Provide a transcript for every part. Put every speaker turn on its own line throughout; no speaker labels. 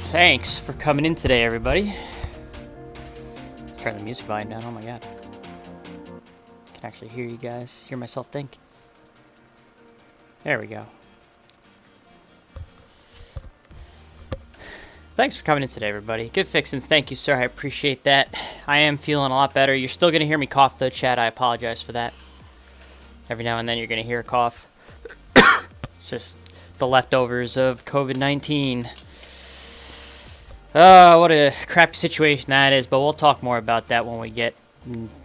Thanks for coming in today, everybody. Let's turn the music volume down. Oh my god. I can actually hear you guys, hear myself think. There we go. Thanks for coming in today, everybody. Good fixins. Thank you, sir. I appreciate that. I am feeling a lot better. You're still going to hear me cough, though, chat. I apologize for that. Every now and then you're going to hear a cough. It's just the leftovers of COVID-19. What a crappy situation that is, but we'll talk more about that when we get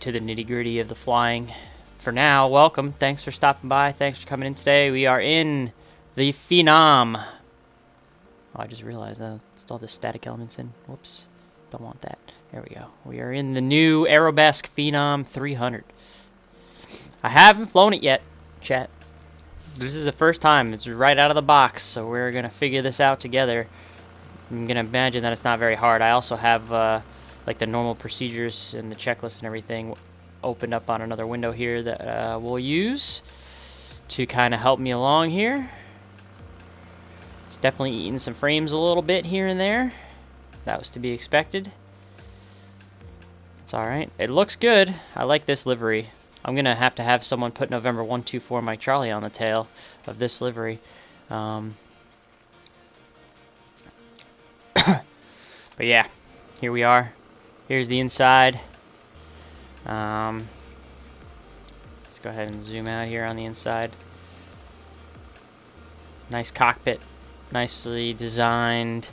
to the nitty-gritty of the flying. For now, welcome. Thanks for stopping by. Thanks for coming in today. We are in the Phenom. Oh, I just realized that still have the static elements in. Whoops. Don't want that. There we go. We are in the new Aerobask Phenom 300. I haven't flown it yet, chat. This is the first time. It's right out of the box, so we're going to figure this out together. I'm going to imagine that it's not very hard. I also have like the normal procedures and the checklist and everything opened up on another window here that we'll use to kind of help me along here. Definitely eating some frames a little bit here and there. That was to be expected. It's alright. It looks good. I like this livery. I'm going to have someone put November 124 Mike Charlie on the tail of this livery. But yeah, here we are. Here's the inside. Let's go ahead and zoom out here on the inside. Nice cockpit. Nicely designed.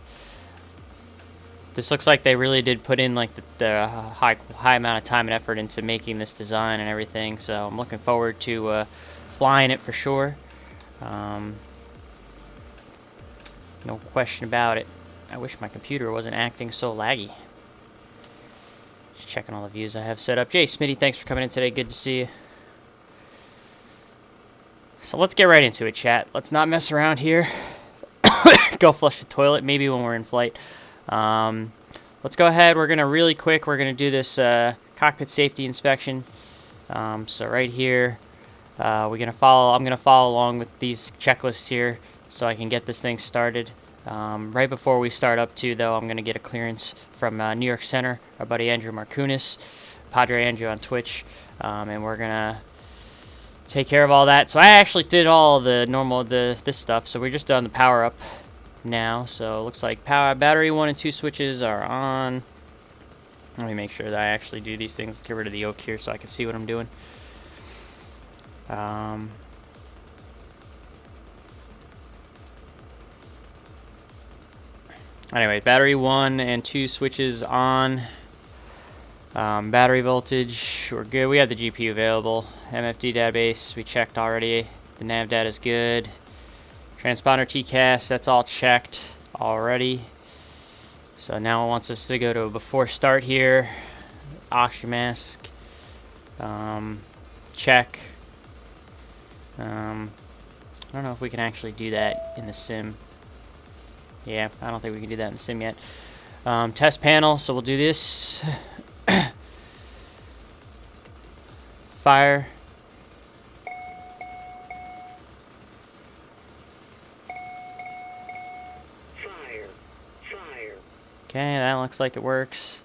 This looks like they really did put in like the high amount of time and effort into making this design and everything. So I'm looking forward to flying it for sure. No question about it. I wish my computer wasn't acting so laggy. Just checking all the views I have set up. Jay Smitty, thanks for coming in today. Good to see you. So let's get right into it, chat. Let's not mess around here. Go flush the toilet, maybe when we're in flight. Let's go ahead. We're going to really quick, we're going to do this cockpit safety inspection. So right here, I'm going to follow along with these checklists here so I can get this thing started. Right before we start up too, though, I'm going to get a clearance from New York Center, our buddy Andrew Markunis, Padre Andrew on Twitch, and we're going to take care of all that. So I actually did all the normal, this stuff, so we're just done the power up now. So it looks like battery 1 and 2 switches are on. Let me make sure that I actually do these things. Let's get rid of the yoke here so I can see what I'm doing. Anyway, battery 1 and 2 switches on. Battery voltage, we're good. We have the GPU available. MFD database, we checked already. The nav data is good. Transponder TCAS, that's all checked already. So now it wants us to go to before start here. Oxygen mask. Check. I don't know if we can actually do that in the sim. Yeah, I don't think we can do that in the sim yet. Test panel, so we'll do this. Fire. Fire. Okay, that looks like it works.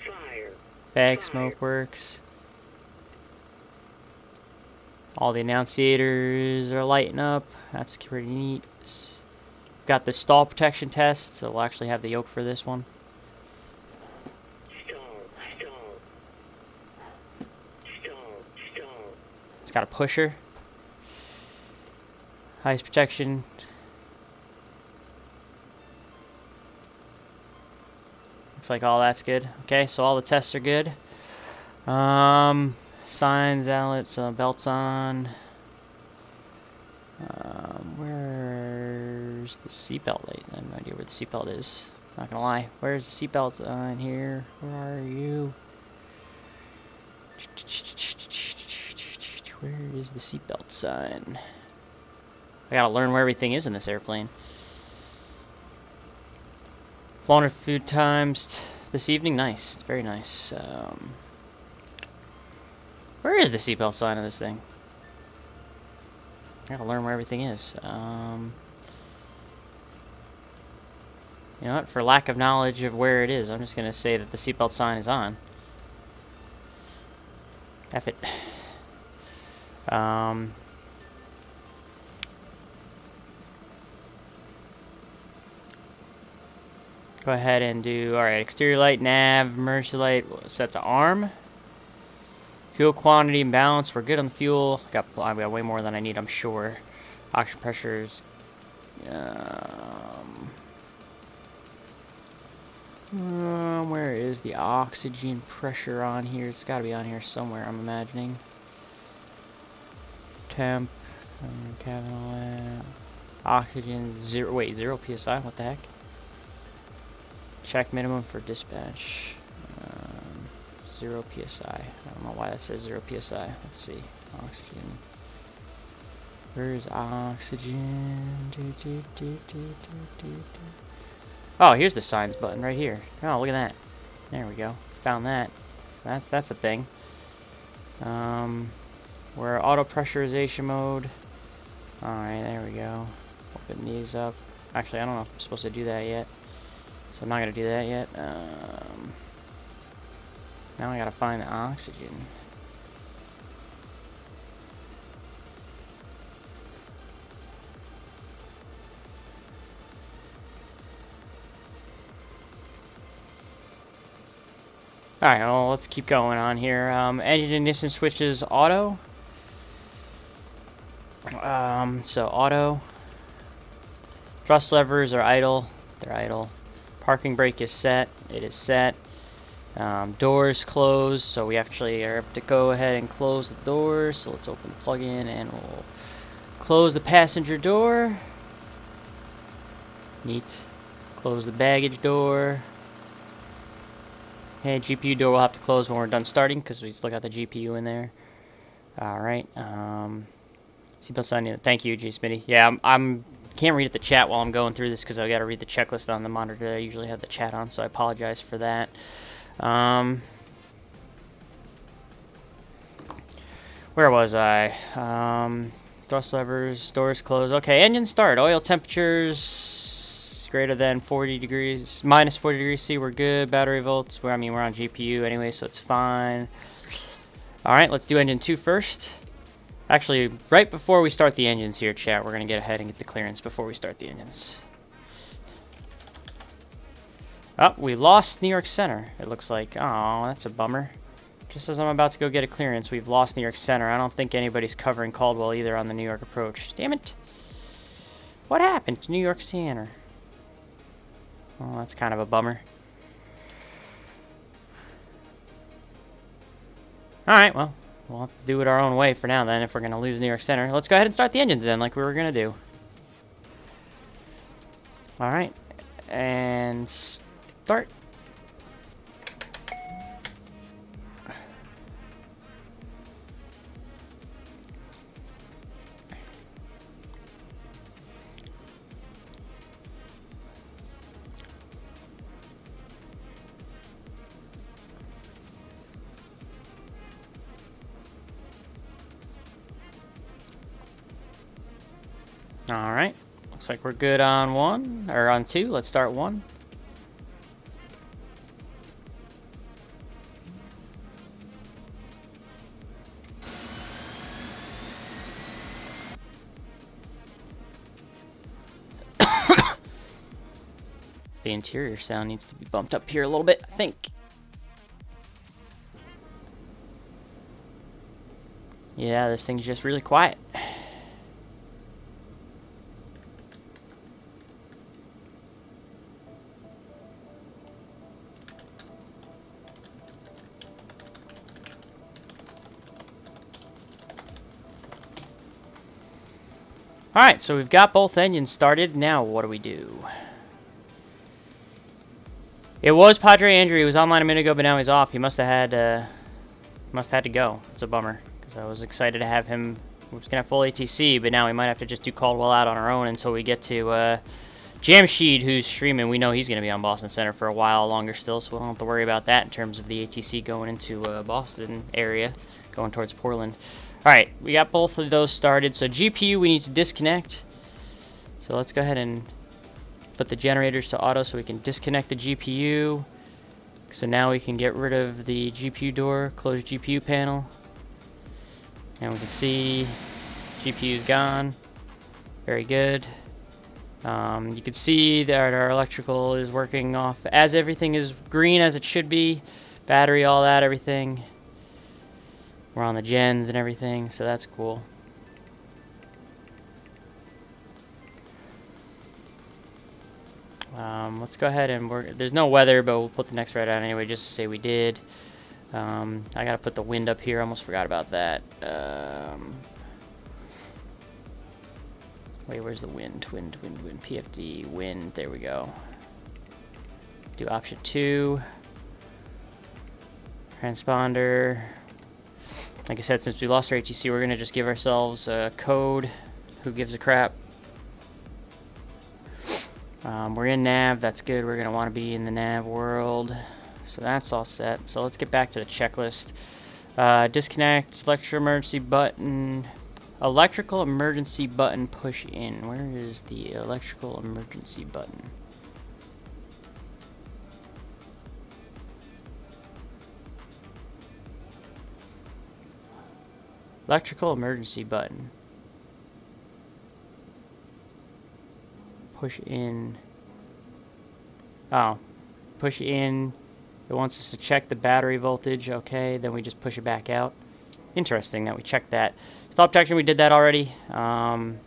Fire. Bag smoke works. All the annunciators are lighting up. That's pretty neat. Got the stall protection test, so we'll actually have the yoke for this one. It's got a pusher. Ice protection. Looks like all that's good. Okay, so all the tests are good. Signs, outlets, belts on. Where's the seatbelt light? I have no idea where the seatbelt is. Not gonna lie. Where's the seatbelt on here? Where are you? Where is the seatbelt sign? I gotta learn where everything is in this airplane. Flown a few times this evening. Nice. It's very nice. Where is the seatbelt sign of this thing? gotta learn where everything is. You know what? For lack of knowledge of where it is, I'm just gonna say that the seatbelt sign is on. F it. Go ahead and do, alright, exterior light, nav, emergency light, set to arm. Fuel quantity and balance, we're good on the fuel. I've got way more than I need, I'm sure. Oxygen pressures. Where is the oxygen pressure on here? It's got to be on here somewhere, I'm imagining. Temp, cabin, oxygen, 0 psi, what the heck? Check minimum for dispatch. 0 psi. I don't know why that says 0 psi. Let's see. Oxygen. Where's oxygen? Oh, here's the signs button right here. Oh, look at that. There we go. Found that. That's a thing. We're auto pressurization mode. Alright, there we go. Open these up. Actually, I don't know if I'm supposed to do that yet. So I'm not going to do that yet. Now I got to find the oxygen. Alright, well, let's keep going on here. Engine ignition switches auto. So auto. Thrust levers are idle. They're idle. Parking brake is set. It is set. Doors closed, so we actually have to go ahead and close the doors. So let's open the plug-in and we'll close the passenger door. Neat. Close the baggage door. Okay, GPU door will have to close when we're done starting because we still got the GPU in there. Alright. Seatbelt sign. Thank you, G Smitty. Yeah, I'm can't read at the chat while I'm going through this because I got to read the checklist on the monitor. I usually have the chat on, so I apologize for that. Where was I? Thrust levers, doors closed. Okay, engine start. Oil temperatures greater than 40 degrees, minus 40 degrees C. We're good. Battery volts. I mean, we're on GPU anyway, so it's fine. All right, let's do engine 2 first. Actually, right before we start the engines here, chat, we're going to get ahead and get the clearance before we start the engines. Oh, we lost New York Center, it looks like. Oh, that's a bummer. Just as I'm about to go get a clearance, we've lost New York Center. I don't think anybody's covering Caldwell either on the New York approach. Damn it. What happened to New York Center? Oh, that's kind of a bummer. Alright, well. We'll have to do it our own way for now then if we're going to lose New York Center. Let's go ahead and start the engines then like we were going to do. Alright. And start. Alright, looks like we're good on 1, or on 2. Let's start 1. The interior sound needs to be bumped up here a little bit, I think. Yeah, this thing's just really quiet. Alright, so we've got both engines started. Now, what do we do? It was Padre Andrew. He was online a minute ago, but now he's off. He must have had to go. It's a bummer, because I was excited to have him. We was going to have full ATC, but now we might have to just do Caldwell out on our own until we get to Jamshed, who's streaming. We know he's going to be on Boston Center for a while longer still, so we don't have to worry about that in terms of the ATC going into Boston area. going towards Portland. All right, we got both of those started. So GPU we need to disconnect. So let's go ahead and put the generators to auto so we can disconnect the GPU. So now we can get rid of the GPU door, close GPU panel. And we can see GPU's gone. Very good. You can see that our electrical is working off as everything is green as it should be. Battery, all that, everything. We're on the gens and everything, so that's cool. Let's go ahead and work. There's no weather, but we'll put the next red out anyway, just to say we did. I gotta put the wind up here. Almost forgot about that. Wait, where's the wind? Wind. PFD, wind. There we go. Do option 2. Transponder. Like I said, since we lost our ATC, we're gonna just give ourselves a code. Who gives a crap? We're in nav. That's good. We're gonna want to be in the nav world. So that's all set. So let's get back to the checklist. Disconnect, electrical emergency button. Electrical emergency button push in. Where is the electrical emergency button? Electrical emergency button. Push in. Oh, push in. It wants us to check the battery voltage. Okay, then we just push it back out. Interesting that we checked that. Stall protection, we did that already. Engine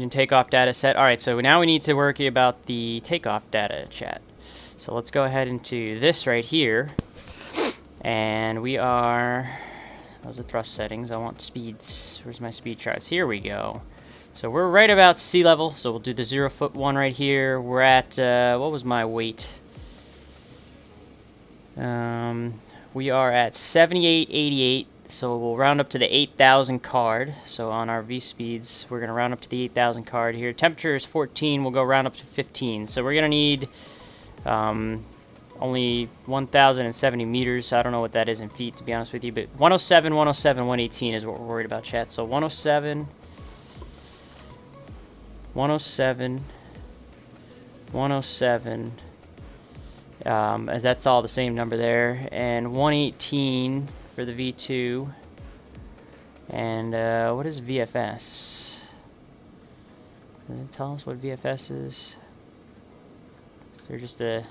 takeoff data set. All right, so now we need to worry about the takeoff data, chat. So let's go ahead into this right here. And we are... Those are thrust settings. I want speeds. Where's my speed charts? Here we go. So we're right about sea level. So we'll do the 0 foot one right here. We're at, what was my weight? We are at 7888. So we'll round up to the 8,000 card. So on our V speeds, we're going to round up to the 8,000 card here. Temperature is 14. We'll go round up to 15. So we're going to need only 1,070 meters. I don't know what that is in feet, to be honest with you. But 107, 107, 118 is what we're worried about, chat. So 107, 107, 107. That's all the same number there. And 118 for the V2. And what is VFS? Does it tell us what VFS is? Is there just a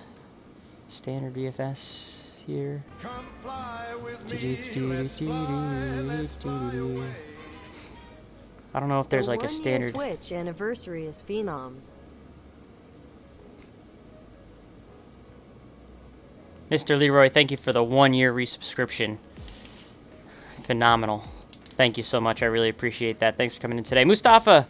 standard VFS here?
Come fly with me, let's fly away.
I don't know if there's like a standard.
Twitch anniversary is Phenoms.
Mr. Leroy, thank you for the 1-year resubscription. Phenomenal. Thank you so much. I really appreciate that. Thanks for coming in today. Mustafa,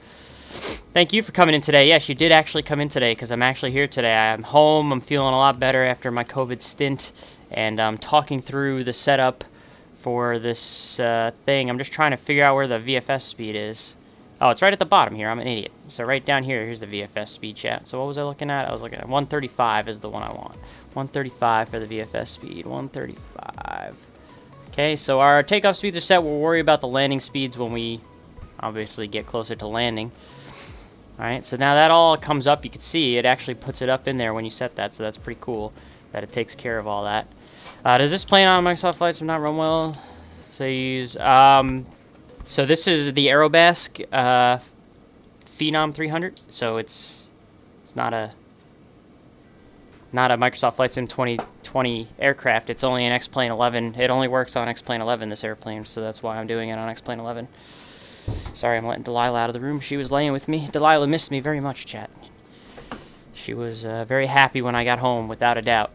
thank you for coming in today. Yes, you did actually come in today because I'm actually here today. I'm home. I'm feeling a lot better after my COVID stint, and I'm talking through the setup for this thing. I'm just trying to figure out where the VFS speed is. Oh, it's right at the bottom here. I'm an idiot. So right down here, here's the VFS speed, chat. So what was I looking at? I was looking at 135 is the one I want. 135 for the VFS speed. 135. Okay, so our takeoff speeds are set. We'll worry about the landing speeds when we obviously get closer to landing. Alright, so now that all comes up. You can see it actually puts it up in there when you set that. So that's pretty cool that it takes care of all that. Does this plane on Microsoft flights not run well? So you use... So this is the Aerobask Phenom 300. So it's not a Microsoft Flight Sim 2020 aircraft. It's only an XP11. It only works on XP11, this airplane, so that's why I'm doing it on XP11. Sorry, I'm letting Delilah out of the room. She was laying with me. Delilah missed me very much, chat. She was very happy when I got home, without a doubt.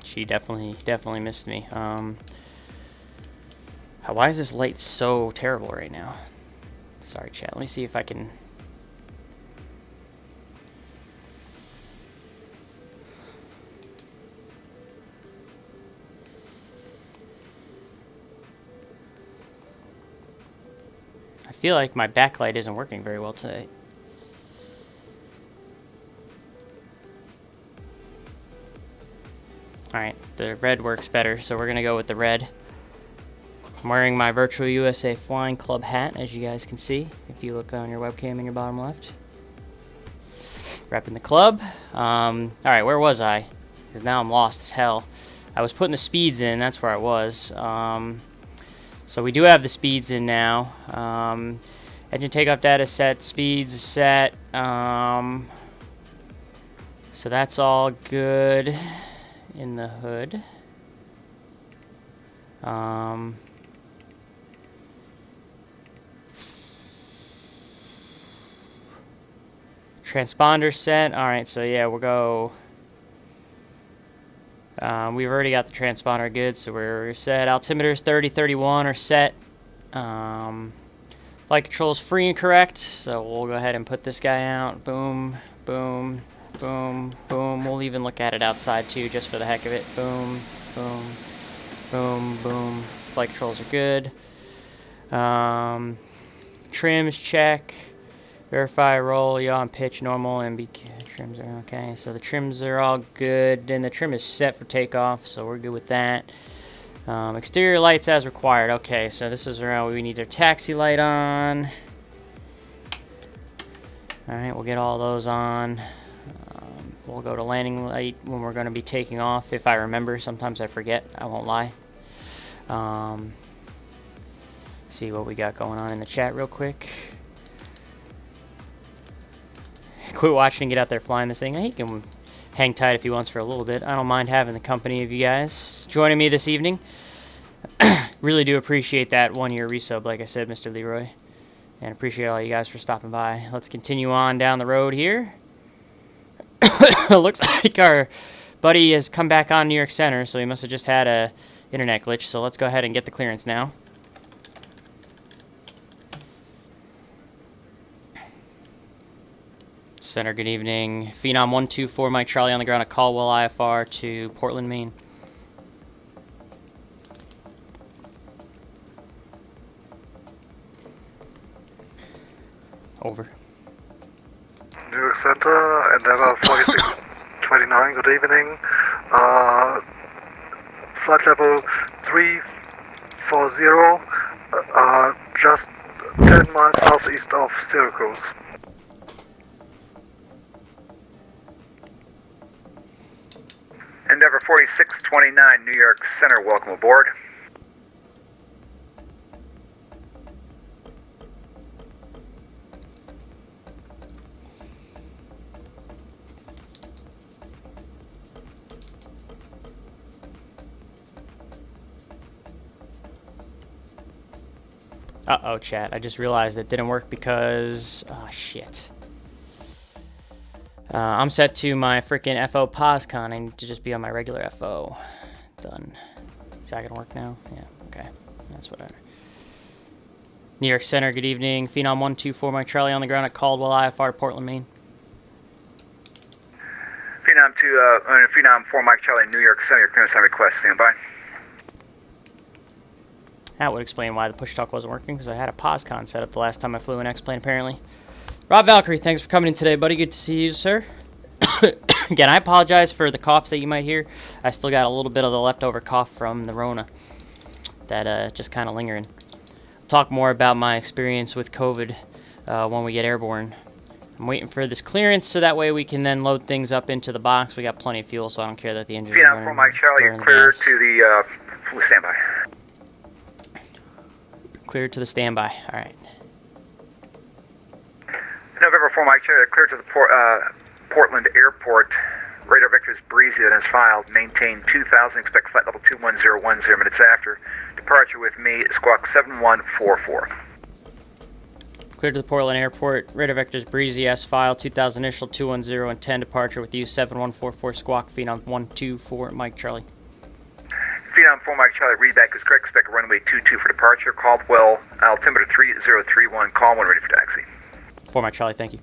She definitely missed me. Why is this light so terrible right now? Sorry, chat. Let me see if I can... I feel like my backlight isn't working very well today. Alright, the red works better, so we're going to go with the red. I'm wearing my Virtual USA Flying Club hat, as you guys can see, if you look on your webcam in your bottom left. Repping the club. Alright, where was I? Because now I'm lost as hell. I was putting the speeds in, that's where I was. So we do have the speeds in now. Engine takeoff data set, speeds set. So that's all good in the hood. Transponder set. Alright, so yeah, we'll go. We've already got the transponder good, so we're set. Altimeters 30, 31 are set. Flight controls free and correct, so we'll go ahead and put this guy out. Boom, boom, boom, boom. We'll even look at it outside too, just for the heck of it. Boom, boom, boom, boom. Flight controls are good. Trims check. Verify roll, yaw and pitch normal, and trims are okay. So the trims are all good, and the trim is set for takeoff, so we're good with that. Exterior lights as required. Okay, so this is where we need our taxi light on. Alright, we'll get all those on. We'll go to landing light when we're going to be taking off, if I remember. Sometimes I forget, I won't lie. See what we got going on in the chat real quick. Quit watching and get out there flying this thing. He can hang tight if he wants for a little bit. I don't mind having the company of you guys joining me this evening. Really do appreciate that 1-year resub, like I said, Mr. Leroy. And appreciate all you guys for stopping by. Let's continue on down the road here. Looks like our buddy has come back on New York Center, so he must have just had a internet glitch. So let's go ahead and get the clearance now. Center, good evening. Phenom 124, Mike Charlie on the ground at Caldwell IFR to Portland, Maine. Over.
New York Center, Endeavour 4629, good evening. Flight level 340, just 10 miles southeast of Syracuse.
Endeavour 4629, New York Center, welcome aboard.
Uh-oh, chat. I just realized it didn't work because... oh, shit. I'm set to my freaking FO POSCON and to just be on my regular FO. Done. Is that gonna work now? Yeah, okay. That's whatever. New York Center, good evening. Phenom 124, Mike Charlie on the ground at Caldwell IFR, Portland, Maine.
Phenom 4, Mike Charlie, New York Center, your clearance on request, stand by.
That would explain why the push talk wasn't working, because I had a POSCON set up the last time I flew an X-plane, apparently. Rob Valkyrie, thanks for coming in today, buddy. Good to see you, sir. Again, I apologize for the coughs that you might hear. I still got a little bit of the leftover cough from the Rona that just kind of lingering. I'll talk more about my experience with COVID when we get airborne. I'm waiting for this clearance so that way we can then load things up into the box. We got plenty of fuel, so I don't care that the engine's
Phenom 4, Mike Charlie, you're clear to the standby.
Cleared to the standby. All right.
November 4, Mike Charlie, clear to the Portland Airport. Radar vector is breezy that is filed. Maintain 2000. Expect flight level 21010 minutes after. Departure with me, squawk 7144.
Cleared to the Portland Airport. Radar vector is breezy as filed. 2000 initial 210 and 10. Departure with you 7144. Squawk Phenom 124. Mike Charlie.
Phenom 4, Mike Charlie, readback is correct. Expect runway 22 for departure. Caldwell, altimeter 3031. Call when ready for taxi.
4 Mike Charlie, thank you.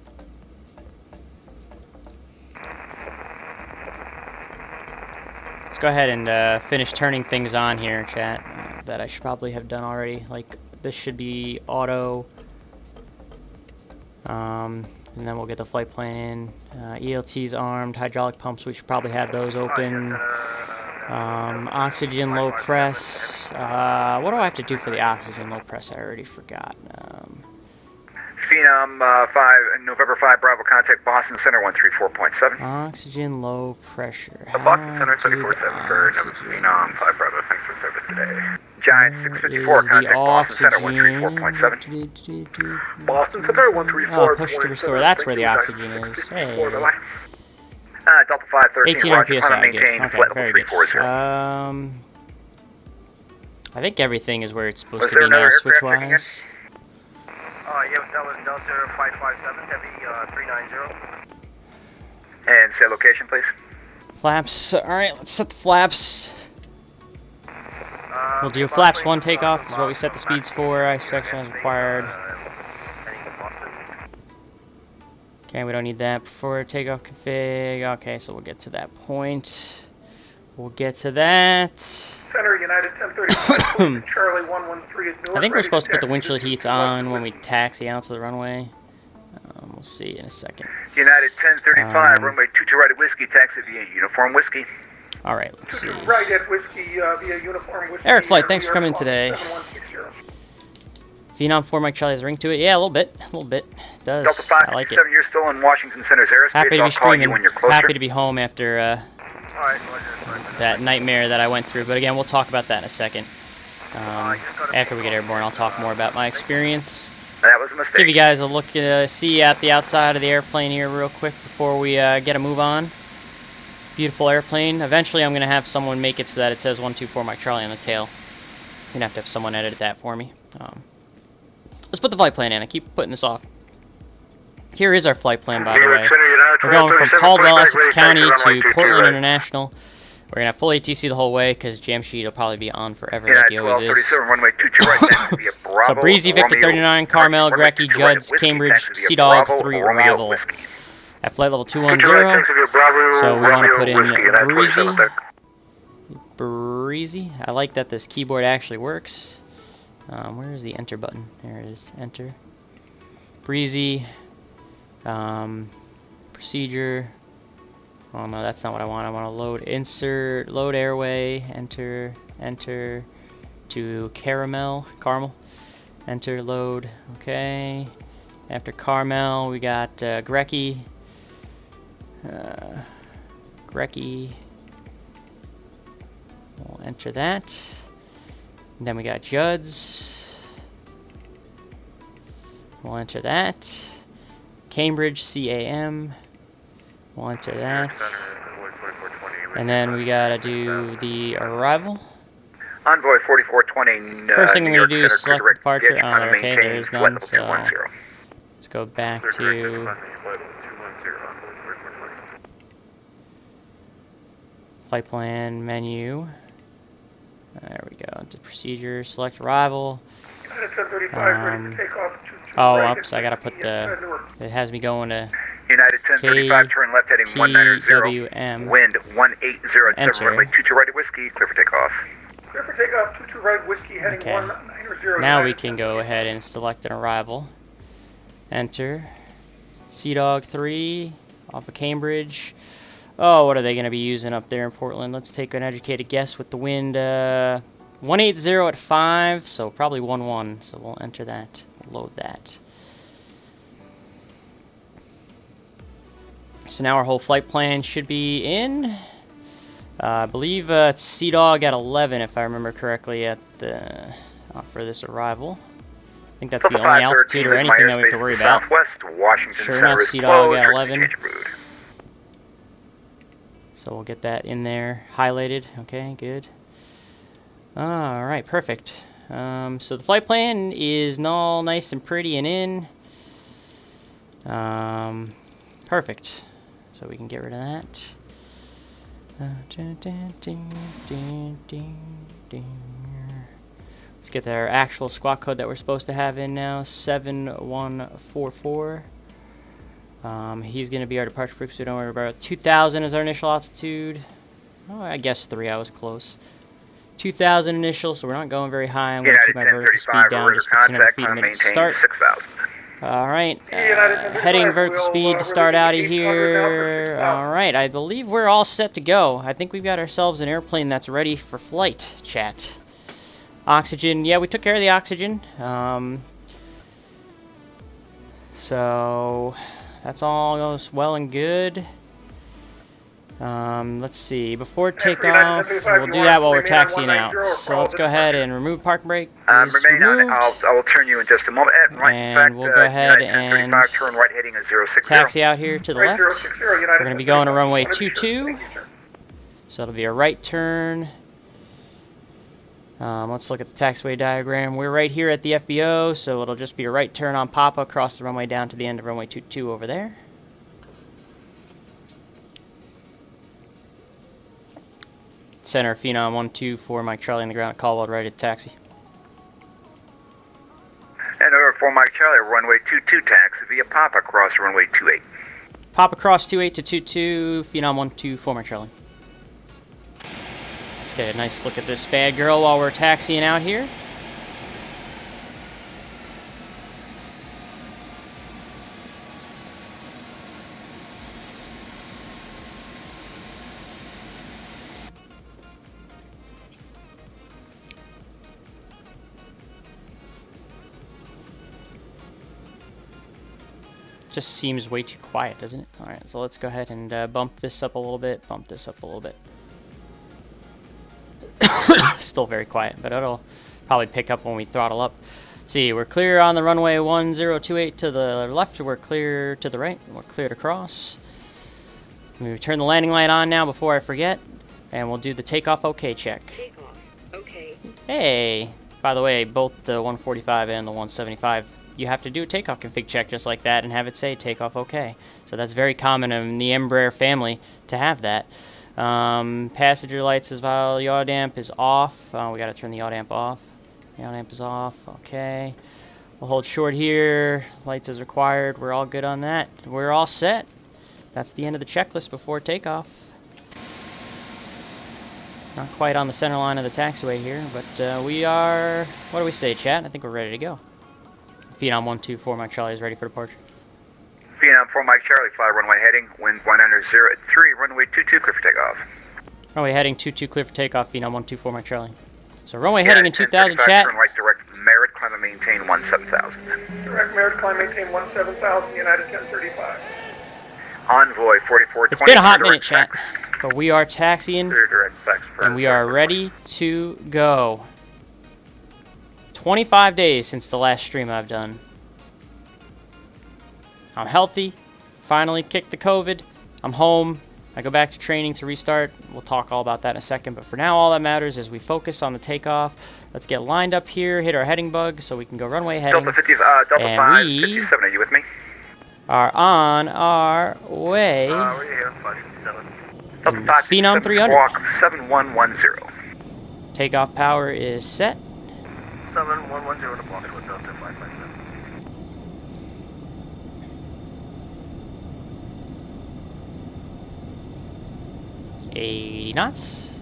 Let's go ahead and finish turning things on here, chat. That I should probably have done already. Like, this should be auto. And then we'll get the flight plan in. ELT's armed. Hydraulic pumps, we should probably have those open. Oxygen low press. What do I have to do for the oxygen low press? I already forgot.
Phenom 5, November 5, Bravo, contact Boston Center 134.7.
Oxygen low pressure.
Boston Center
How do the
34.7 for
oxygen-
Phenom 5, Bravo, thanks for service today. Giant
Where
654,
is the
contact Boston Center
oxygen?
134.7.
Boston Center 134.
Oh, push to restore. That's where the oxygen is. Hey.
Delta 513,
18
Roger,
RPSI.
climb and
Good.
maintain
Okay,
flight level
very good.
340.
I think everything is where it's supposed
Was
to
there
be now,
another aircraft
switch-wise.
Yeah, that was Delta 557, Heavy 390.
And say location, please.
Flaps. Alright, let's set the flaps. We'll do flaps 1 takeoff is what we set the speeds for. Inspection as required. Okay, we don't need that before takeoff config. Okay, so we'll get to that point. We'll get to that.
Center United 1035, Charlie 113 is Newark.
I think we're
ready
supposed to put the
taxi
windshield
to
heats
221
on when we taxi out to the runway. We'll see in a second.
United 1035, runway 22 right at Whiskey, taxi via Uniform Whiskey.
Alright, let's see.
Right at Whiskey via Uniform Whiskey.
Eric Flight, thanks for coming in today.
7160.
Phenom 4 Mike Charlie has a ring to it. Yeah, a little bit. A little bit. It does.
Delta
I like it.
557, you're still in Washington Center's airspace.
Happy to be
I'll call you
streaming.
when you're closer.
Happy to be home after
Alright,
that nightmare that I went through. But again, we'll talk about that in a second. After we get airborne, I'll talk more about my experience.
That was a mistake.
Give you guys a look, see at the outside of the airplane here real quick before we get a move on. Beautiful airplane. Eventually, I'm going to have someone make it so that it says 124 Mike Charlie on the tail. You're going to have someone edit that for me. Let's put the flight plan in. I keep putting this off. Here is our flight plan, by the way. We're going from Caldwell, Essex County to Portland International. We're going to have full ATC the whole way because Jamsheed will probably be on forever like he always is.
Runway 22 right, next via Bravo,
So Breezy, Victor
Romeo,
39, Carmel,
runway
Grecky,
22 right at
Judds,
Whiskey,
Cambridge,
taxi via
Sea Dog
Bravo,
3
Romeo,
arrival
Whiskey.
at flight level 210.
22 right, taxi via Bravo,
So we want to
Romeo,
put in
Whiskey, United
Breezy.
27 there.
Breezy. I like that this keyboard actually works. Where is the enter button? There it is. Enter. Breezy. Procedure. Oh no, that's not what I want. I want to load insert, load airway, enter to caramel, enter load. Okay. After Carmel, we got Grecky. We'll enter that. And then we got Judds. We'll enter that. Cambridge, CAM. We'll enter that. And then we gotta do the arrival.
Envoy 4420.
First thing I'm
New
gonna
York
do is
Center,
select
direct
departure.
ditch,
Oh,
on
okay,
maintain
there's
flight
none.
level
So
210.
let's go back to flight plan menu. There we go. To procedure, select arrival.
United 1035, ready to take off. 22
Oh,
right
oops,
at
I gotta put
Whiskey,
the.
Newark.
It has me going to
United 1035, turn left heading 190.
KCDW-KPWM.
Wind 1807,
Enter.
runway 22 right at Whiskey, clear for takeoff.
Clear for takeoff, 22 right, Whiskey, heading
Okay.
190.
Now we can go ahead and select an arrival. Enter. Sea Dog 3 off of Cambridge. Oh, what are they going to be using up there in Portland? Let's take an educated guess with the wind. 180 at 5, so probably 11. So we'll enter that. Load that. So now our whole flight plan should be in. I believe it's Sea Dog at 11, if I remember correctly, at the for this arrival. I think that's the only altitude or anything that we have to worry about.
Southwest, Washington
Sure
Center
enough,
is
Sea Dog
closed.
at 11.
Change of route.
So we'll get that in there, highlighted. Okay, good. All right, perfect. So the flight plan is all nice and pretty and in. Perfect. So we can get rid of that. Let's get our actual squawk code that we're supposed to have in now, 7144. He's going to be our departure frequency. Don't worry about it. 2,000 is our initial altitude. Oh, I guess 3. I was close. 2,000 initial, so we're not going very high. I'm going to keep my vertical speed down just for 200 feet a minute to start.
6,000.
All right, heading vertical speed to start out of here. All right, I believe we're all set to go. I think we've got ourselves an airplane that's ready for flight, chat. Oxygen, yeah, we took care of the oxygen. So that's all goes well and good. Let's see. Before takeoff, we'll do that while we're taxiing out. So let's go ahead and remove park brake.
Remain on. I will turn you in just a moment.
And we'll go ahead and
turn right heading is 060.
taxi out here to the left. We're going to be going to runway 22. So it'll be a right turn. Let's look at the taxiway diagram. We're right here at the FBO, so it'll just be a right turn on Papa, across the runway down to the end of runway 22 over there. Center Phenom 124, Mike Charlie on the ground at Caldwell, ready to taxi.
And over for Mike Charlie, runway 22 taxi via Papa across runway 28.
Pop across 28 to 22, Phenom 124, Mike Charlie. Let's get a nice look at this bad girl while we're taxiing out here. Just seems way too quiet, doesn't it? Alright, so let's go ahead and bump this up a little bit, bump this up a little bit. Still very quiet, but it'll probably pick up when we throttle up. See, we're clear on the runway 1028 to the left, we're clear to the right, we're clear to cross. We turn the landing light on now before I forget, and we'll do the takeoff OK check.
Takeoff. Okay.
Hey! By the way, both the 145 and the 175, you have to do a takeoff config check just like that and have it say takeoff OK. So that's very common in the Embraer family to have that. Passenger lights as well. The yaw damp is off. We got to turn the yaw damp off. Yaw damp is off. Okay. We'll hold short here. Lights as required. We're all good on that. We're all set. That's the end of the checklist before takeoff. Not quite on the center line of the taxiway here, but we are... What do we say, chat? I think we're ready to go. Phenom 124, Mike Charlie is ready for departure.
Phenom 4 Mike Charlie, fly runway heading, wind 100 at 3, runway 22, clear for takeoff.
Runway heading 22, clear for takeoff, Phenom 124, Mike Charlie. So runway heading in 2000, chat.
Turn right direct, Merritt, climb and maintain 17,000.
Direct Merritt, climb, maintain 17,000, United 1035.
Envoy 4420.
It's been a hot minute, chat, but we are taxiing,
Clear direct,
and we are ready to go. 25 days since the last stream I've done. I'm healthy. Finally kicked the COVID. I'm home. I go back to training to restart. We'll talk all about that in a second. But for now, all that matters is we focus on the takeoff. Let's get lined up here, hit our heading bug so we can go runway heading.
Delta 50, Delta
and
5,
we
57, are you with me?
are on our way.
We're here, 557.
In the Phenom 300.
Squawk 7110.
Takeoff power is set.
7110 to block with Delta 557.
80 knots.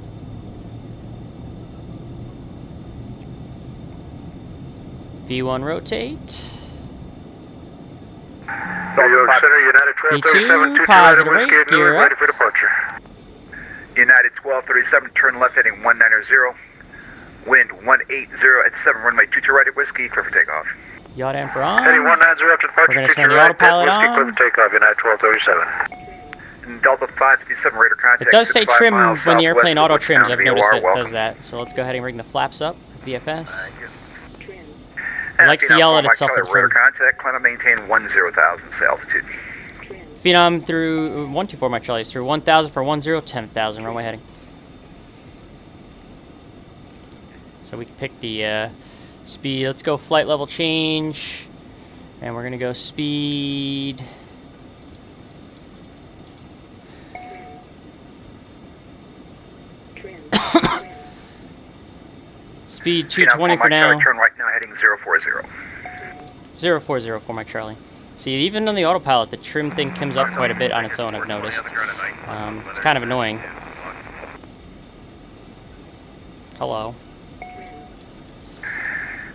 V1 rotate.
Center, United 1237,
V2, positive rate, gear up.
Ready for departure. United 1237, turn left heading 190. Wind 180 at 7, runway 22 right at Whiskey, clear for takeoff.
Yaw damper on.
Heading 190 up to departure.
We're going to turn the autopilot on.
Clear for takeoff, United 1237.
Delta 557 radar contact.
It does say trim when the airplane auto trims. I've noticed it
Welcome.
does that. So let's go ahead and bring the flaps up. VFS.
Trim.
It likes to yell at itself for the
Radar
trim.
contact, climb and maintain 10,000 altitude.
Trim.
Phenom through 124, Mike Charlie's through 1,000 for 10, 10,000 runway heading. So we can pick the speed. Let's go flight level change. And we're going to go speed.
Trim.
Speed 220 for now.
Turn right now heading 040.
040 for Mike Charlie. See, even on the autopilot, the trim thing comes up quite a bit on its own, I've noticed. It's kind of annoying. Hello.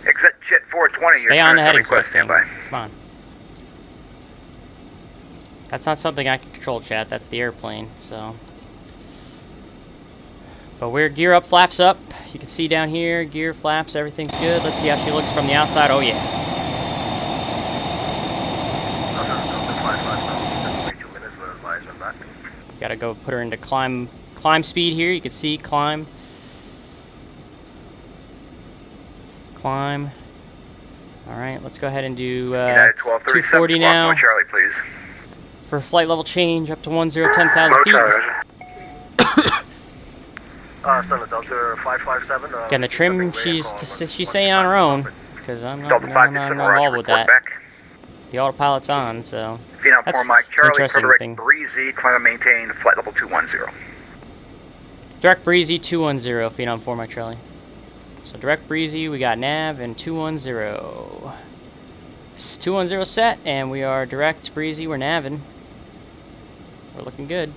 Exit jet 420.
Stay on the heading select thing. Come on. That's not something I can control, chat. That's the airplane, so. But we're gear up, flaps up. You can see down here, gear, flaps, everything's good. Let's see how she looks from the outside. Oh, yeah. Gotta go put her into climb speed here. You can see climb. Climb. All right, let's go ahead and do 240 now.
Charlie, please.
For flight level change up to 10,000 feet.
Delta 557.
Again, the trim, she's staying on her own, because I'm not involved with that. The autopilot's on, so
Phenom
that's
4 Mike Charlie,
interesting
direct
thing.
breezy, climb and maintain flight level 210.
Direct breezy 210, Phenom 4 Mike Charlie. So direct breezy, we got nav and 210. It's 210 set, and we are direct breezy. We're naving. We're looking good.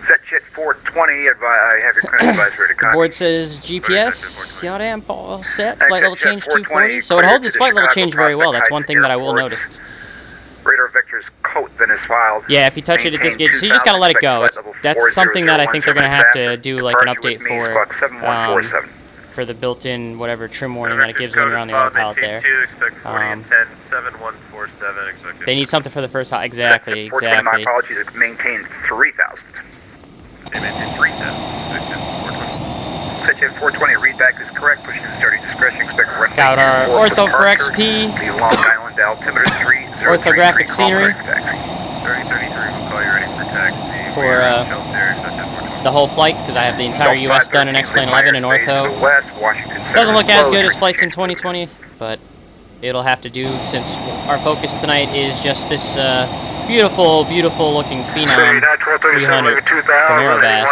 Set jet 420. I have your credit advisory to
The
copy.
board says GPS. Yada, all set. Flight level change 240. So it holds its flight level change very well. That's one thing that I will notice.
Radar vector's coat then is filed.
Yeah, if you touch it, it just gets. So you just gotta let it go. That's something that I think they're gonna have to do like an update for the built-in whatever trim warning that it gives when you're on the autopilot there. They need something for the first hot. Exactly.
My apologies. It's maintained 3,000.
They maintain 3,000.
Set jet 420. Readback is correct. Pushing to starting discretion. Expect rest.
Got our ortho for XP.
The Long Island altimeter 3.
Orthographic scenery.
3033 will call you ready for taxi.
For the whole flight, because I have the entire U.S. done in XP11 and ortho. Doesn't look as good as flights in 2020, but it'll have to do since our focus tonight is just this beautiful, beautiful looking Phenom 300 from Aerobask.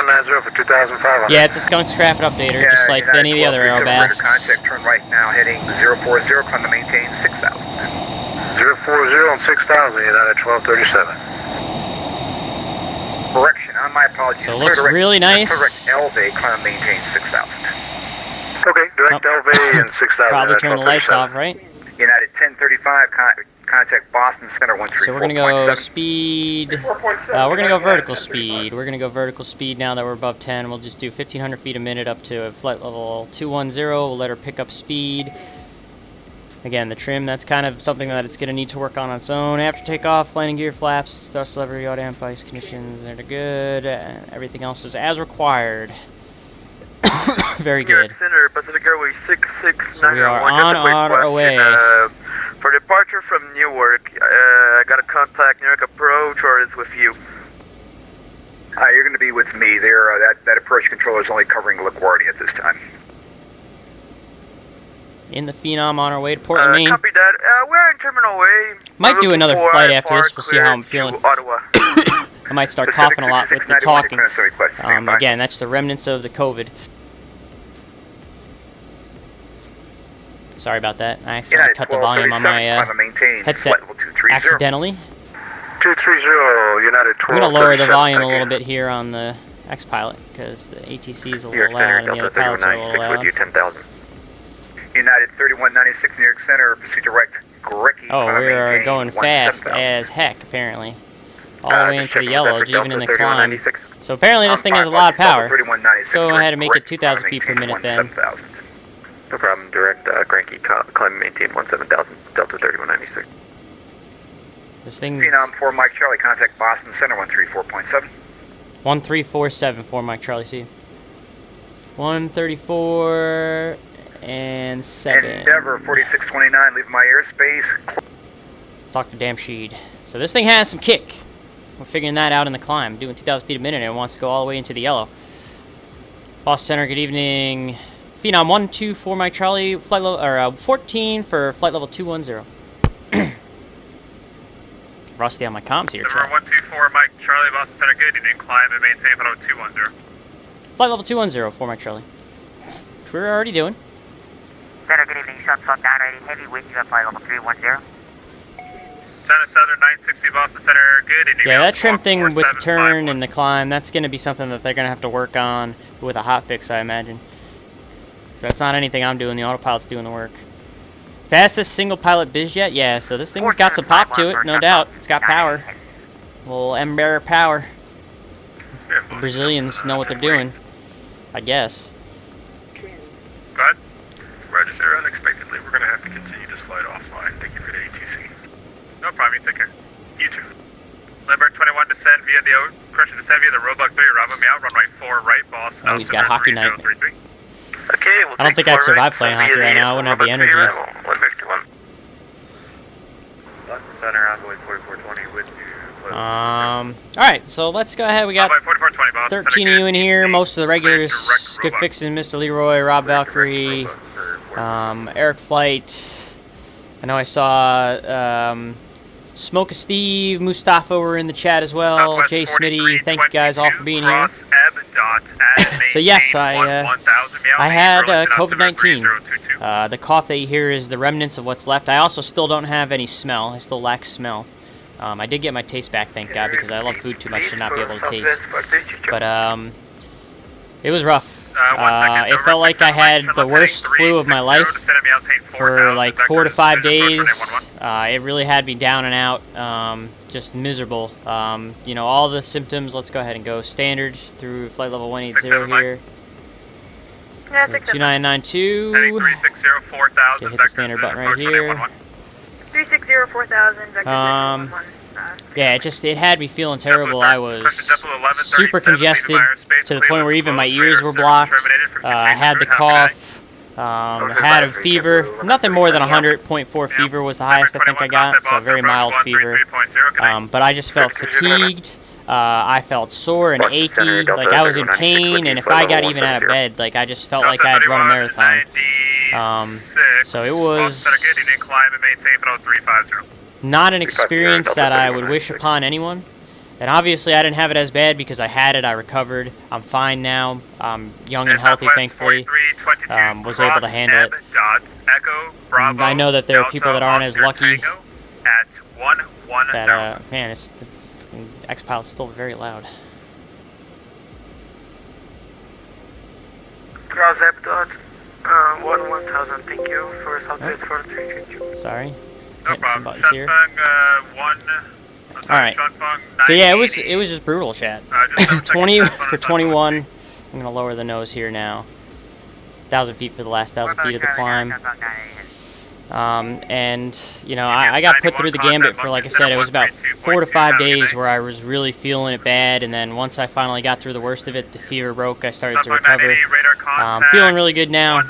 Yeah, it's a skunk traffic updater, just like any of the other Aerobasks.
Contact turn right now, heading 040, climb to maintain 6,000.
040 and 6,000, United 1237.
Correction, on my apologies.
So it looks really nice.
Correct LV, climb to maintain 6,000.
Okay, direct LV and 6,000.
Probably turn the lights off, right?
United 1035, contact Boston Center 13.
So we're gonna go speed. We're gonna go vertical speed. We're gonna go vertical speed now that we're above 10. We'll just do 1,500 feet a minute up to flight level 210. We'll let her pick up speed. Again, the trim, that's kind of something that it's going to need to work on its own. After takeoff, landing gear, flaps, thrust lever, yaw damp, ice conditions, they're good. Everything else is as required. Very good.
Center, Pacific Airways 669.
So we are on our way.
For departure from Newark, I got a contact Newark approach, or is with you?
You're going to be with me there. That approach controller is only covering LaGuardia at this time.
In the Phenom on our way to Portland, Maine.
Copy that. We're in Terminal A.
Might do another flight after this. We'll see how I'm feeling.
Ottawa.
I might start coughing a lot with the talking. Again, that's the remnants of the COVID. Sorry about that. I accidentally cut the volume on my headset accidentally.
230, United 1237.
I'm going to lower the volume a little bit here on the X-Pilot because the ATC is a little loud and the other pilots are a little loud.
United 3196 New York Center, proceed direct Grecky.
Oh, we are going fast as heck, apparently. All the way into the yellow, even in the climb. So apparently this thing has a lot of power. Let's go ahead and make it 2,000 feet per minute then.
No problem, direct Cranky, climb and maintain 17,000, Delta 3196.
This thing's...
Phenom 4 Mike Charlie, contact Boston Center 134.7.
1347 for Mike Charlie C. 134... and 7.
Endeavor 4629, leave my airspace.
Let's talk to damn Sheed. So this thing has some kick. We're figuring that out in the climb. Doing 2,000 feet a minute and it wants to go all the way into the yellow. Boss Center, good evening. Phenom 124 Mike Charlie, flight level, or 14 for flight level 210. Rusty on my comms here,
Number 124 Mike Charlie, Boston Center, good evening. Climb and maintain flight level 210.
Flight level 210 for Mike Charlie. Which we're already doing.
Center, good evening. Sean Falk 980 heavy with you at flight level 310.
China Southern 960 Boston Center, good evening.
Yeah, that trim thing with the turn and the climb, that's going to be something that they're going to have to work on with a hotfix, I imagine. So that's not anything I'm doing, the autopilot's doing the work. Fastest single pilot bizjet? Yeah, so this thing's got some pop to it, no doubt. It's got power. Little Embraer power. The Brazilians know what they're doing, I guess.
Go ahead. Roger, sir. Unexpectedly, we're going to have to continue this flight offline. Thank you for the ATC.
No problem, you take care. You too. Lindbergh 21, descend via the descend via the Roebuck 3, Bravo, me out, runway 4 right, boss.
Oh, he's got hockey night.
Okay, we'll
I don't think I'd survive playing hockey right now. I wouldn't have the energy.
Boston Center, Envoy 4420 with you.
Alright, so let's go ahead. We got 13 of you in here. Most of the regulars. Good fixing, Mr. Leroy, Rob Valkyrie, Eric Flight. I know I saw Smoke Steve, Mustafa were in the chat as well. Jay Smitty, thank you guys all for being here. So yes, I had COVID-19. The cough that you hear is the remnants of what's left. I also still don't have any smell. I still lack smell. I did get my taste back, thank God, because I love food too much to not be able to taste. But it was rough. It felt like I had the worst flu of my life for like 4 to 5 days. It really had me down and out, just miserable. You know, all the symptoms. Let's go ahead and go standard through flight level 180 here. So 2992. Okay, hit the standard button right here.
360-4000.
Yeah, it had me feeling terrible. I was super congested to the point where even my ears were blocked. I had the cough, had a fever. Nothing more than 100.4 fever was the highest I think I got, so very mild fever. But I just felt fatigued. I felt sore and achy, like I was in pain, and if I got even out of bed, like I just felt like I had run a marathon. So it was not an experience that I would wish upon anyone. And obviously I didn't have it as bad because I had it, I recovered, I'm fine now, I'm young and healthy thankfully, was able to handle it. And I know that there are people that aren't as lucky, that, man, the X-Pilot's still very loud.
Cross Epdot, 1000, thank you for Southwest 4322.
Sorry. Hitting some buttons here. Alright. So yeah, it was just brutal, chat. 20 for 21. I'm gonna lower the nose here now. 1,000 feet for the last 1,000 feet of the climb. And you know, I got put through the gambit for, like I said, it was about 4 to 5 days where I was really feeling it bad, and then once I finally got through the worst of it, the fever broke, I started to recover. Feeling really good now.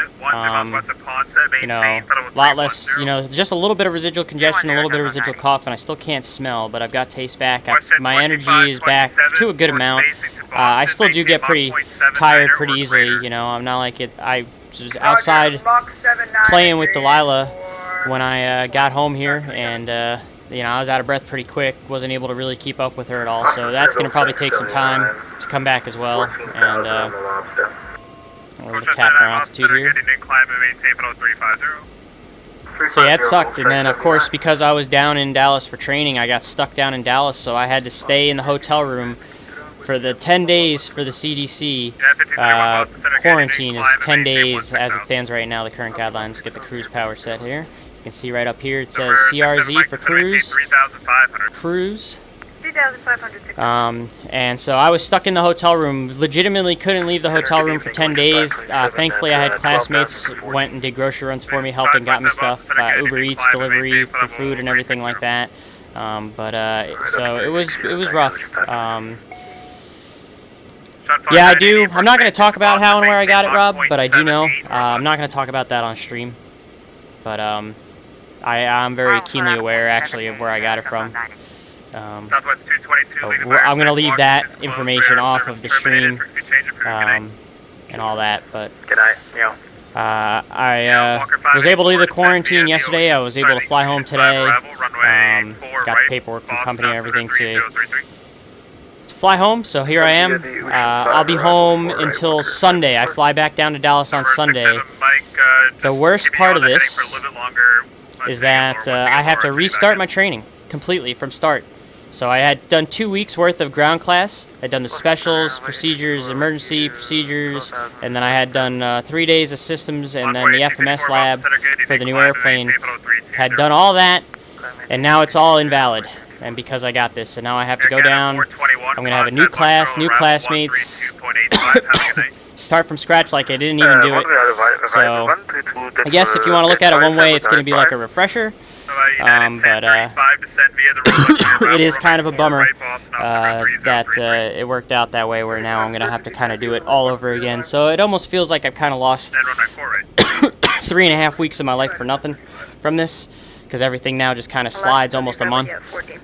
You know, a lot less, you know, just a little bit of residual congestion, a little bit of residual cough, and I still can't smell, but I've got taste back. My energy is back to a good amount. I still do get pretty tired pretty easily, you know, I'm not like it. I was outside playing with Delilah when I got home here, and you know, I was out of breath pretty quick, wasn't able to really keep up with her at all, so that's going to probably take some time to come back as well. And a little cap our altitude here. So yeah, it sucked, and then of course because I was down in Dallas for training, I got stuck down in Dallas, so I had to stay in the hotel room for the 10 days for the CDC. Quarantine is 10 days as it stands right now, the current guidelines. Get the cruise power set here. You can see right up here it says CRZ for cruise. Cruise. And so I was stuck in the hotel room, legitimately couldn't leave the hotel room for 10 days. Thankfully I had classmates went and did grocery runs for me, helped and got me stuff, Uber Eats, delivery for food and everything like that. So it was rough. Yeah, I do. I'm not going to talk about how and where I got it, Rob, but I do know. I'm not going to talk about that on stream. But I'm very keenly aware, actually, of where I got it from. I'm going to leave that information off of the stream and all that, but I was able to leave the quarantine yesterday. I was able to fly home today. Got paperwork from company and everything to fly home, so here I am. I'll be home until Sunday. I fly back down to Dallas on Sunday. The worst part of this is that I have to restart my training completely from start. So I had done 2 weeks worth of ground class. I'd done the specials, procedures, emergency procedures, and then I had done 3 days of systems and then the FMS lab for the new airplane. Had done all that, and now it's all invalid. and because I got this, so now I have to go down. I'm going to have a new class, new classmates, start from scratch like I didn't even do it. So I guess if you want to look at it one way, it's going to be like a refresher. But it is kind of a bummer that it worked out that way, where now I'm going to have to kind of do it all over again. So it almost feels like I've kind of lost 3.5 weeks of my life for nothing from this, because everything now just kind of slides almost a month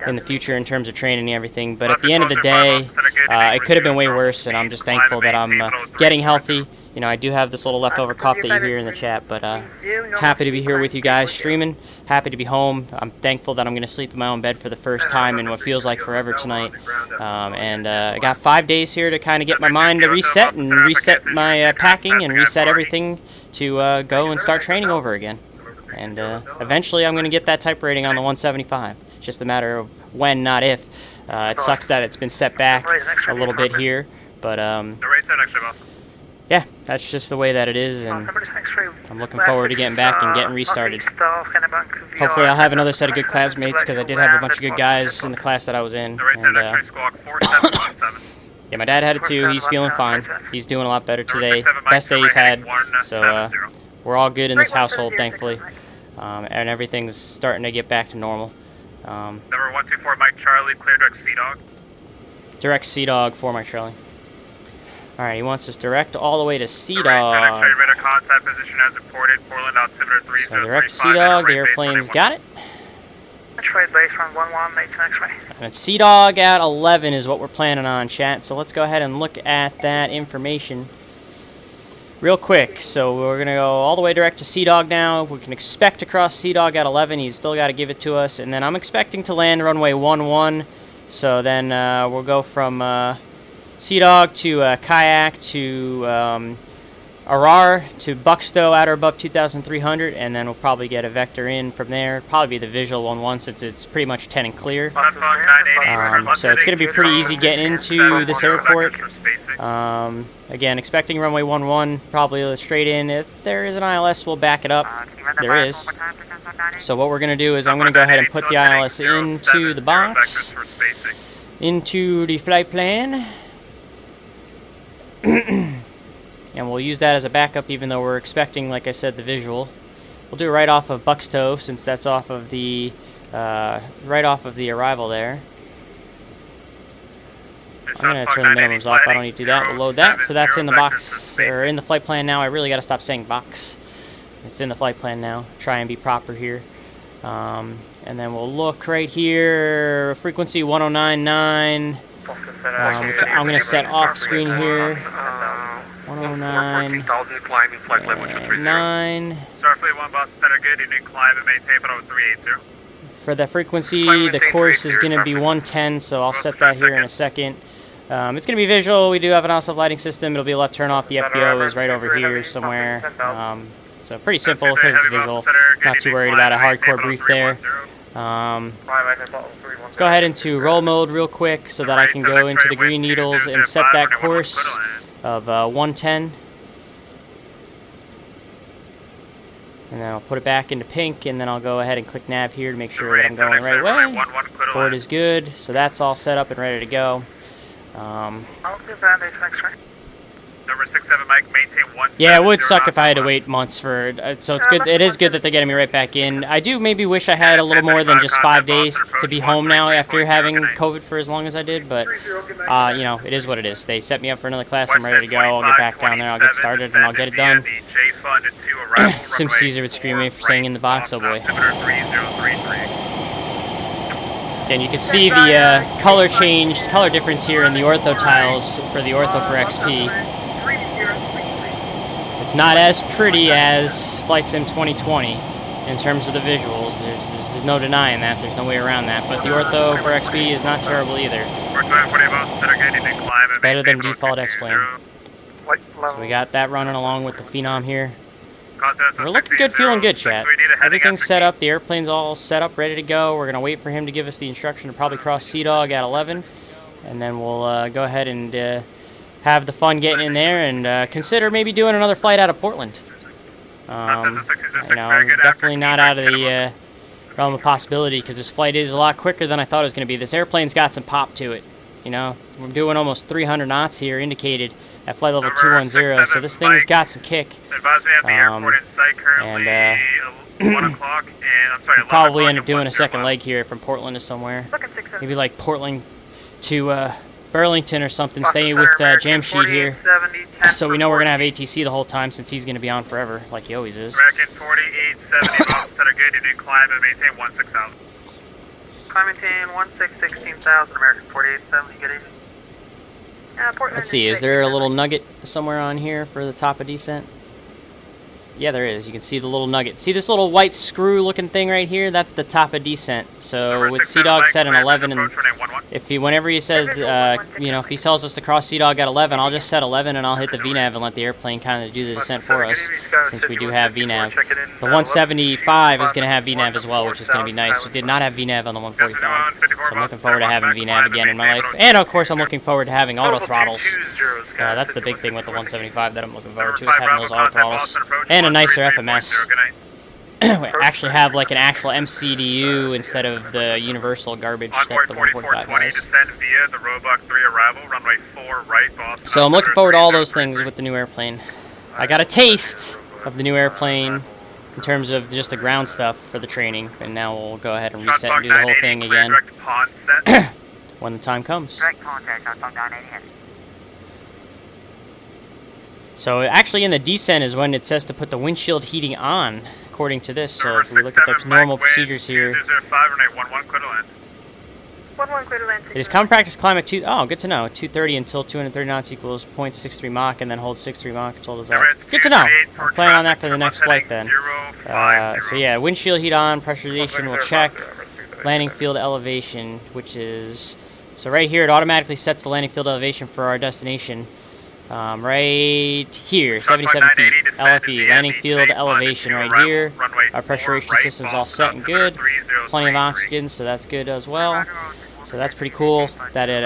in the future in terms of training and everything. But at the end of the day, it could have been way worse, and I'm just thankful that I'm getting healthy. You know, I do have this little leftover cough that you hear in the chat, but happy to be here with you guys streaming. Happy to be home. I'm thankful that I'm going to sleep in my own bed for the first time in what feels like forever tonight. I got 5 days here to kind of get my mind to reset and reset my packing and reset everything to go and start training over again. And eventually I'm going to get that type rating on the 175. It's just a matter of when, not if. It sucks that it's been set back a little bit here, but yeah, that's just the way that it is, and I'm looking forward to getting back and getting restarted. Hopefully I'll have another set of good classmates, because I did have a bunch of good guys in the class that I was in. And, yeah, my dad had it too. He's feeling fine. He's doing a lot better today. Best day he's had. So we're all good in this household, thankfully. And everything's starting to get back to normal.
Number 124, Mike Charlie, clear direct C-Dog.
Direct C-Dog for Mike Charlie. Alright, he wants us direct all the way to C-Dog.
Contact position as reported, Portland altimeter 3035.
So direct C-Dog, the airplane's got it. And C-Dog at 11 is what we're planning on, chat. So let's go ahead and look at that information real quick. So we're going to go all the way direct to C-Dog now. We can expect to cross C-Dog at 11. He's still got to give it to us. And then I'm expecting to land runway 11. So then we'll go from C-Dog to Kayak to Arar to Buckstow at or above 2,300, and then we'll probably get a vector in from there. Probably be the visual 11 since it's pretty much 10 and clear. So it's going to be pretty easy getting into this airport. Again, expecting runway 11, probably straight in. If there is an ILS, we'll back it up. There is. So what we're going to do is I'm going to go ahead and put the ILS into the box, into the flight plan. And we'll use that as a backup, even though we're expecting, like I said, the visual. We'll do it right off of Buckstow, since that's off of the right off of the arrival there. I'm gonna turn the minimums off. I don't need to do that. We'll load that. So that's in the box, or in the flight plan now. I really got to stop saying box. It's in the flight plan now. Try and be proper here. And then we'll look right here. Frequency 1099. Which I'm gonna set off screen here. 109 and 9.
Starfleet 1 Boston Center, good. You need climb and maintain for over 382.
For the frequency, the course is going to be 110, so I'll set that here in a second. It's going to be visual. We do have an offset lighting system. It'll be left turn off. The FBO is right over here somewhere. So pretty simple because it's visual. Not too worried about a hardcore brief there. Let's go ahead into roll mode real quick so that I can go into the green needles and set that course of 110. And then I'll put it back into pink, and then I'll go ahead and click nav here to make sure that I'm going the right way. Board is good, so that's all set up and ready to go.
Number 67, Mike, maintain 1.
Yeah, it would suck if I had to wait months for so it's good. It is good that they're getting me right back in. I do maybe wish I had a little more than just 5 days to be home now after having COVID for as long as I did, but you know, it is what it is. They set me up for another class. I'm ready to go. I'll get back down there. I'll get started, and I'll get it done. Sim Caesar would scream me for saying in the box. Oh boy. Again, you can see the color difference here in the ortho tiles for the ortho for XP. It's not as pretty as Flight Sim 2020 in terms of the visuals. There's no denying that. There's no way around that. But the ortho for XP is not terrible either. It's better than default X-Plane. So we got that running along with the Phenom here. We're looking good, feeling good, chat. Everything's set up. The airplane's all set up, ready to go. We're going to wait for him to give us the instruction to probably cross C-Dog at 11. And then we'll go ahead and have the fun getting in there and consider maybe doing another flight out of Portland. You know, definitely not out of the realm of possibility because this flight is a lot quicker than I thought it was going to be. This airplane's got some pop to it. You know, we're doing almost 300 knots here, indicated at flight level 210. So this thing's got some kick.
Advise me at the airport in sight currently.
And
1 o'clock, and I'm sorry, 11
probably
o'clock
end up
and
doing a
1
second
mile.
leg here from Portland to somewhere.
Looking 6
Maybe like Portland to Burlington or something. Staying with Jamshed here. So we know we're going to have ATC the whole time since he's going to be on forever, like he always is.
American 4870, miles that are good, you need to climb and maintain 16,000.
Climb maintain 16,000, American 4870, good evening.
Let's see, is there a little nugget somewhere on here for the top of descent? Yeah, there is. You can see the little nugget. See this little white screw looking thing right here? That's the top of descent. So with Sea-Dog set an 11, and if he, whenever he says, you know, if he tells us to cross Sea-Dog at 11, I'll just set 11 and I'll hit the VNAV and let the airplane kind of do the descent for us, since we do have VNAV. The 175 is going to have VNAV as well, which is going to be nice. We did not have VNAV on the 145, so I'm looking forward to having VNAV again in my life. And of course, I'm looking forward to having auto throttles. That's the big thing with the 175 that I'm looking forward to, is having those auto throttles. And a nicer FMS. We actually have like an actual MCDU instead of the universal garbage that the 145 has. So I'm looking forward to all those things with the new airplane. I got a taste of the new airplane in terms of just the ground stuff for the training, and now we'll go ahead and reset and do the whole thing again when the time comes.
Direct contact on Fong 980.
So actually in the descent is when it says to put the windshield heating on, according to this. So if we look at the normal procedures here, it is common practice to climb at oh, good to know, 230 until 230 knots equals 0.63 Mach, and then hold 63 Mach until it's out. Good to know. I'm planning on that for the next flight then. So yeah, windshield heat on, pressurization will check, landing field elevation, which is, so right here it automatically sets the landing field elevation for our destination. Right here, 77 feet, LFE, landing field elevation right here. Our pressurization system's all set and good. Plenty of oxygen, so that's good as well. So that's pretty cool that it,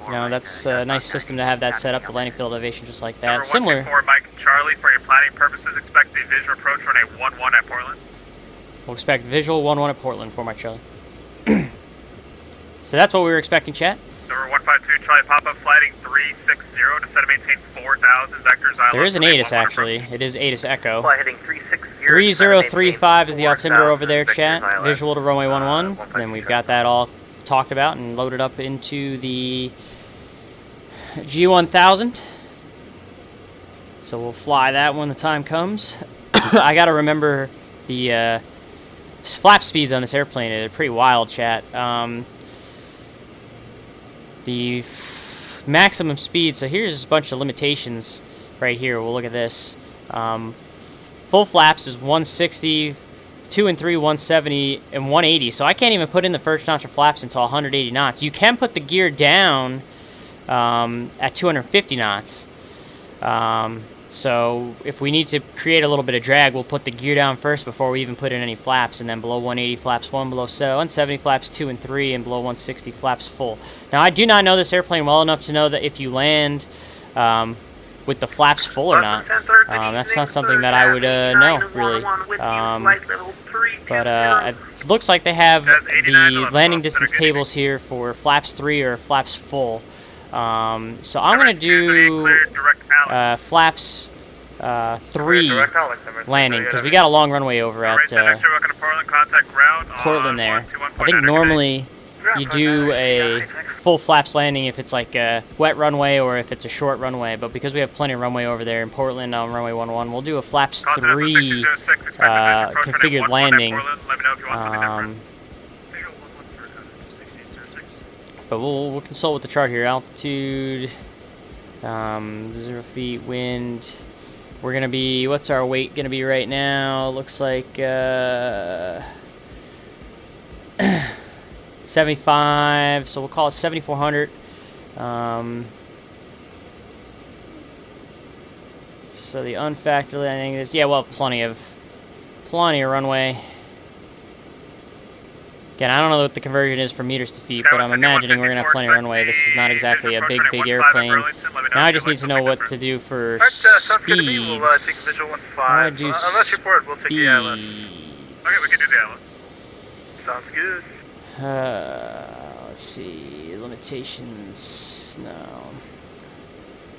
you know, that's a nice system to have that set up, the landing field elevation just like that. Similar.
Mike and Charlie, for your planning purposes, expect the visual approach runway 11 at Portland.
We'll expect visual 11 at Portland for Mike Charlie. So that's what we were expecting, chat.
Number 152, Charlie Papa, flighting 360 to set and maintain 4,000 vectors.
There is an ATIS actually. It is ATIS Echo.
Fly heading 360.
3035 is the altimeter over there, chat. Visual to runway 11. Then we've got that all talked about and loaded up into the G1000. So we'll fly that when the time comes. I gotta remember the flap speeds on this airplane. It's pretty wild, chat. The maximum speed, so here's a bunch of limitations right here. We'll look at this. Full flaps is 160, 2 and 3, 170, and 180. So I can't even put in the first notch of flaps until 180 knots. You can put the gear down at 250 knots. So if we need to create a little bit of drag, we'll put the gear down first before we even put in any flaps, and then below 180 flaps 1, below 170 flaps 2 and 3, and below 160 flaps full. Now I do not know this airplane well enough to know that if you land with the flaps full or not. That's not something that I would know, really. But it looks like they have the landing distance tables here for flaps 3 or flaps full. So I'm going to do flaps 3 landing, because we got a long runway over at Portland there. I think normally you do a full flaps landing if it's like a wet runway or if it's a short runway, but because we have plenty of runway over there in Portland on runway 11, we'll do a flaps 3 configured landing. But we'll consult with the chart here. Altitude, 0 feet, wind. We're gonna be, what's our weight gonna be right now? Looks like 75. So we'll call it 7,400. So the unfactored landing is, yeah, well, plenty of runway. Again, I don't know what the conversion is from meters to feet, but I'm imagining we're going to have plenty of runway. This is not exactly a big airplane. Now I just need to know what to do for speeds. I want to do speeds.
Okay, we can do the Alice.
Sounds good.
Let's see. Limitations. No.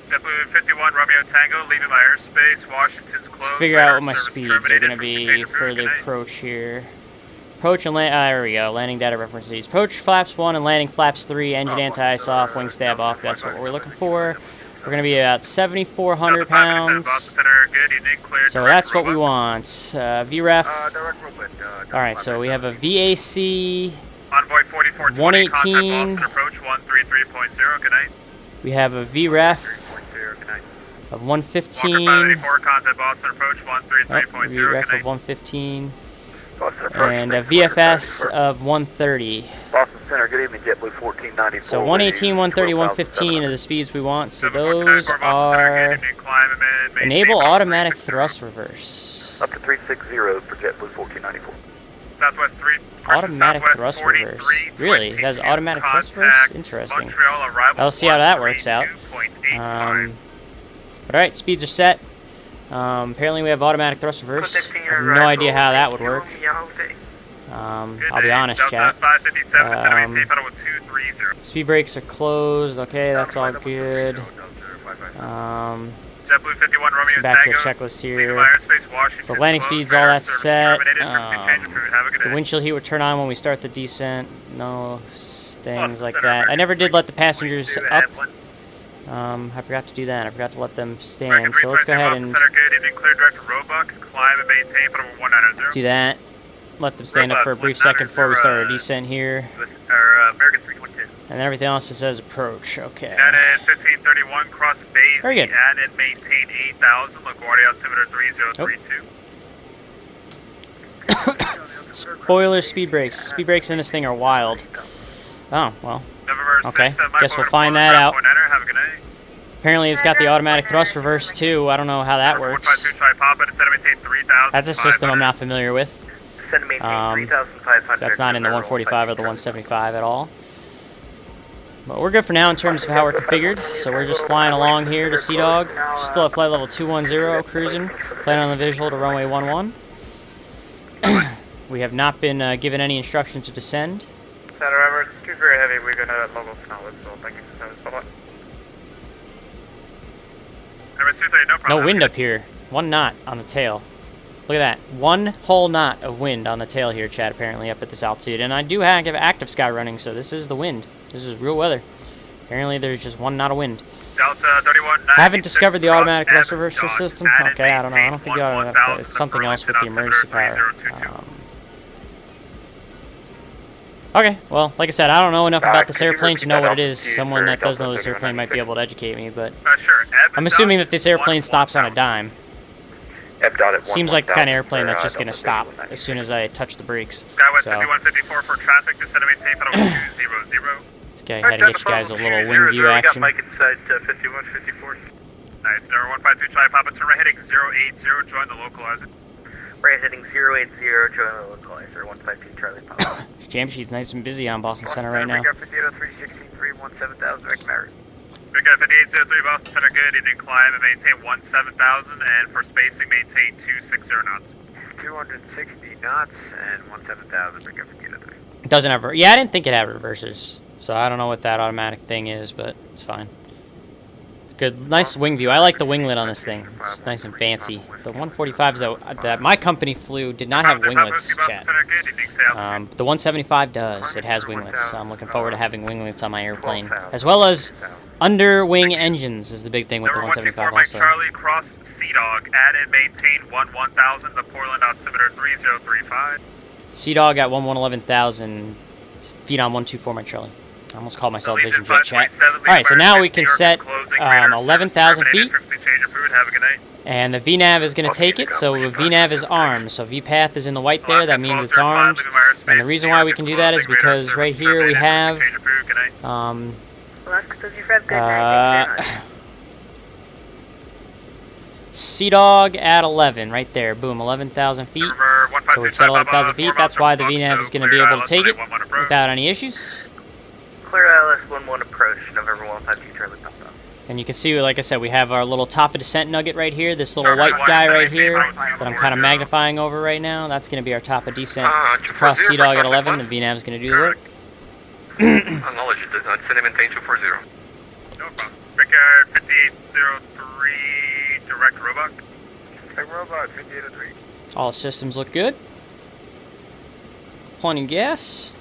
JetBlue 51, Romeo Tango, leaving my airspace. Washington's closed.
Figure out what my
Service
speeds are
terminated
going to
for
be
container
for
approved.
the
Good night.
approach here. Approach and land. There we go. Landing data references. Approach flaps 1 and landing flaps 3. Engine anti-ice off. Wing stab off. That's what we're looking for. We're going to be about 7,400 pounds. So that's what we want. VREF.
Direct robot.
Alright, so we have a VAC
Envoy 44,
118.
Boston approach 133.0. Good night.
We have a VREF
3.0, good night.
of
Walker
115.
584, contact Boston approach
Oh,
133.0.
VREF
Good night.
of 115.
Boston approach,
And a
thanks for
VFS
contact.
of 130.
Boston Center, good evening, JetBlue 1494.
So 118, 130, 115 are the speeds we want. So those are enable automatic thrust reverse.
Up to 360 for JetBlue 1494.
Southwest 3.
Automatic
Southwest
thrust
43,
reverse. Really? It has
22,
automatic thrust reverse?
contact
Interesting.
Montreal arrival
I'll see how that works out.
132.85.
But alright, speeds are set. Apparently we have automatic thrust reverse. I have no idea how that would work. I'll be honest, chat. Speed brakes are closed. Okay, that's all good.
JetBlue 51, Romeo
Back to a
Tango,
checklist
leaving
here.
my airspace, Washington
So landing
closed,
speeds, all
radar
that's
service
set.
terminated. Please change your route. Have a good
The
day.
windshield heat would turn on when we start the descent. No things like that. I never did let the passengers up. I forgot to do that. I forgot to let them stand. So let's go ahead and do that. Let them stand up for a brief second before we start our descent here.
American 312.
And everything else it says approach. Okay.
Added 1531, cross base.
Very good.
Add and maintain 8,000, LaGuardia altimeter 3032.
Spoiler speed brakes. Speed brakes in this thing are wild. Oh, well.
November
Okay,
6th,
guess we'll
Mike
find
Boulder,
that out.
Point Enter. Have a good night.
Apparently it's got the automatic thrust reverse too. I don't know how that works.
152, try Papa to set and maintain 3,000.
That's a system I'm not familiar with.
Send and maintain
Um,
3,500.
That's not in the 145 or the 175 at all. But we're good for now in terms of how we're configured. So we're just flying along here to Sea Dog. Still at flight level 210, cruising. Planning on the visual to runway 11. We have not been given any instruction to descend.
Center, remember, it's too very heavy. We're going to local snow, so thank you. Bye-bye.
No wind up here. 1 knot on the tail. Look at that. 1 whole knot of wind on the tail here, Chad, apparently, up at this altitude. And I do have active sky running, so this is the wind. This is real weather. Apparently, there's just 1 knot of wind.
Delta 31,
I haven't discovered the automatic thrust reversal system. Okay, I don't know. I don't think you ought to. It's something else with the emergency power. Okay, well, like I said, I don't know enough about this airplane to know what it is. Someone that does know this airplane might be able to educate me, but
sure.
I'm assuming that this airplane stops on a dime.
F.
Seems like the kind of airplane that's just going to stop as soon as I touch the brakes.
Skywest
So
5154 for traffic, descend and maintain Pedal 200.
this guy had to get you guys a little wing view action.
Mike inside 5154.
Nice, number 152, try Papa, turn right heading 080, join the localizer.
Right heading 080, join the localizer, 152 Charlie Papa.
Jam sheet's nice and busy on Boston Center right now.
Big 5803, 17000, Rick Mary.
Big 5803, Boston Center, good evening, climb and maintain 17,000, and for spacing, maintain 260 knots.
260 knots and 17,000, Big 5803.
It doesn't have. Yeah, I didn't think it had reversers, so I don't know what that automatic thing is, but it's fine. It's good. Nice wing view. I like the winglet on this thing. It's nice and fancy. The 145s that my company flew did not have winglets, chat. But the 175 does. It has winglets. So I'm looking forward to having winglets on my airplane, as well as under-wing engines is the big thing with the 175 also.
Charlie, cross Sea Dog, add and maintain 1000, the Portland altimeter 3035.
Sea Dog at 11,000, Phenom 124, my Charlie. I almost called myself Vision Jet, chat. Alright, so now we can set 11,000 feet, and the VNAV is going to take it, so the VNAV is armed, so VPATH is in the white there, that means it's armed, and the reason why we can do that is because right here we have, Sea Dog at 11, right there, boom, 11,000 feet, so we've set 11,000 feet, that's why the VNAV is going to be able to take it without any issues.
Clear ILS 11 approach, November 152 Charlie Papa.
And you can see, like I said, we have our little top of descent nugget right here. This little white guy right here that I'm kind of magnifying over right now. That's going to be our top of descent. Across Sea Dog at 11, the VNAV is going to do the work.
Acknowledge it. Send him maintain 240.
No problem. Brickyard 5803, direct robot.
Direct robot 5803.
All systems look good. Plenty of gas.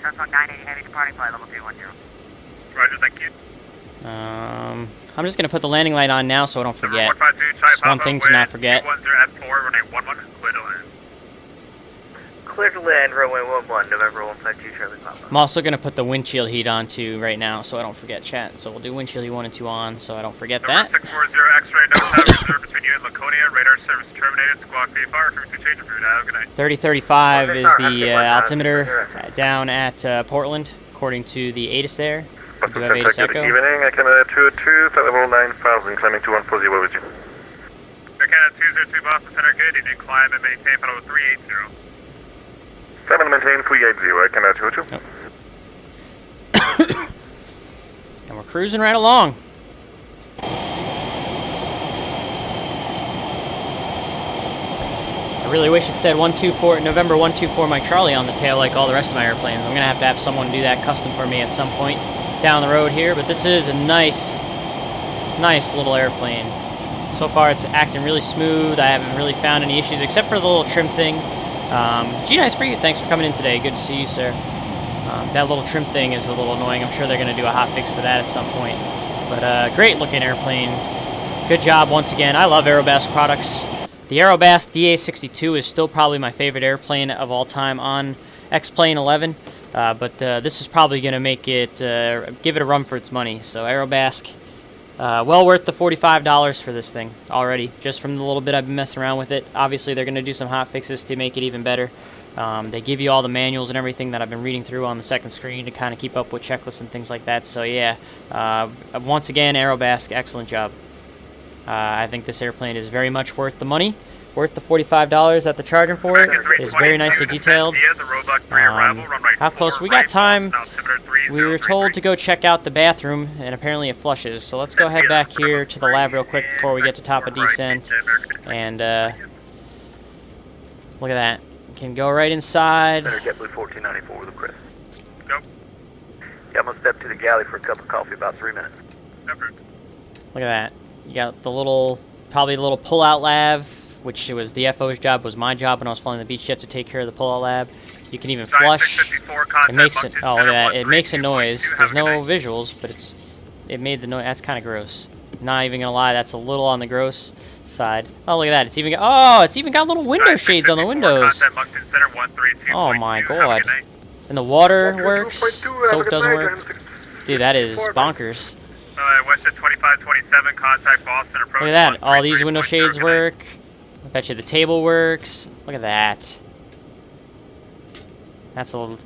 Sunflock 980 heavy departing flight level 310.
Roger, thank you.
I'm just going to put the landing light on now so I don't forget.
152,
Just one thing to not forget.
10 at 4, runway 11, clear to land.
Clear to land, runway 11, November 152, Charlie Papa.
I'm also going to put the windshield heat on too right now so I don't forget, chat. So we'll do windshield heat 1 and 2 on so I don't forget that.
640 X-ray, no tower reserve between you and Laconia. Radar service terminated. Squawk VFR, frequency change approved. Have a good night.
3035 is the altimeter down at Portland, according to the ATIS there. We do have ATIS Echo.
Good evening, I can 202, flight level 9000, climbing to 140 with you.
Canada 202 Boston Center, good evening. Climb and maintain flight level 380.
Climb and maintain 380, I can 202.
And we're cruising right along. I really wish it said 124 November 124 Mike Charlie on the tail like all the rest of my airplanes. I'm gonna have to have someone do that custom for me at some point down the road here, but this is a nice little airplane. So far it's acting really smooth. I haven't really found any issues except for the little trim thing. G-Nice for you, thanks for coming in today. Good to see you, sir. That little trim thing is a little annoying. I'm sure they're going to do a hot fix for that at some point. But great looking airplane. Good job once again. I love Aerobask products. The Aerobask DA62 is still probably my favorite airplane of all time on XP11. But this is probably going to make it, give it a run for its money. So Aerobask, well worth the $45 for this thing already, just from the little bit I've been messing around with it. Obviously, they're going to do some hot fixes to make it even better. They give you all the manuals and everything that I've been reading through on the second screen to kind of keep up with checklists and things like that. So yeah, once again, Aerobask, excellent job. I think this airplane is very much worth the money, worth the $45 that they're charging for it. It's very nicely detailed. How close? We got time. We were told to go check out the bathroom, and apparently it flushes. So let's go head back here to the lab real quick before we get to top of descent. And look at that. Can go right inside.
Center JetBlue 1494 with a Chris.
Nope.
Yeah, I'm going to step to the galley for a cup of coffee, about 3 minutes.
Never.
Look at that. You got the little, probably the little pull-out lab, which was the FO's job, was my job when I was flying the beach jet to take care of the pull-out lab. You can even flush. It makes it. Oh, look at that! It makes a noise. There's no visuals, but it made the noise. That's kind of gross. Not even gonna lie, that's a little on the gross side. Oh, look at that! It's even got little window shades on the windows. Oh my god! And the water works. Soap doesn't work. Dude, that is bonkers.
West at 2527, contact Boston approach.
Look at that! All these window shades work. I bet you the table works. Look at that. That's a little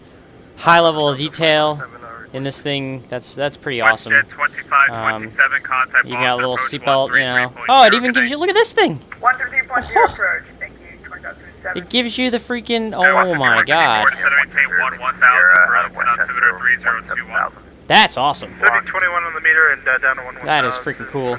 high level of detail in this thing. That's pretty awesome. You got a little seatbelt, you know. Oh, it even gives you, look at this thing.
133.0 approach. Thank you. 20.37.
It gives you the freaking, oh my god. That's awesome.
3021 on the meter and down to 11.
That is freaking cool.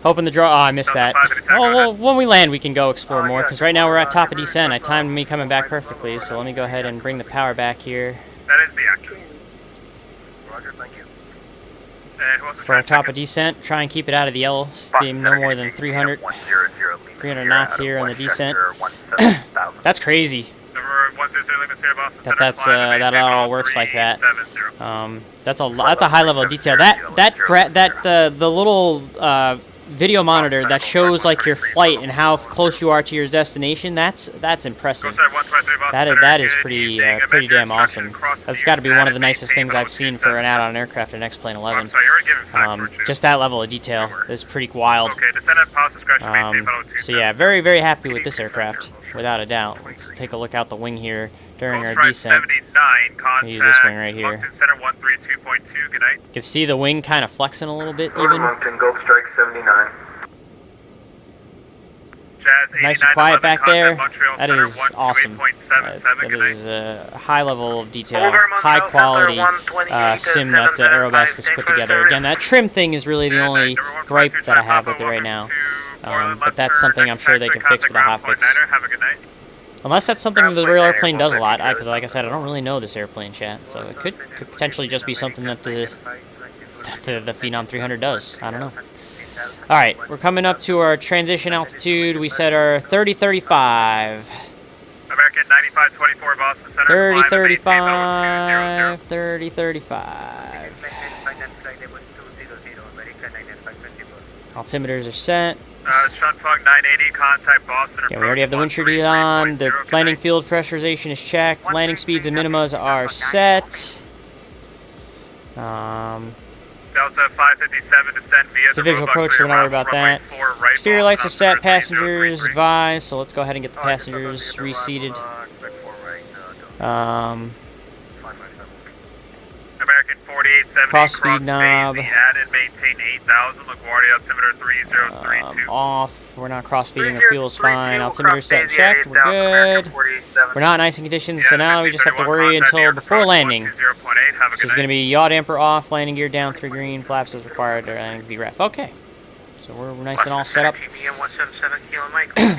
Hoping the draw. Oh, I missed that. Oh, well, when we land, we can go explore more, because right now we're at top of descent. I timed me coming back perfectly, so let me go ahead and bring the power back here.
That is the action.
Roger, thank you.
For our top of descent, try and keep it out of the yellow steam, no more than 300 knots here on the descent. That's crazy. That all works like that. That's a high level of detail. The little video monitor that shows like your flight and how close you are to your destination. That's impressive. That is pretty damn awesome. That's got to be one of the nicest things I've seen for an out-on aircraft in XP11. Just that level of detail is pretty wild. So yeah, very, very happy with this aircraft, without a doubt. Let's take a look out the wing here during our descent. Use this wing right here. You can see the wing kind of flexing a little bit even.
Gulf Strike 79.
Nice and quiet back there. That is awesome.
177,
That is a high level of detail,
Over Montreal
high
Center,
quality
128,
sim that
775,
Aerobask has put together. Again, that trim thing is really the only gripe that I have with it right now. But that's something I'm sure they can fix with a hotfix.
Have a good night.
Unless that's something that the real airplane does a lot, because like I said, I don't really know this airplane, chat, so it could potentially just be something that the Phenom 300 does. I don't know. Alright, we're coming up to our transition altitude. We set our 30-35.
American 9524 Boston Center.
30-35. 30-35. Altimeters are set.
Shunt fog 980, contact Boston.
Yeah, we already have the wind shear deal on. The landing field pressurization is checked. Landing speeds and minimas are set.
Delta 557 descend via
It's a visual approach, so we're not worried about that. Exterior lights are set. Passengers advised. So let's go ahead and get the passengers reseated.
American 4870.
Cross feed knob.
Add and maintain 8000. LaGuardia altimeter 3032.
Off. We're not cross feeding. The fuel is fine. Altimeter set checked. We're good. We're not in icing conditions, so now we just have to worry until before landing. Which is going to be yaw damper off, landing gear down, 3 green, flaps as required, and be ref. Okay. So we're nice and all set up.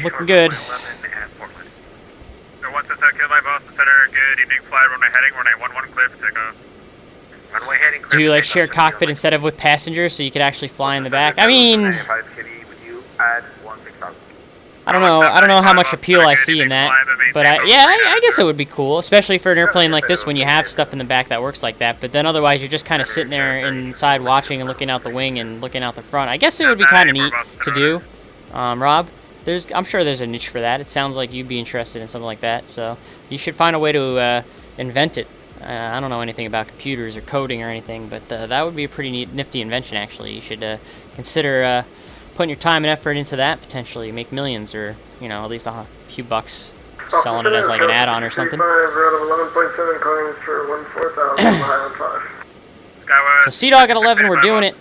Looking good.
177 Kilo Boston Center. Good evening. Fly runway heading. Runway 11 clear for takeoff.
Runway heading.
Do you like share cockpit instead of with passengers so you could actually fly in the back? I mean, I don't know how much appeal I see in that, but I guess it would be cool, especially for an airplane like this when you have stuff in the back that works like that. But then otherwise you're just kind of sitting there inside watching and looking out the wing and looking out the front. I guess it would be kind of neat to do, Rob. I'm sure there's a niche for that. It sounds like you'd be interested in something like that, so you should find a way to invent it. I don't know anything about computers or coding or anything, but that would be a pretty neat, nifty invention, actually. You should consider putting your time and effort into that, potentially. Make millions, or, at least a few bucks selling it as like an add-on or something. So Sea-Dog at 11, we're doing it.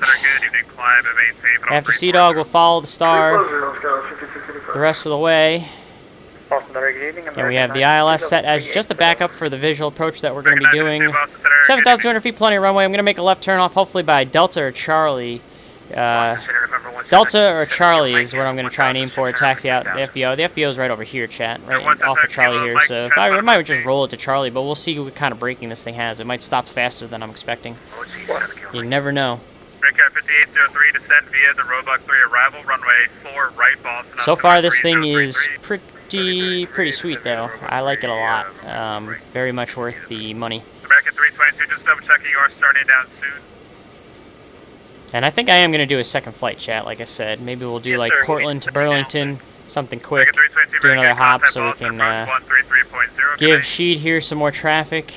After Sea-Dog, we'll follow the star the rest of the way. And we have the ILS set as just a backup for the visual approach that we're going to be doing. 7,200 feet, plenty of runway. I'm going to make a left turn off, hopefully by Delta or Charlie. Delta or Charlie is what I'm going to try and aim for. Taxi out the FBO. The FBO is right over here, chat. Right off of Charlie here. So if I might just roll it to Charlie, but we'll see what kind of braking this thing has. It might stop faster than I'm expecting. You never know.
Breakout 5803, descend via the Roebuck 3 arrival, runway 4 right, Boston.
So far, this thing is pretty sweet, though. I like it a lot. Very much worth the money.
American 322, just double checking you are starting down soon.
And I think I am going to do a second flight, chat, like I said. Maybe we'll do like Portland to Burlington, something quick. Do another hop so we can give Sheed here some more traffic.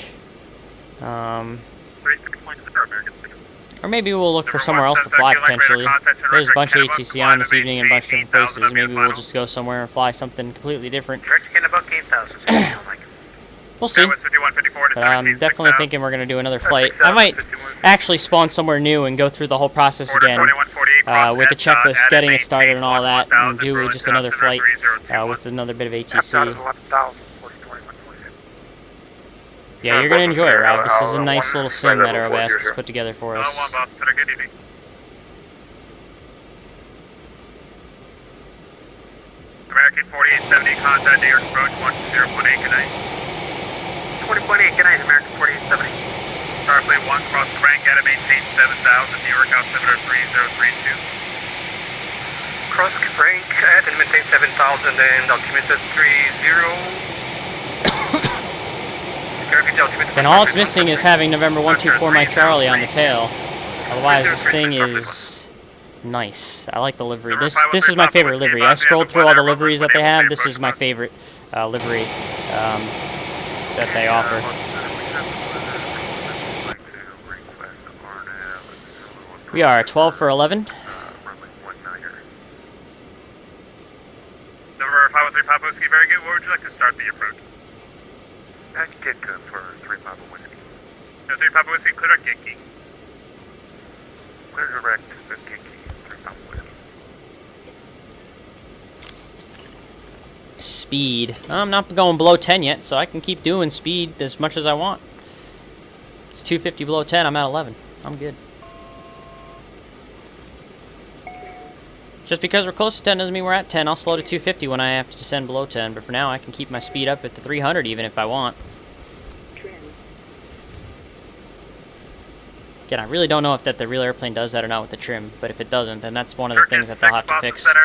Or maybe we'll look for somewhere else to fly, potentially. There's a bunch of ATC on this evening in a bunch of different places. Maybe we'll just go somewhere and fly something completely different. We'll see. But I'm definitely thinking we're going to do another flight. I might actually spawn somewhere new and go through the whole process again with the checklist, getting it started and all that, and do just another flight with another bit of ATC. Yeah, you're going to enjoy it, Rob. This is a nice little sim that Aerobask has put together for us.
American 4870, contact New York approach 10.8, good night.
20.8, good night, American 4870.
Starfleet 1, cross the rank, at a maintain 7,000, New York altimeter 3032.
Cross rank, at and maintain 7,000 and altimeter 30.
And all it's missing is having November 124 Mike Charlie on the tail. Otherwise, this thing is nice. I like the livery. This is my favorite livery. I scrolled through all the liveries that they have. This is my favorite livery that they offer. We are 12 for 11.
Number 503 Papa Whiskey, very good. Where would you like to start the approach?
I can get for 3 Papa Whiskey.
No, 3 Papa Whiskey, clear direct Genki.
Clear direct Genki, 3 Papa Whiskey.
speed. I'm not going below 10 yet, so I can keep doing speed as much as I want. It's 250 below 10. I'm at 11. I'm good. Just because we're close to 10 doesn't mean we're at 10. I'll slow to 250 when I have to descend below 10. But for now, I can keep my speed up at the 300 even if I want. Again, I really don't know if the real airplane does that or not with the trim, but if it doesn't, then that's one of the things that they'll have to fix.
Center,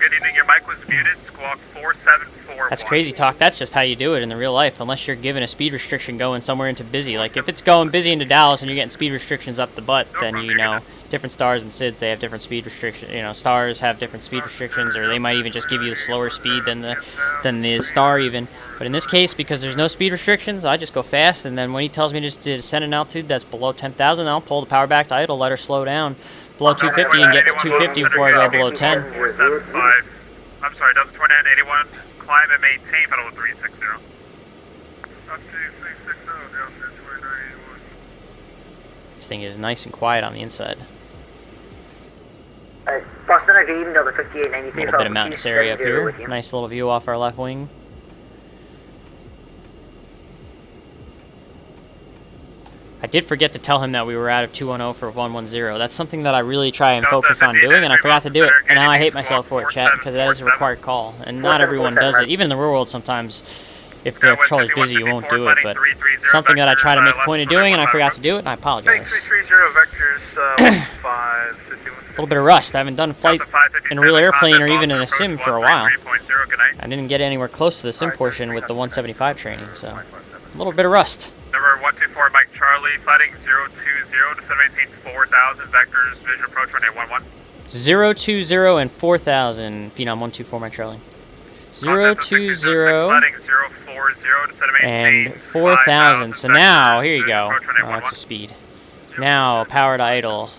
good evening, your mic was muted, squawk 4741.
That's crazy talk. That's just how you do it in the real life, unless you're given a speed restriction going somewhere into busy. Like, if it's going busy into Dallas and you're getting speed restrictions up the butt, then, you know, different stars and SIDs, they have different speed restrictions. You know, stars have different speed restrictions, or they might even just give you a slower speed than the star even. But in this case, because there's no speed restrictions, I just go fast, and then when he tells me just to descend an altitude that's below 10,000, I'll pull the power back to idle, let her slow down below 250 and get to 250 before I go below 10.
475. I'm sorry, Delta 2981, climb and maintain pedal 360. Up to 360, Delta 2981.
This thing is nice and quiet on the inside.
Boston, good evening, Delta 5893.
A little bit of mountainous area up here. Nice little view off our left wing. I did forget to tell him that we were out of 210 for 110. That's something that I really try and focus on doing, and I forgot to do it. And now I hate myself for it, chat, because that is a required call. And not everyone does it. Even in the real world, sometimes, if the controller's busy, you won't do it. But it's something that I try to make a point of doing, and I forgot to do it, and I apologize. A little bit of rust. I haven't done a flight in a real airplane or even in a sim for a while. I didn't get anywhere close to the sim portion with the 175 training, so a little bit of rust.
Number 124, Mike Charlie, flighting 020 to maintain 4,000, vectors, visual approach, runway 11.
020 and 4,000, Phenom 124, Mike Charlie. 020 and 4,000. So now, here you go. Oh, that's the speed. Now, power to idle,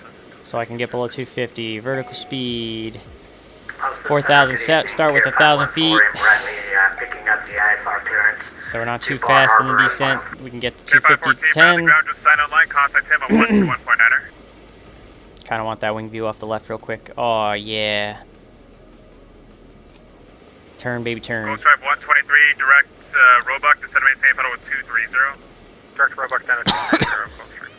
so I can get below 250. Vertical speed. 4,000 set. Start with 1,000 feet. So we're not too fast in the descent. We can get to 250 to 10. Kind of want that wing view off the left real quick. Oh, yeah. Turn, baby, turn.
Ghost Drive 123, direct Roebuck, descend and maintain pedal with 230. Direct Roebuck down at 230.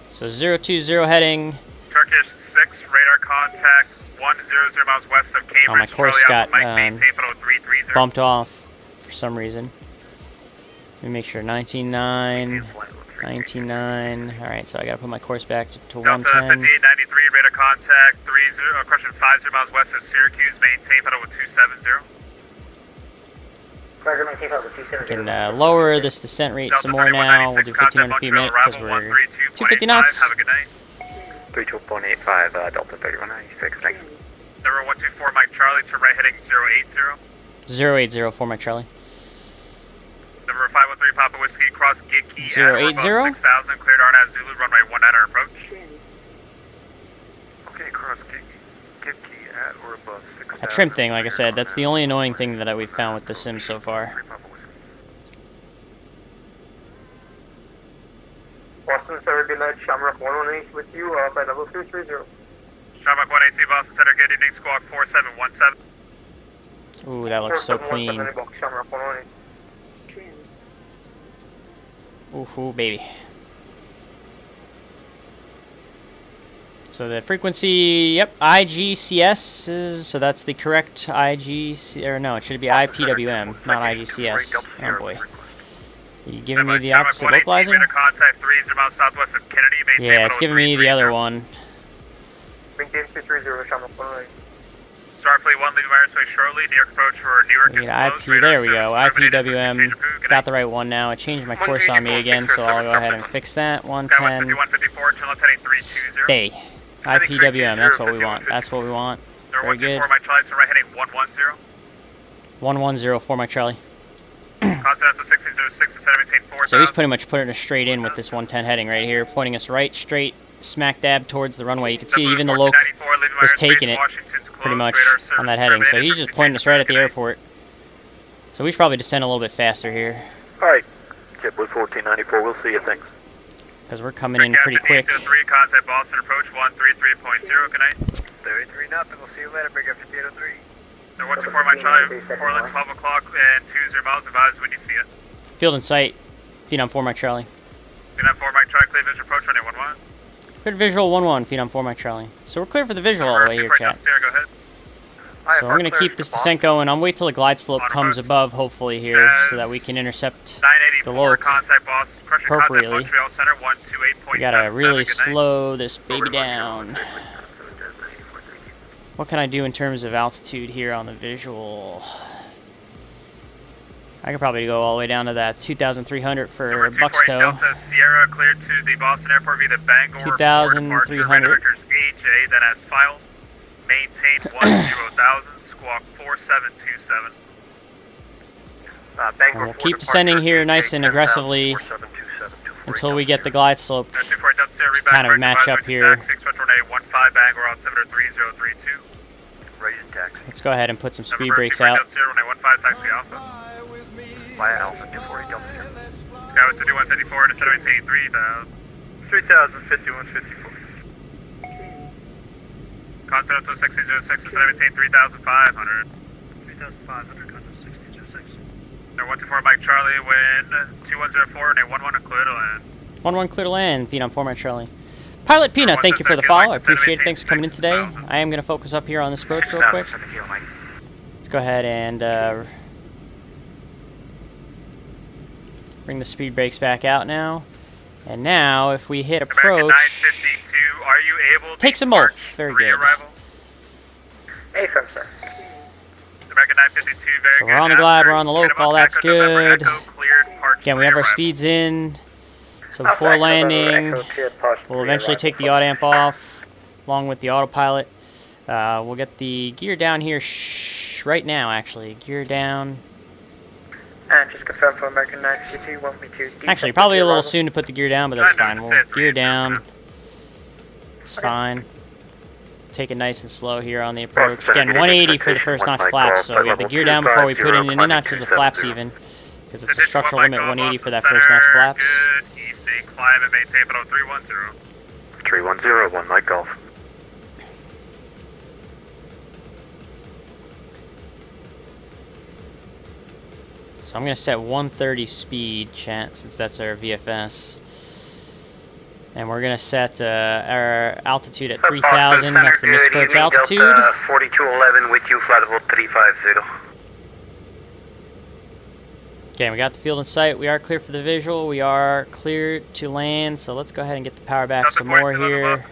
So 020 heading.
Turkish 6, radar contact 100 miles west of Cambridge.
Oh, my course got bumped off for some reason. Let me make sure. 19.9. 19.9. Alright, so I gotta put my course back to 110.
Delta 5893, radar contact 30, crushing 50 miles west of Syracuse, maintain pedal with 270.
Can lower this descent rate some more now. We'll do 1,500 feet a minute because we're 250 knots.
Have a good night.
32.85, Delta 3196, thanks.
Number 124, Mike Charlie, to right heading 080.
080 for my Charlie.
Number 513, Papa Whiskey, cross Gidkey
080.
6,000, cleared Arnaz Zulu, runway 19 approach.
Okay, cross Gidkey at or above 6,000.
A trim thing, like I said, that's the only annoying thing that we've found with the sim so far.
Boston Center, good night. Shamrock 118 with you, by level 230.
Shamrock 118, Boston Center, good evening, squawk 4717.
Ooh, that looks so clean.
Shamrock 118.
Ooh, baby. So the frequency, yep, IGCS is, so that's the correct IGC, or no, it should be IPWM, not IGCS. Oh boy. Are you giving me the opposite localizer? Yeah, it's giving me the other one.
Starfleet 1 leaving airspace shortly, New York approach for Newark is closed.
There we go, IPWM. It's got the right one now. It changed my course on me again, so I'll go ahead and fix that. 110. Stay. IPWM, that's what we want. That's what we want. Very good. 110 for my Charlie. So he's pretty much putting us straight in with this 110 heading right here, pointing us right straight smack dab towards the runway. You can see even the loc was taking it pretty much on that heading. So he's just pointing us right at the airport. So we should probably descend a little bit faster here.
Alright, JetBlue 1494, we'll see you, thanks.
Because we're coming in pretty quick.
Contact Boston approach 133.0, good night.
33 nothing, we'll see you later, Big F 5803.
So 124 Mike Charlie, Portland, 12 o'clock and 20 miles, advise when you see it.
Field in sight. Phenom 4 Mike Charlie.
Phenom 4 Mike Charlie, clear visual approach, running 11.
Cleared visual 1-1, Phenom 4 Mike Charlie. So we're clear for the visual all the way here, chat.
Go ahead.
So we're going to keep this descent going. I'm wait till the glide slope comes above, hopefully, here, so that we can intercept the low appropriately. We gotta really slow this baby down. What can I do in terms of altitude here on the visual? I could probably go all the way down to that 2,300 for Buxto.
Delta Sierra cleared to the Boston Airport via the Bangor
2,300.
AJ, then as filed. Maintain 10,000, squawk 4727.
And we'll keep descending here nice and aggressively until we get the glide slope to kind of match up here. Let's go ahead and put some speed brakes out.
Via Alpha 240 Delta Sierra.
Skywest 5154 to 783,000.
3,051.54.
Continental 1606 to 3,500.
3,500, Continental 1606.
No 124 Mike Charlie, wind 2104 and a 11 clear to land.
1-1 clear to land, Phenom 4 Mike Charlie. Pilot Pina, thank you for the follow. I appreciate it. Thanks for coming in today. I am going to focus up here on this approach real quick. Let's go ahead and bring the speed brakes back out now. And now, if we hit approach,
are you able to
take some both. Very good.
Affirm, sir.
American 952, very
So we're on the glide, we're on the local, all that's good. Again, we have our speeds in. So before landing, we'll eventually take the auto amp off, along with the autopilot. We'll get the gear down here right now, actually. Gear down.
And just confirm for American 952, want me to...
Actually, probably a little soon to put the gear down, but that's fine. We'll gear down. It's fine. Take it nice and slow here on the approach. Again, 180 for the first notch flaps, so we have the gear down before we put in any notches of flaps even, because it's a structural limit, 180 for that first notch flaps.
Good evening, climb and maintain 310.
310, 1 Mike Golf.
So I'm going to set 130 speed, chat, since that's our VFS. And we're going to set our altitude at 3,000. That's the misapproach altitude.
4211 with you, flight level 350.
Okay, we got the field in sight. We are clear for the visual. We are clear to land. So let's go ahead and get the power back some more here.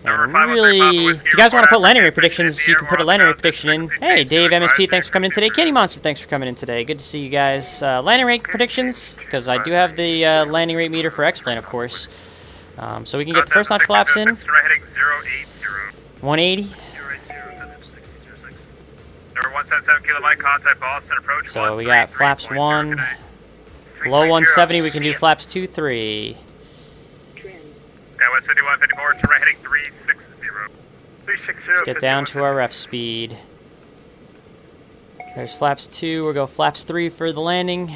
And really, if you guys want to put landing rate predictions, you can put a landing rate prediction in. Hey, Dave MSP, thanks for coming in today. Candy Monster, thanks for coming in today. Good to see you guys. Landing rate predictions, because I do have the landing rate meter for X-Plane, of course. So we can get the first notch flaps in. 180. So we got flaps 1. Below 170, we can do flaps 2, 3.
Skywest 5154, turn right heading 360.
Let's get down to our ref speed. There's flaps 2, we'll go flaps 3 for the landing.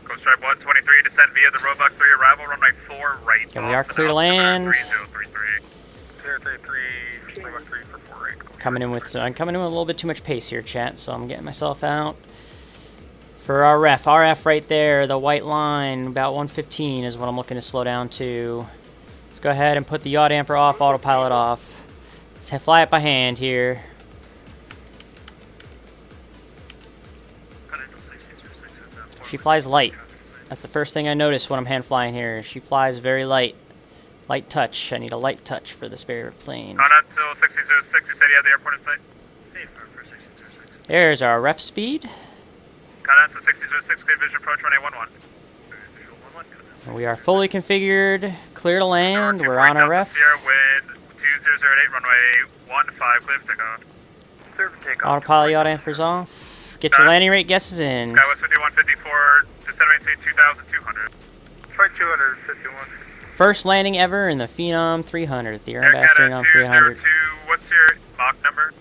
Coast Stripe 123, descend via the Roebuck 3, arrival runway 4 right.
And we are clear to land.
3033, Roebuck 3 for 4 right.
Coming in with a little bit too much pace here, chat, so I'm getting myself out. For our RF right there, the white line, about 115 is what I'm looking to slow down to. Let's go ahead and put the yaw damper off, autopilot off. Let's fly it by hand here. She flies light. That's the first thing I notice when I'm hand flying here. She flies very light. Light touch. I need a light touch for the spare plane.
Continental 1606, you said you have the airport in sight?
There's our ref speed.
Continental 1606, clear vision approach runway 11.
We are fully configured, clear to land, we're on our ref.
Wind 2008, runway 15, clear for takeoff.
Autopilot yaw dampers off. Get your landing rate guesses in.
Skywest 5154, descend maintain 2,200. Flight 251.
First landing ever in the Phenom 300, the Aerobask Phenom 300.
What's your Mach number?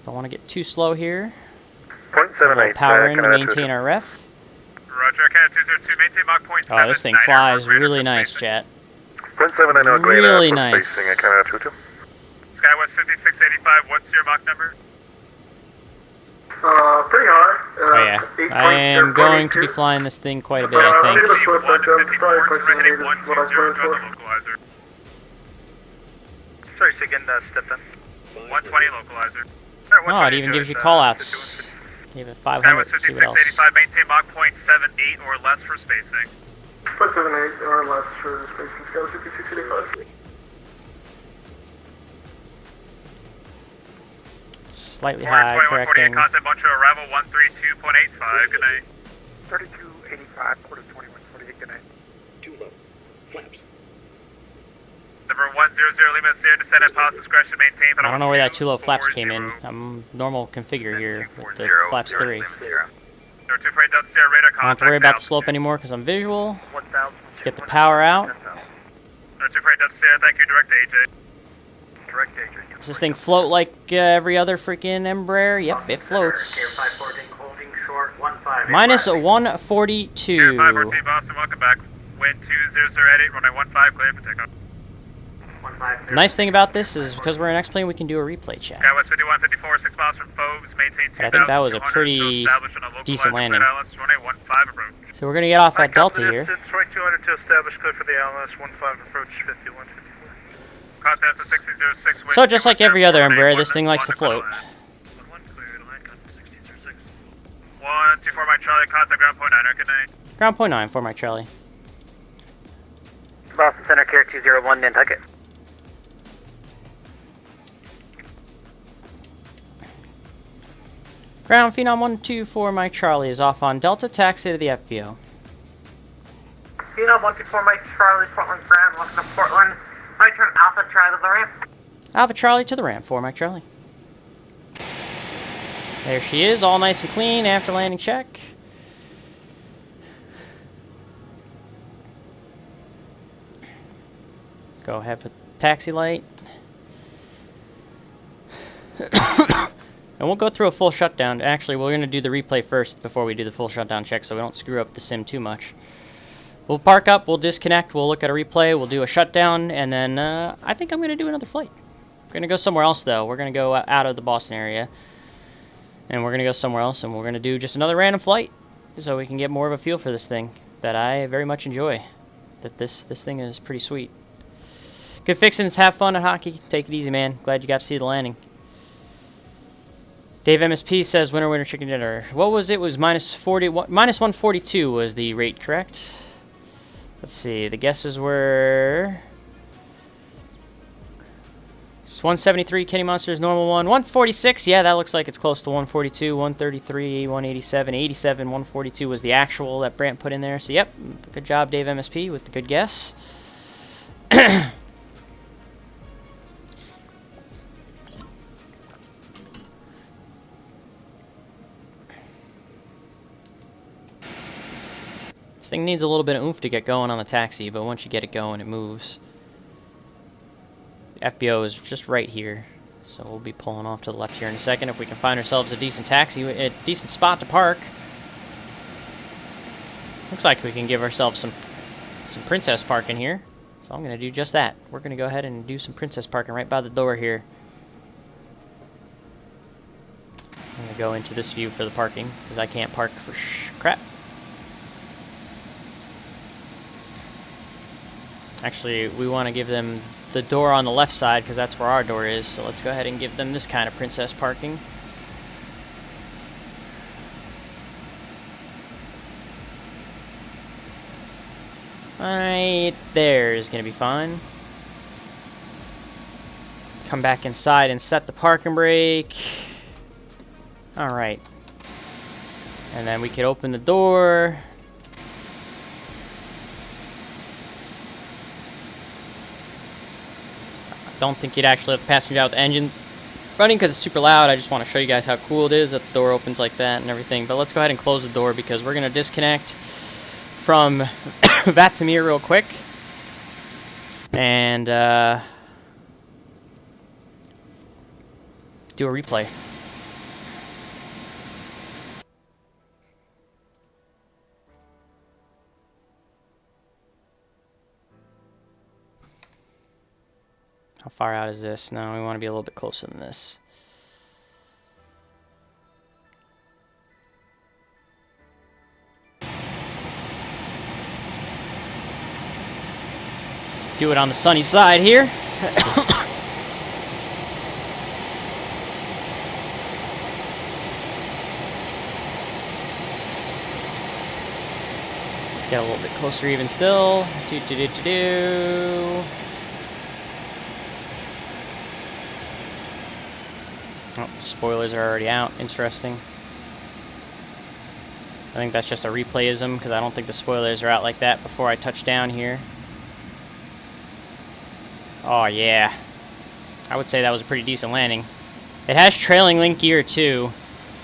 Don't want to get too slow here.
0.78.
Power in to maintain our ref.
Roger, Canada 202, maintain Mach 0.7.
Oh, this thing flies really nice, chat.
0.7, I know.
Really nice.
Skywest 5685, what's your Mach number?
Pretty high.
Oh yeah, I am going to be flying this thing quite a bit, I think.
154, we're hitting 120 on the localizer.
Sorry, so again, step in.
120 localizer.
Oh, it even gives you callouts. Give it 500,
Skywest
see what else.
5685, maintain Mach .78 or less for spacing.
0.78 or less for the space in Skywest 5685.
Slightly high,
148
correcting.
contact bunch of arrival 132.85, good night.
3285, quarter 2148, good night.
Too low. Flaps.
Number 100 Lima Sierra, descend at pilot's discretion, maintain.
I don't know where that too low flaps came in. I'm normal configure here with the flaps 3.
Number 248 Delta Sierra, radar contact.
I don't have to worry about the slope anymore because I'm visual. Let's get the power out.
Number 248 Delta Sierra, thank you, direct AJ.
Direct AJ.
Does this thing float like every other freaking Embraer? Yep, it floats.
Holding short, 15.
Minus 142.
514 Boston, welcome back. Wind 2088, runway 15, clear for takeoff.
Nice thing about this is because we're in X-Plane, we can do a replay chat.
Skywest 5154, 6 miles from Fogues, maintain 2,200.
But I think that was a pretty decent landing.
Runway 15 approach.
So we're going to get off at Delta here.
Detroit 200 to establish clear for the LS 15 approach 5154.
Contact at 1606. wind
So just like every other
218,
Embraer, this thing likes to float.
124 Mike Charlie, contact ground point 9, good night.
Ground point 9 for Mike Charlie.
Boston Center, Care 201, Nantucket.
Ground Phenom 124 Mike Charlie is off on Delta, taxi to the FBO.
Phenom 124, Mike Charlie, Portland ground, welcome to Portland. Right turn Alpha, try to the ramp.
Alpha Charlie to the ramp for Mike Charlie. There she is, all nice and clean after landing check. Go ahead, put taxi light. And we'll go through a full shutdown. Actually, we're going to do the replay first before we do the full shutdown check so we don't screw up the sim too much. We'll park up, we'll disconnect, we'll look at a replay, we'll do a shutdown, and then I think I'm going to do another flight. We're going to go somewhere else, though. We're going to go out of the Boston area. And we're going to go somewhere else, and we're going to do just another random flight so we can get more of a feel for this thing that I very much enjoy. That this thing is pretty sweet. Good fixins, have fun at hockey. Take it easy, man. Glad you got to see the landing. Dave MSP says, winner, winner, chicken dinner. What was it? It was minus 142 was the rate, correct? Let's see. The guesses were... 173, Kenny Monsters, normal one. 146, yeah, that looks like it's close to 142. 133, 187, 87, 142 was the actual that Brant put in there. So, yep, good job, Dave MSP, with the good guess. This thing needs a little bit of oomph to get going on the taxi, but once you get it going, it moves. FBO is just right here, so we'll be pulling off to the left here in a second if we can find ourselves a decent taxi, a decent spot to park. Looks like we can give ourselves some princess parking here, so I'm going to do just that. We're going to go ahead and do some princess parking right by the door here. I'm going to go into this view for the parking, because I can't park for crap. Actually, we want to give them the door on the left side because that's where our door is. So let's go ahead and give them this kind of princess parking. Right there is going to be fine. Come back inside and set the parking brake. Alright. And then we could open the door. Don't think you'd actually have the passenger out with the engines running because it's super loud. I just want to show you guys how cool it is that the door opens like that and everything. But let's go ahead and close the door because we're going to disconnect from VATSIM here real quick. And do a replay. How far out is this? No, we want to be a little bit closer than this. Do it on the sunny side here. Get a little bit closer even still. Oh, spoilers are already out. Interesting. I think that's just a replayism because I don't think the spoilers are out like that before I touch down here. Oh yeah. I would say that was a pretty decent landing. It has trailing link gear too.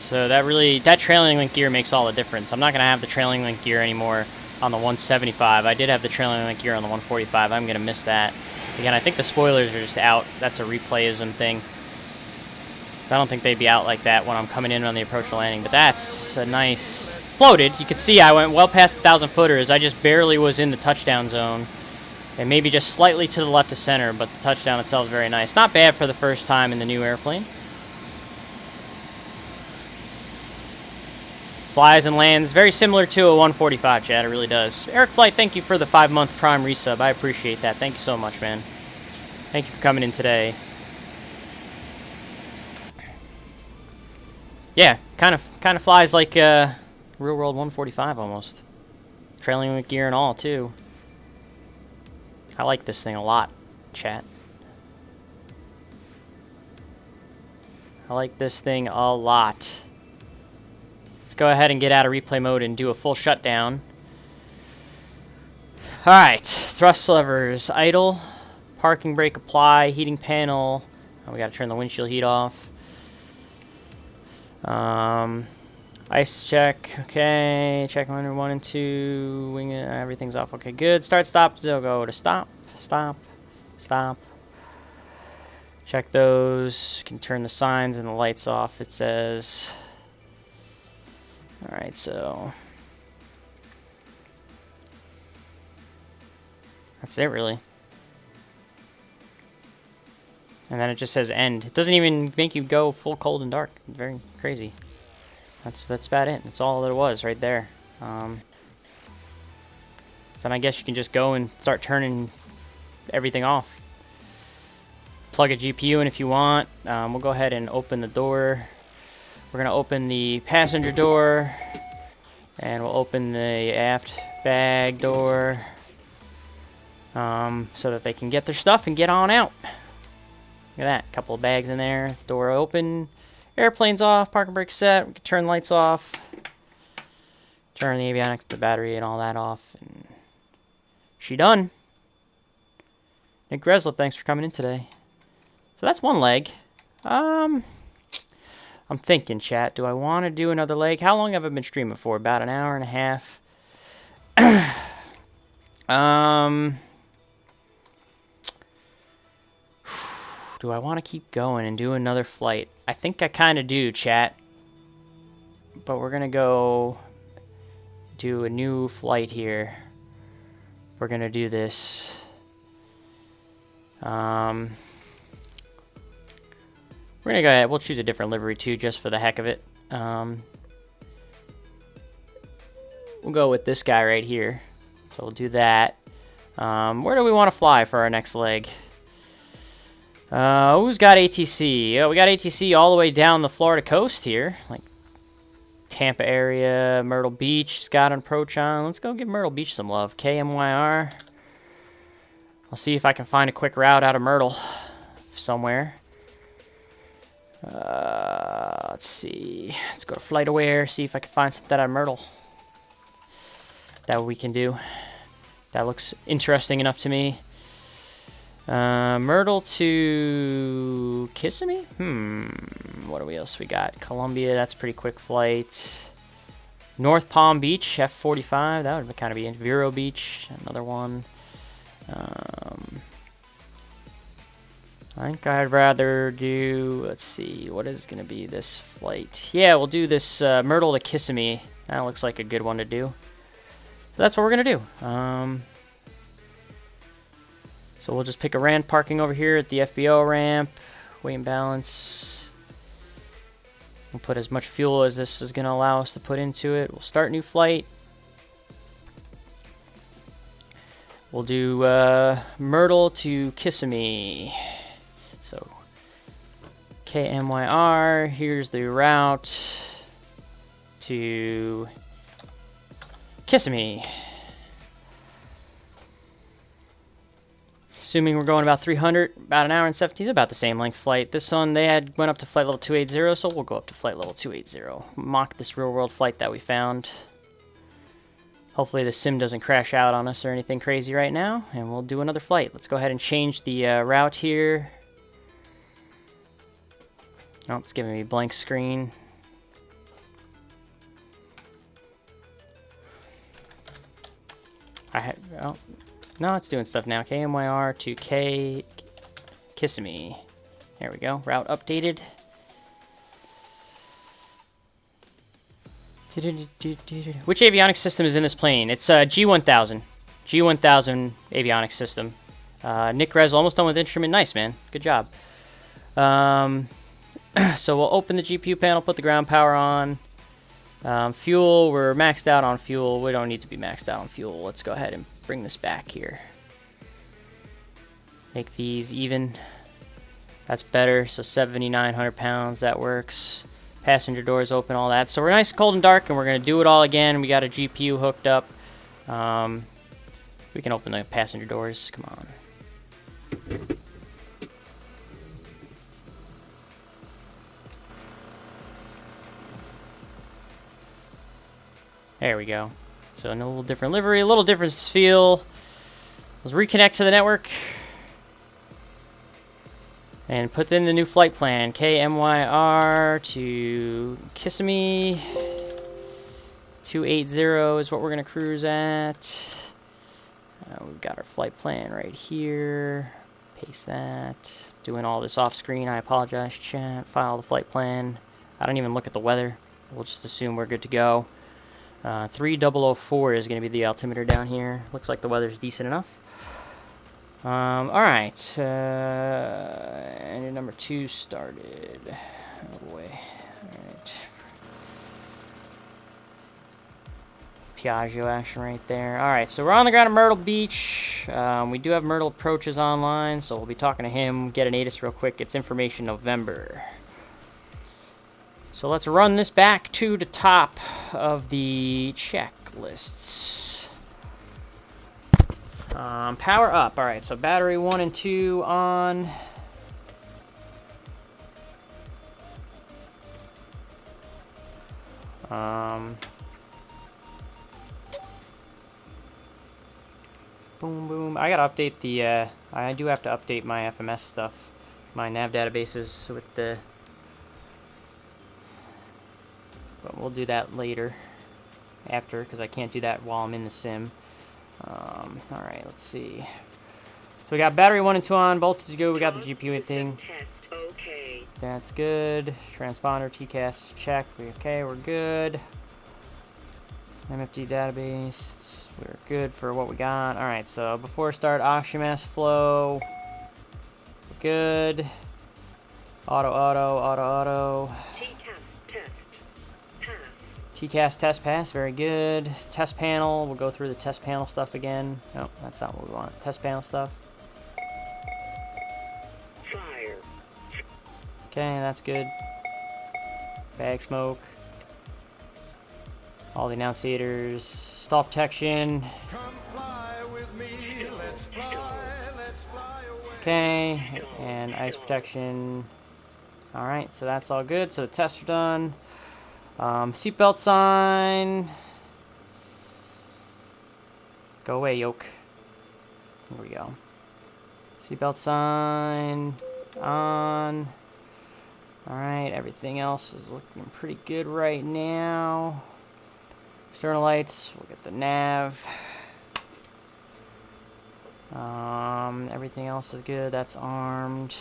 So that trailing link gear makes all the difference. I'm not going to have the trailing link gear anymore on the 175. I did have the trailing link gear on the 145. I'm going to miss that. Again, I think the spoilers are just out. That's a replayism thing. So I don't think they'd be out like that when I'm coming in on the approach to landing. But that's a nice... Floated. You can see I went well past 1,000 footers. I just barely was in the touchdown zone. And maybe just slightly to the left of center, but the touchdown itself is very nice. Not bad for the first time in the new airplane. Flies and lands very similar to a 145, Chad. It really does. Eric Flight, thank you for the 5-month Prime resub. I appreciate that. Thank you so much, man. Thank you for coming in today. Yeah, kind of flies like real world 145 almost. Trailing link gear and all too. I like this thing a lot, chat. I like this thing a lot. Let's go ahead and get out of replay mode and do a full shutdown. Alright, thrust levers, idle, parking brake apply, heating panel. Oh, we gotta turn the windshield heat off. Ice check, okay. Check under 1 and 2. Wing it, everything's off. Okay, good. Start, stop. They'll go to stop, stop, stop. Check those. Can turn the signs and the lights off. It says. All right, so that's it, really. And then it just says end. It doesn't even make you go full cold and dark. It's very crazy. That's about it. That's all there was right there. So then I guess you can just go and start turning everything off. Plug a GPU in if you want. We'll go ahead and open the door. We're going to open the passenger door. And we'll open the aft bag door. So that they can get their stuff and get on out. Look at that. Couple of bags in there. Door open. Airplane's off, parking brake set, we can turn lights off, turn the avionics, the battery, and all that off, and she done. Nick Gresla, thanks for coming in today. So that's one leg. I'm thinking, chat, do I want to do another leg? How long have I been streaming for? About an hour and a half. Do I want to keep going and do another flight? I think I kind of do, chat. But we're going to go do a new flight here. We're going to do this. We're going to go ahead. We'll choose a different livery, too, just for the heck of it. We'll go with this guy right here. So we'll do that. Where do we want to fly for our next leg? Who's got ATC? Oh, we got ATC all the way down the Florida coast here. Like Tampa area, Myrtle Beach, got an approach on. Let's go give Myrtle Beach some love. KMYR. I'll see if I can find a quick route out of Myrtle somewhere. Let's see. Let's go to FlightAware, see if I can find something out of Myrtle that we can do. That looks interesting enough to me. Myrtle to Kissimmee? What else we got? Columbia, that's a pretty quick flight. North Palm Beach, F45, that would kind of be in. Vero Beach, another one. I think I'd rather do, let's see, what is going to be this flight? Yeah, we'll do this Myrtle to Kissimmee. That looks like a good one to do. So that's what we're going to do. So we'll just pick a rand parking over here at the FBO ramp. Weight and balance. We'll put as much fuel as this is going to allow us to put into it. We'll start new flight. We'll do Myrtle to Kissimmee. So KMYR, here's the route to Kissimmee. Assuming we're going about 300, about an hour and 17, about the same length flight. This one, they went up to flight level 280, so we'll go up to flight level 280. Mock this real-world flight that we found. Hopefully the sim doesn't crash out on us or anything crazy right now, and we'll do another flight. Let's go ahead and change the route here. Oh, it's giving me a blank screen. Oh, no, it's doing stuff now. KMYR to Kissimmee. There we go. Route updated. Which avionics system is in this plane? It's G1000. G1000 avionics system. Nick Rez almost done with instrument. Nice, man. Good job. So we'll open the GPU panel, put the ground power on. Fuel, we're maxed out on fuel. We don't need to be maxed out on fuel. Let's go ahead and bring this back here. Make these even. That's better. So 7,900 pounds. That works. Passenger doors open, all that. So we're nice, cold, and dark, and we're going to do it all again. We got a GPU hooked up. We can open the passenger doors. Come on. There we go. So a little different livery, a little different feel. Let's reconnect to the network. And put in the new flight plan. KMYR to Kissimmee. 280 is what we're going to cruise at. We've got our flight plan right here. Paste that. Doing all this off screen. I apologize, chat. File the flight plan. I don't even look at the weather. We'll just assume we're good to go. 3004 is going to be the altimeter down here. Looks like the weather's decent enough. Alright. Engine number 2 started. Oh boy. Alright. Piaggio action right there. Alright, so we're on the ground at Myrtle Beach. We do have Myrtle Approaches online, so we'll be talking to him. Get an ATIS real quick. It's information November. So let's run this back to the top of the checklists. Power up. Alright, so battery 1 and 2 on. Boom, boom. I gotta update the, I do have to update my FMS stuff, my nav databases with the, but we'll do that later, after, because I can't do that while I'm in the sim. Alright, let's see. So we got battery 1 and 2 on, voltage is good, we got the GPU thing. That's good. Transponder, TCAS checked. Okay, we're good. MFD database, we're good for what we got. Alright, so before start, oxygen mass flow. We're good. Auto. TCAS test pass, very good. Test panel, we'll go through the test panel stuff again. No, that's not what we want. Test panel stuff.
Fire.
Okay, that's good. Bag smoke. All the annunciators. Stall protection. Okay, and ice protection. Alright, so that's all good. So the tests are done. Seatbelt sign. Go away, yoke. Here we go. Seatbelt sign on. Alright, everything else is looking pretty good right now. External lights, we'll get the nav. Everything else is good, that's armed.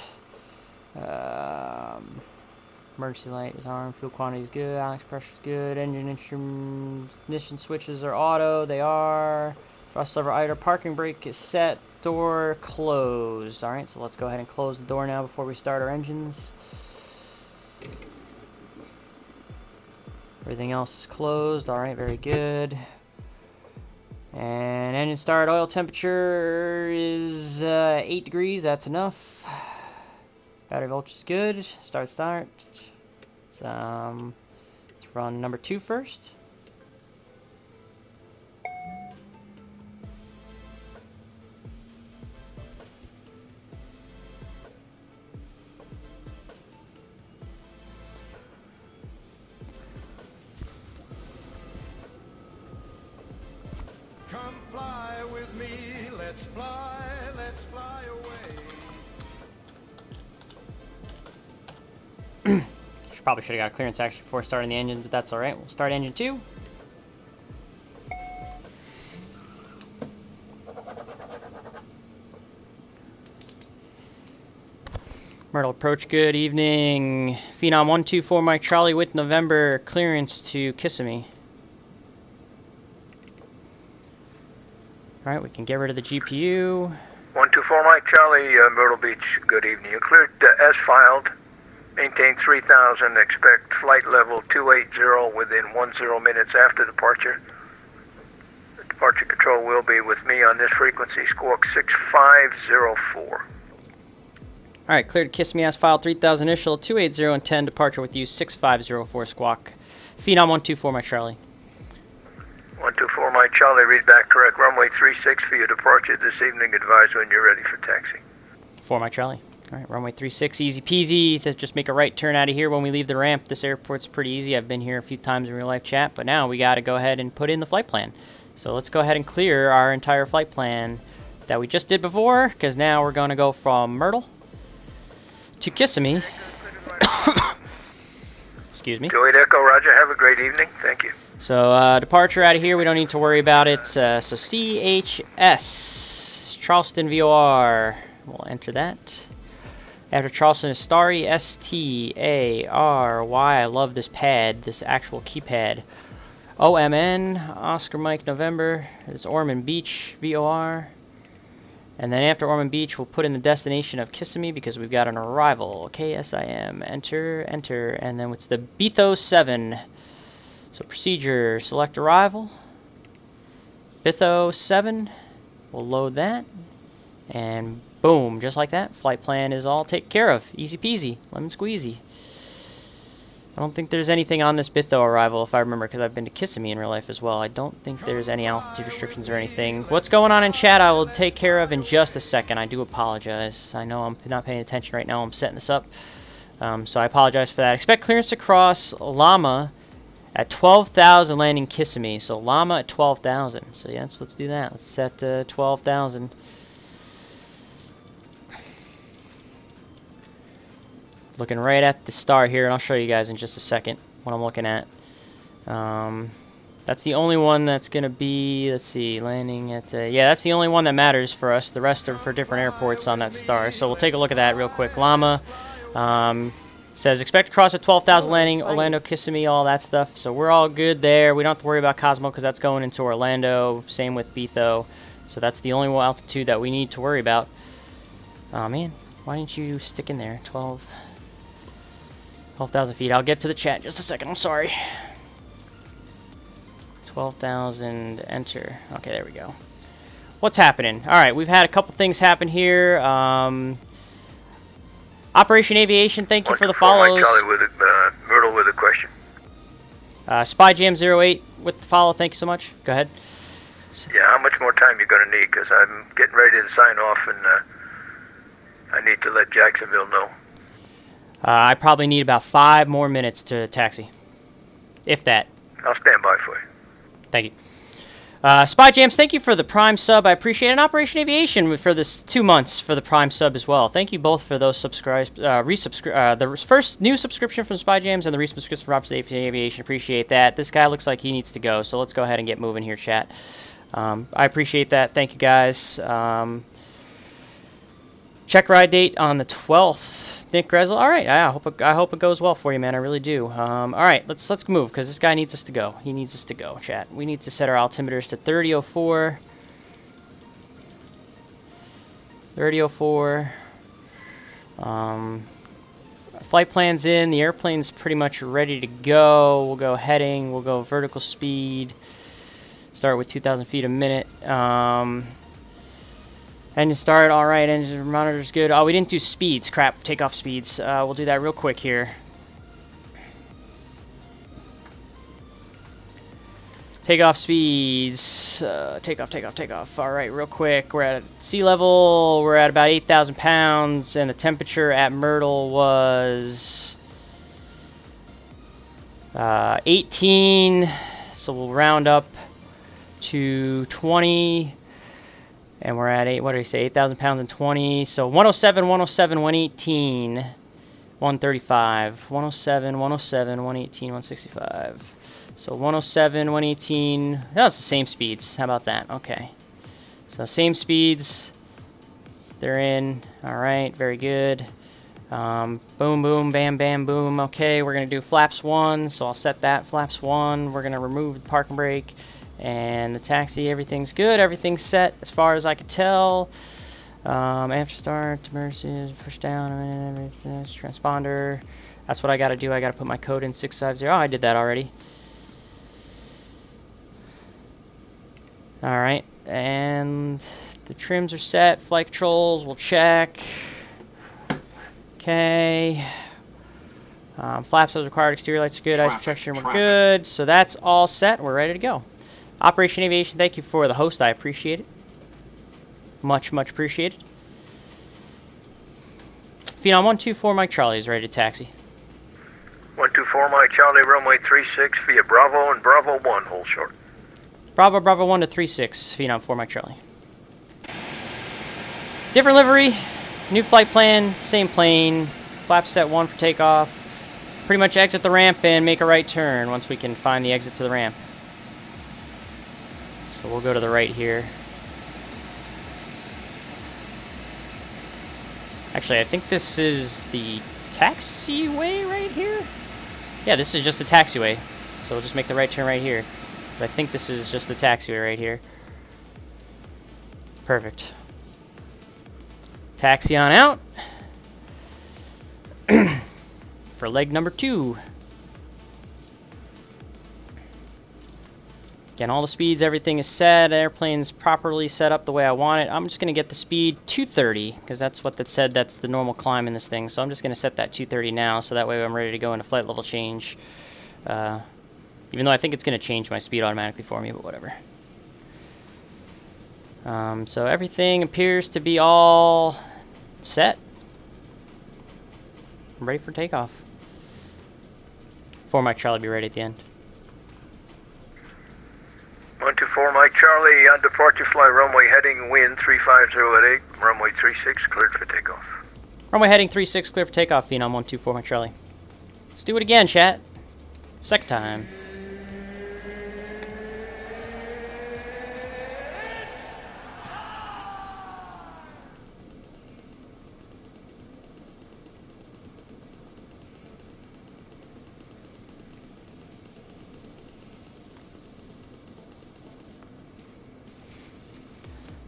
Emergency light is armed, fuel quantity is good, alex pressure is good, engine ignition switches are auto, they are. Thrust lever idle, parking brake is set. door closed. Alright, so let's go ahead and close the door now before we start our engines. Everything else is closed. Alright, very good. And engine start. Oil temperature is 8 degrees. That's enough. Battery voltage is good. Start. Let's run number 2 first.
Come fly with me, let's fly away.
Probably should have got a clearance actually before starting the engine, but that's alright. We'll start engine 2. Myrtle approach, good evening. Phenom 124 Mike Charlie with November, clearance to Kissimmee. Alright, we can get rid of the GPU.
124 Mike Charlie, Myrtle Beach, good evening. You cleared as filed. Maintain 3000, expect flight level 280 within 10 minutes after departure. The departure control will be with me on this frequency, squawk 6504.
Alright, cleared to Kissimmee as filed, 3000 initial, 280 and 10, departure with you, 6504 squawk. Phenom 124 Mike Charlie.
124 Mike Charlie, read back correct. Runway 36 for your departure this evening. Advise when you're ready for taxi.
4 Mike Charlie. Alright, runway 36, easy peasy. Just make a right turn out of here when we leave the ramp. This airport's pretty easy. I've been here a few times in real life chat, but now we got to go ahead and put in the flight plan. So let's go ahead and clear our entire flight plan that we just did before, because now we're going to go from Myrtle to Kissimmee. Excuse me.
Joey Echo, Roger. Have a great evening. Thank you.
So departure out of here, we don't need to worry about it. So CHS, Charleston VOR. We'll enter that. After Charleston is Starry, STARY. I love this pad, this actual keypad. OMN, Oscar Mike November. It's Ormond Beach, VOR. And then after Ormond Beach, we'll put in the destination of Kissimmee because we've got an arrival. KSIM, enter, enter. And then it's the Bethos 7. So procedure, select arrival. Bethos 7. We'll load that. And boom, just like that, flight plan is all taken care of. Easy peasy, lemon squeezy. I don't think there's anything on this Bitho arrival, if I remember, because I've been to Kissimmee in real life as well. I don't think there's any altitude restrictions or anything. What's going on in chat, I will take care of in just a second. I do apologize. I know I'm not paying attention right now. I'm setting this up. So I apologize for that. Expect clearance to cross Llama at 12,000 landing Kissimmee. So Llama at 12,000. So yes, let's do that. Let's set 12,000. Looking right at the star here, and I'll show you guys in just a second what I'm looking at. That's the only one that's going to be, let's see, landing at, yeah, that's the only one that matters for us. The rest are for different airports on that star. So we'll take a look at that real quick. Llama says, expect to cross at 12,000 landing, Orlando, Kissimmee, all that stuff. So we're all good there. We don't have to worry about Cosmo because that's going into Orlando. Same with Betho. So that's the only altitude that we need to worry about. Oh, man. Why didn't you stick in there? 12,000 feet. I'll get to the chat in just a second. I'm sorry. 12,000. Enter. Okay, there we go. What's happening? All right, we've had a couple things happen here. Operation Aviation, thank you for the follows.
Charlie with Myrtle with a question.
SpyJam08 with the follow. Thank you so much. Go ahead.
Yeah, how much more time you going to need? Because I'm getting ready to sign off, and I need to let Jacksonville know.
I probably need about 5 more minutes to taxi. If that.
I'll stand by for you.
Thank you. SpyJams, thank you for the Prime sub. I appreciate it. And Operation Aviation for this 2 months for the Prime sub as well. Thank you both for those the first new subscription from SpyJams and the resubscription from Operation Aviation. Appreciate that. This guy looks like he needs to go, so let's go ahead and get moving here, chat. I appreciate that. Thank you, guys. Check ride date on the 12th. Nick Grezel. All right. I hope it goes well for you, man. I really do. All right. Let's move because this guy needs us to go. He needs us to go, chat. We need to set our altimeters to 3004. 3004. Flight plan's in. The airplane's pretty much ready to go. We'll go heading. We'll go vertical speed. Start with 2,000 feet a minute. Engine start. All right. Engine monitor's good. Oh, we didn't do speeds. Crap. Takeoff speeds. We'll do that real quick here. Takeoff speeds. Takeoff. All right, real quick. We're at sea level. We're at about 8,000 pounds, and the temperature at Myrtle was 18. So we'll round up to 20, and we're at 8,000 pounds and 20. So 107, 118, 135, 107, 118, 165. So 107, 118. No, it's the same speeds. How about that? Okay. So same speeds. They're in. All right. Very good. Boom, boom, bam, bam, boom. Okay. We're going to do flaps 1. So I'll set that. Flaps 1. We're going to remove the parking brake and the taxi. Everything's good. Everything's set as far as I could tell. After start, emergency, push down, transponder. That's what I got to do. I got to put my code in 650. Oh, I did that already. Alright, and the trims are set. Flight controls, we'll check. Okay. Flaps as required. Exterior lights are good. Ice protection, we're good. So that's all set. We're ready to go. Operation Aviation, thank you for the host. I appreciate it. Much, much appreciated. Phenom 124 Mike Charlie is ready to taxi.
124 Mike Charlie, runway 36 via Bravo and Bravo 1, hold short.
Bravo 1 to 36, Phenom 4 Mike Charlie. Different livery, new flight plan, same plane. Flap set 1 for takeoff. Pretty much exit the ramp and make a right turn once we can find the exit to the ramp. So we'll go to the right here. Actually, I think this is the taxiway right here. Yeah, this is just the taxiway. So we'll just make the right turn right here. I think this is just the taxiway right here. Perfect. Taxi on out. For leg number 2. Again, all the speeds, everything is set. Airplane's properly set up the way I want it. I'm just going to get the speed 230, because that's what that said. That's the normal climb in this thing. So I'm just going to set that 230 now, so that way I'm ready to go into flight level change. Even though I think it's going to change my speed automatically for me, but whatever. So everything appears to be all set. I'm ready for takeoff. 4 Mike Charlie, be ready at the end.
124 Mike Charlie, on departure fly runway heading wind 350 at 8, runway 36 cleared for takeoff.
Runway heading 36 clear for takeoff, Phenom 124 Mike Charlie. Let's do it again, chat. Second time.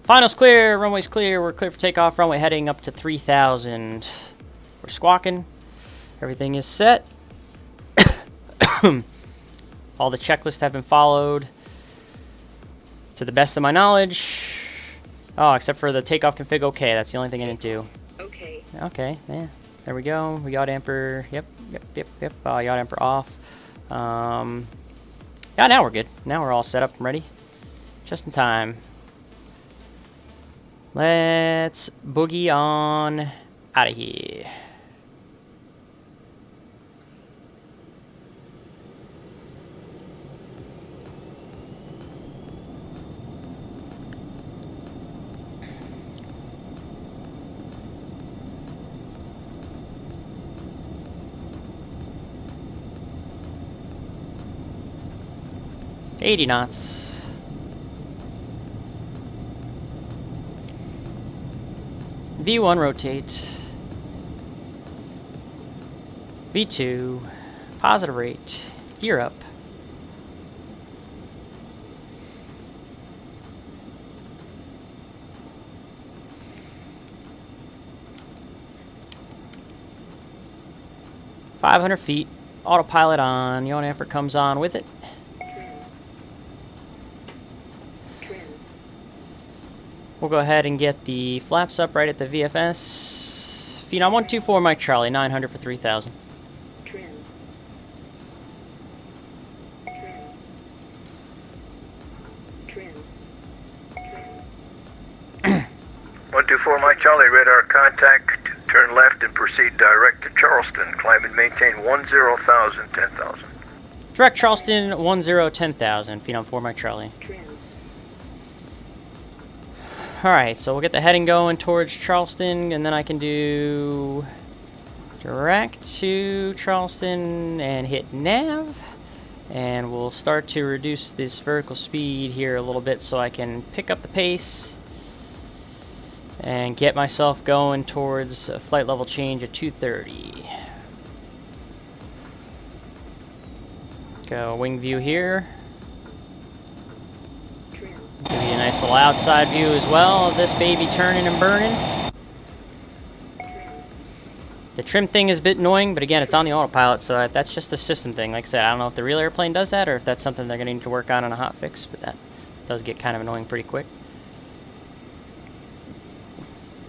Finals clear, runway's clear, we're clear for takeoff, runway heading up to 3,000. We're squawking, everything is set. All the checklists have been followed to the best of my knowledge. Oh, except for the takeoff config, okay, that's the only thing I didn't do. Okay, yeah, there we go, we yaw damper, yep, yaw damper off. Yeah, now we're good, now we're all set up and ready, just in time. Let's boogie on out of here. $80 knots. V1 rotate. V2 positive rate. Gear up. 500 feet. Autopilot on. Yaw damper comes on with it. We'll go ahead and get the flaps up right at the VFS. Phenom 124 Mike Charlie, 900 for 3,000.
124 Mike Charlie, radar contact, turn left and proceed direct to Charleston. Climb and maintain 10,000, 10,000.
Direct Charleston, 10, 10,000. Phenom 4 Mike Charlie. Alright, so we'll get the heading going towards Charleston, and then I can do direct to Charleston and hit nav. And we'll start to reduce this vertical speed here a little bit so I can pick up the pace and get myself going towards a flight level change at 230. Go wing view here. Give you a nice little outside view as well of this baby turning and burning. The trim thing is a bit annoying, but again, it's on the autopilot, so that's just a system thing. Like I said, I don't know if the real airplane does that or if that's something they're going to need to work on a hot fix, but that does get kind of annoying pretty quick.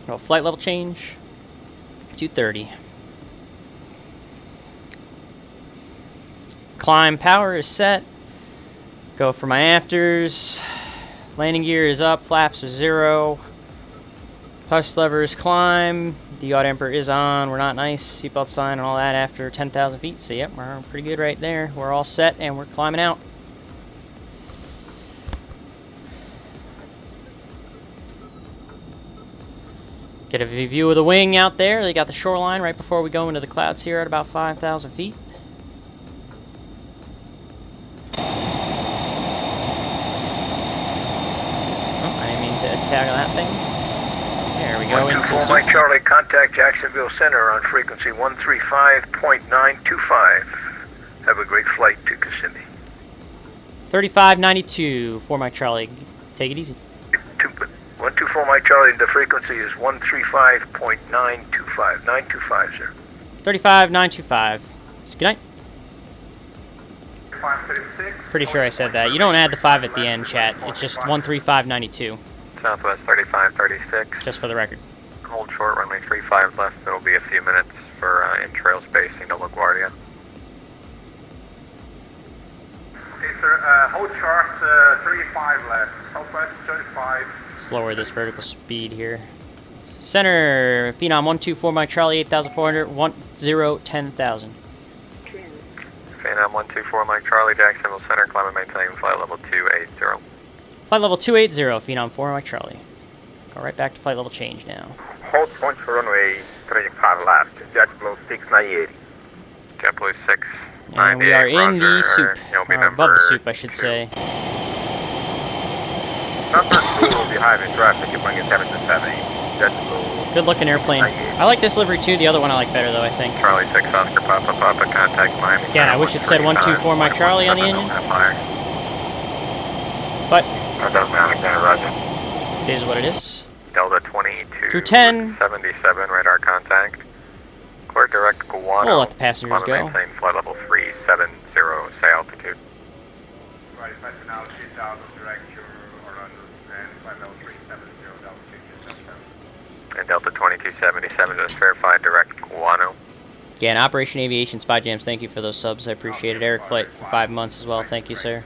Oh, flight level change, 230. Climb power is set. Go for my afters. Landing gear is up, flaps are 0. Push levers climb. The yaw damper is on. We're not nice. Seatbelt sign and all that after 10,000 feet. So, yep, we're pretty good right there. We're all set and we're climbing out. Get a view of the wing out there. They got the shoreline right before we go into the clouds here at about 5,000 feet. Oh, I didn't mean to tag on that thing. There we go.
124 Mike Charlie, contact Jacksonville Center on frequency 135.925. Have a great flight to Kissimmee.
3592 for Mike Charlie. Take it easy.
124 Mike Charlie, the frequency is 135.925. 925, sir.
35925. Good night. Pretty sure I said that. You don't add the 5 at the end, chat. It's just 13592.
Southwest 3536.
Just for the record.
Hold short, runway 35 left. It'll be a few minutes for in-trail spacing to LaGuardia.
Okay, sir. Hold short, 35 left. Southwest 35.
Let's lower this vertical speed here. Center, Phenom 124 Mike Charlie, 8,400, 10, 10,000.
Phenom 124 Mike Charlie, Jacksonville Center, climb and maintain flight level 280.
Flight level 280, Phenom 4 Mike Charlie. Go right back to flight level change now.
Hold point for runway 35 left, JetBlue 6980.
JetBlue 6.
And we are in the soup, or above the soup I should say.
Number 2 will be high in traffic, you're bringing 770, JetBlue.
Good looking airplane. I like this livery too, the other one I like better though, I think.
Charlie 6 Oscar Papa Papa, contact Miami.
Again, I wish it said 124 Mike Charlie on the engine. But it is what it is.
Delta 22
through 10.
77 radar contact. Clear direct Guano.
We'll let the passengers go.
Maintain flight level 370, say altitude.
Right, that's now 3,000 direct to Orlando and flight level 370, Delta 2277.
And Delta 2277 just verified direct Guano.
Again, Operation Aviation Spy Jams, thank you for those subs. I appreciate it. Eric Flight for 5 months as well. Thank you, sir.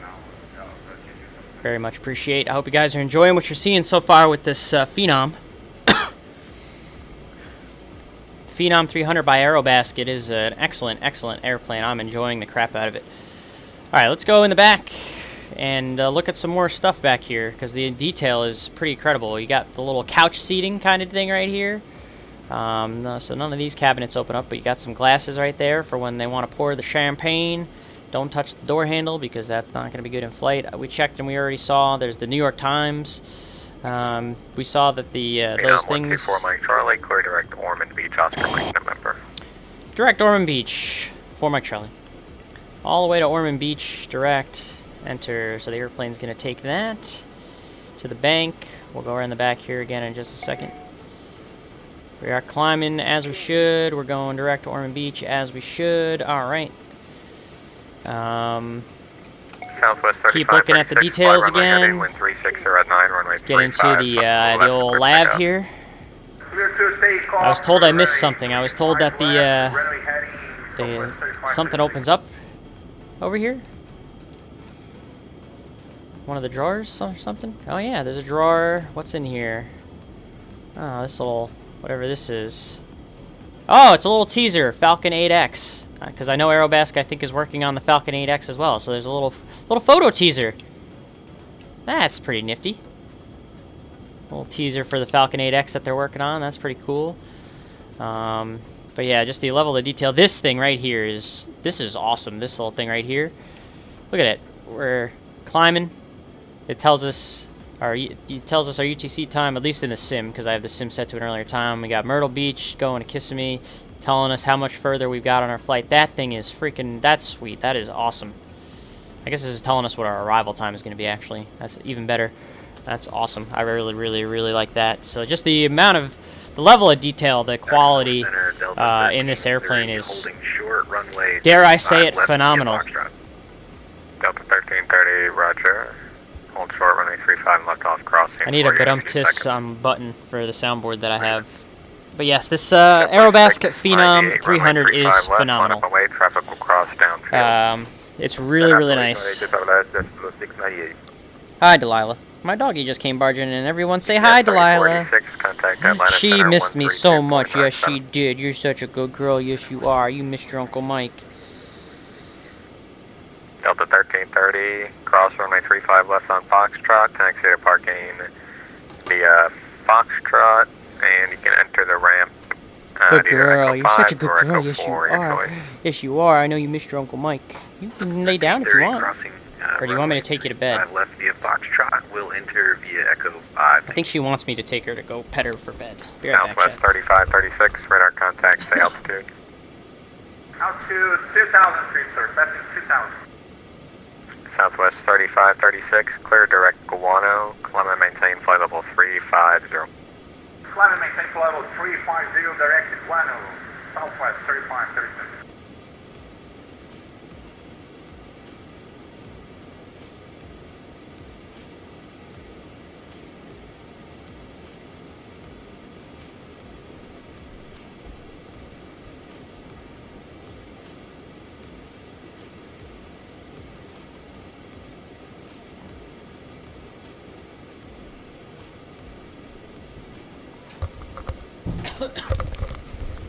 Very much appreciate. I hope you guys are enjoying what you're seeing so far with this Phenom. Phenom 300 by Aerobask. It is an excellent, excellent airplane. I'm enjoying the crap out of it. All right, let's go in the back and look at some more stuff back here because the detail is pretty incredible. You got the little couch seating kind of thing right here. So none of these cabinets open up, but you got some glasses right there for when they want to pour the champagne. Don't touch the door handle because that's not going to be good in flight. We checked and we already saw there's the New York Times. We saw that the those things.
124 Mike Charlie, clear direct Ormond Beach, Oscar Mike November.
Direct Ormond Beach, 4 Mike Charlie. All the way to Ormond Beach, direct, enter. So the airplane's going to take that to the bank. We'll go around the back here again in just a second. We are climbing as we should. We're going direct to Ormond Beach as we should. All right.
Southwest 35,
Keep looking at the
36,
details
runway heading,
again.
wind 36 or at 9, runway
Let's get into
35,
the old
left,
lav
pickup.
here. I was told I missed something. I was told that the something opens up over here. One of the drawers or something? Oh yeah, there's a drawer. What's in here? Oh, this little, whatever this is. Oh, it's a little teaser, Falcon 8X. Because I know Aerobask, I think, is working on the Falcon 8X as well. So there's a little photo teaser. That's pretty nifty. Little teaser for the Falcon 8X that they're working on. That's pretty cool. But yeah, just the level of detail. This thing right here is awesome. This little thing right here. Look at it. We're climbing. It tells us our UTC time, at least in the sim, because I have the sim set to an earlier time. We got Myrtle Beach going to Kissimmee, telling us how much further we've got on our flight. That thing is freaking, that's sweet. That is awesome. I guess this is telling us what our arrival time is going to be, actually. That's even better. That's awesome. I really, really, really like that. So just the level of detail, the quality in this airplane is, dare I say it, phenomenal.
Delta 1330, roger. Hold short, runway 35, left off crossing.
I need a badumtis button for the soundboard that I have. But yes, this Aerobask Phenom 300 is phenomenal. It's really, really nice. Hi, Delilah. My doggy just came barging in. Everyone say hi, Delilah. She missed me so much. Yes, she did. You're such a good girl. Yes, you are. You missed your Uncle Mike.
Delta 1330, cross runway 35 left on Foxtrot, taxi to parking via Foxtrot, and you can enter the ramp.
Good girl. You're such a good girl. Yes, you are. Yes, you are. I know you missed your Uncle Mike. You can lay down if you want. Or do you want me to take you to bed?
Left via Foxtrot, will enter via Echo 5.
I think she wants me to take her to go pet her for bed. Be right back,
Southwest 3536, radar contact, say altitude.
Altitude 2,000 feet, sir. Passing 2,000.
Southwest 3536, clear direct Guano, climb and maintain flight level 350.
Climb and maintain flight level 350, direct Guano, Southwest 3536.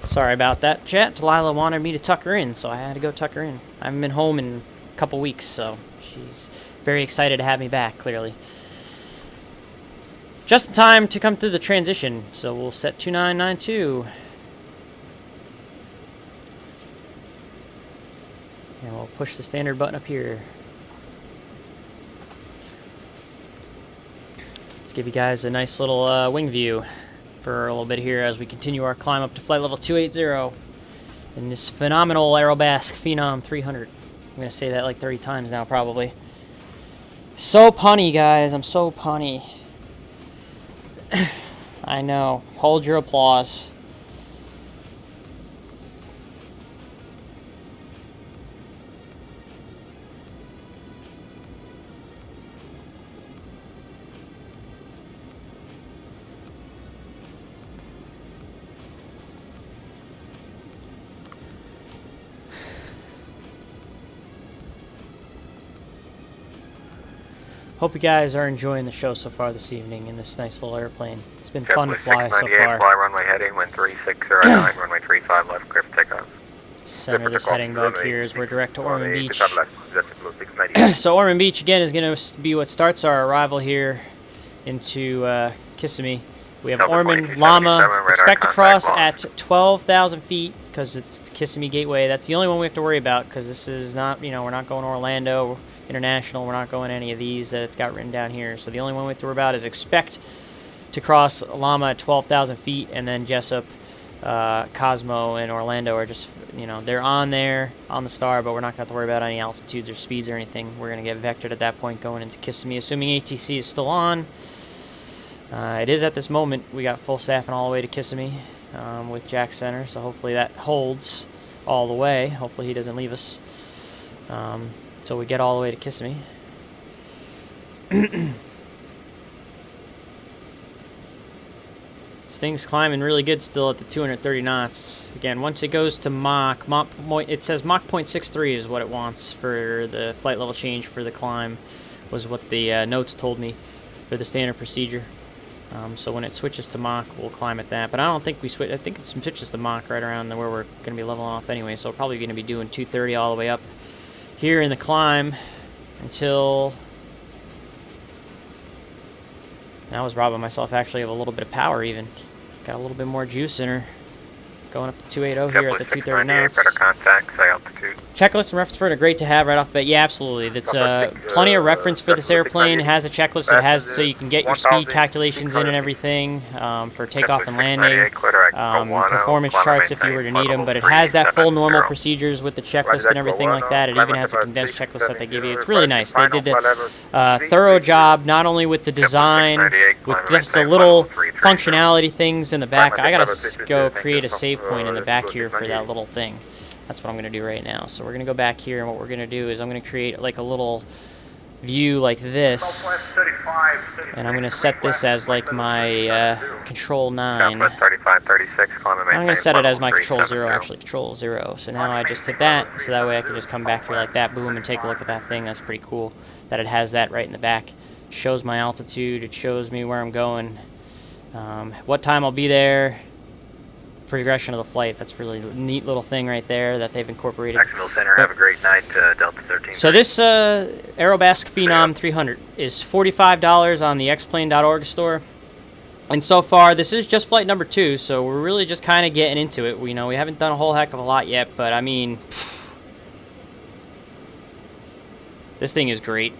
Sorry about that, chat. Delilah wanted me to tuck her in, so I had to go tuck her in. I haven't been home in a couple weeks, so she's very excited to have me back, clearly. Just in time to come through the transition, so we'll set 2992. And we'll push the standard button up here. Let's give you guys a nice little wing view for a little bit here as we continue our climb up to flight level 280 in this phenomenal Aerobask Phenom 300. I'm going to say that like 30 times now, probably. So punny, guys. I'm so punny. I know. Hold your applause. Hope you guys are enjoying the show so far this evening in this nice little airplane. It's been fun to fly so far.
Fly runway heading, wind 3609, runway 35 left, clear for takeoff.
Center this heading bug here as we're direct to Ormond Beach. So Ormond Beach, again, is going to be what starts our arrival here into Kissimmee. We have Ormond, Llama, expect to cross at 12,000 feet because it's the Kissimmee Gateway. That's the only one we have to worry about because this is not, you know, we're not going to Orlando International. We're not going to any of these that it's got written down here. So the only one we have to worry about is expect to cross Llama at 12,000 feet, and then Jessup, Cosmo, and Orlando are just, you know, they're on there on the star, but we're not going to have to worry about any altitudes or speeds or anything. We're going to get vectored at that point going into Kissimmee, assuming ATC is still on. It is at this moment. We got full staffing all the way to Kissimmee. with Jack Center, so hopefully that holds all the way. Hopefully he doesn't leave us until we get all the way to Kissimmee. This thing's climbing really good still at the 230 knots. Again, once it goes to Mach, it says Mach 0.63 is what it wants for the flight level change for the climb, was what the notes told me for the standard procedure. So when it switches to Mach, we'll climb at that. But I don't think we switch. I think it switches to Mach right around where we're going to be leveling off anyway. So we're probably going to be doing 230 all the way up here in the climb until... Now I was robbing myself actually of a little bit of power even. Got a little bit more juice in her. Going up to 280 here at the 230 knots.
Better contacts, high altitude.
Checklist and reference for it are great to have right off the bat. Yeah, absolutely. That's plenty of reference for this airplane. It has a checklist. It has so you can get your speed calculations in and everything for takeoff and landing. Performance charts if you were to need them. But it has that full normal procedures with the checklist and everything like that. It even has a condensed checklist that they give you. It's really nice. They did a thorough job not only with the design, with just a little functionality things in the back. I gotta go create a save point in the back here for that little thing. That's what I'm going to do right now. So we're going to go back here, and what we're going to do is I'm going to create like a little view like this, and I'm going to set this as like my control 9. I'm going to set it as my control 0, actually control 0. So now I just hit that, so that way I can just come back here like that, boom, and take a look at that thing. That's pretty cool that it has that right in the back. It shows my altitude, it shows me where I'm going, what time I'll be there, progression of the flight. That's really a neat little thing right there that they've incorporated.
Jacksonville Center, have a great night, Delta 13.
So this Aerobask Phenom 300 is $45 on the xplane.org store. And so far, this is just flight number 2, so we're really just kind of getting into it. We haven't done a whole heck of a lot yet, but I mean, this thing is great.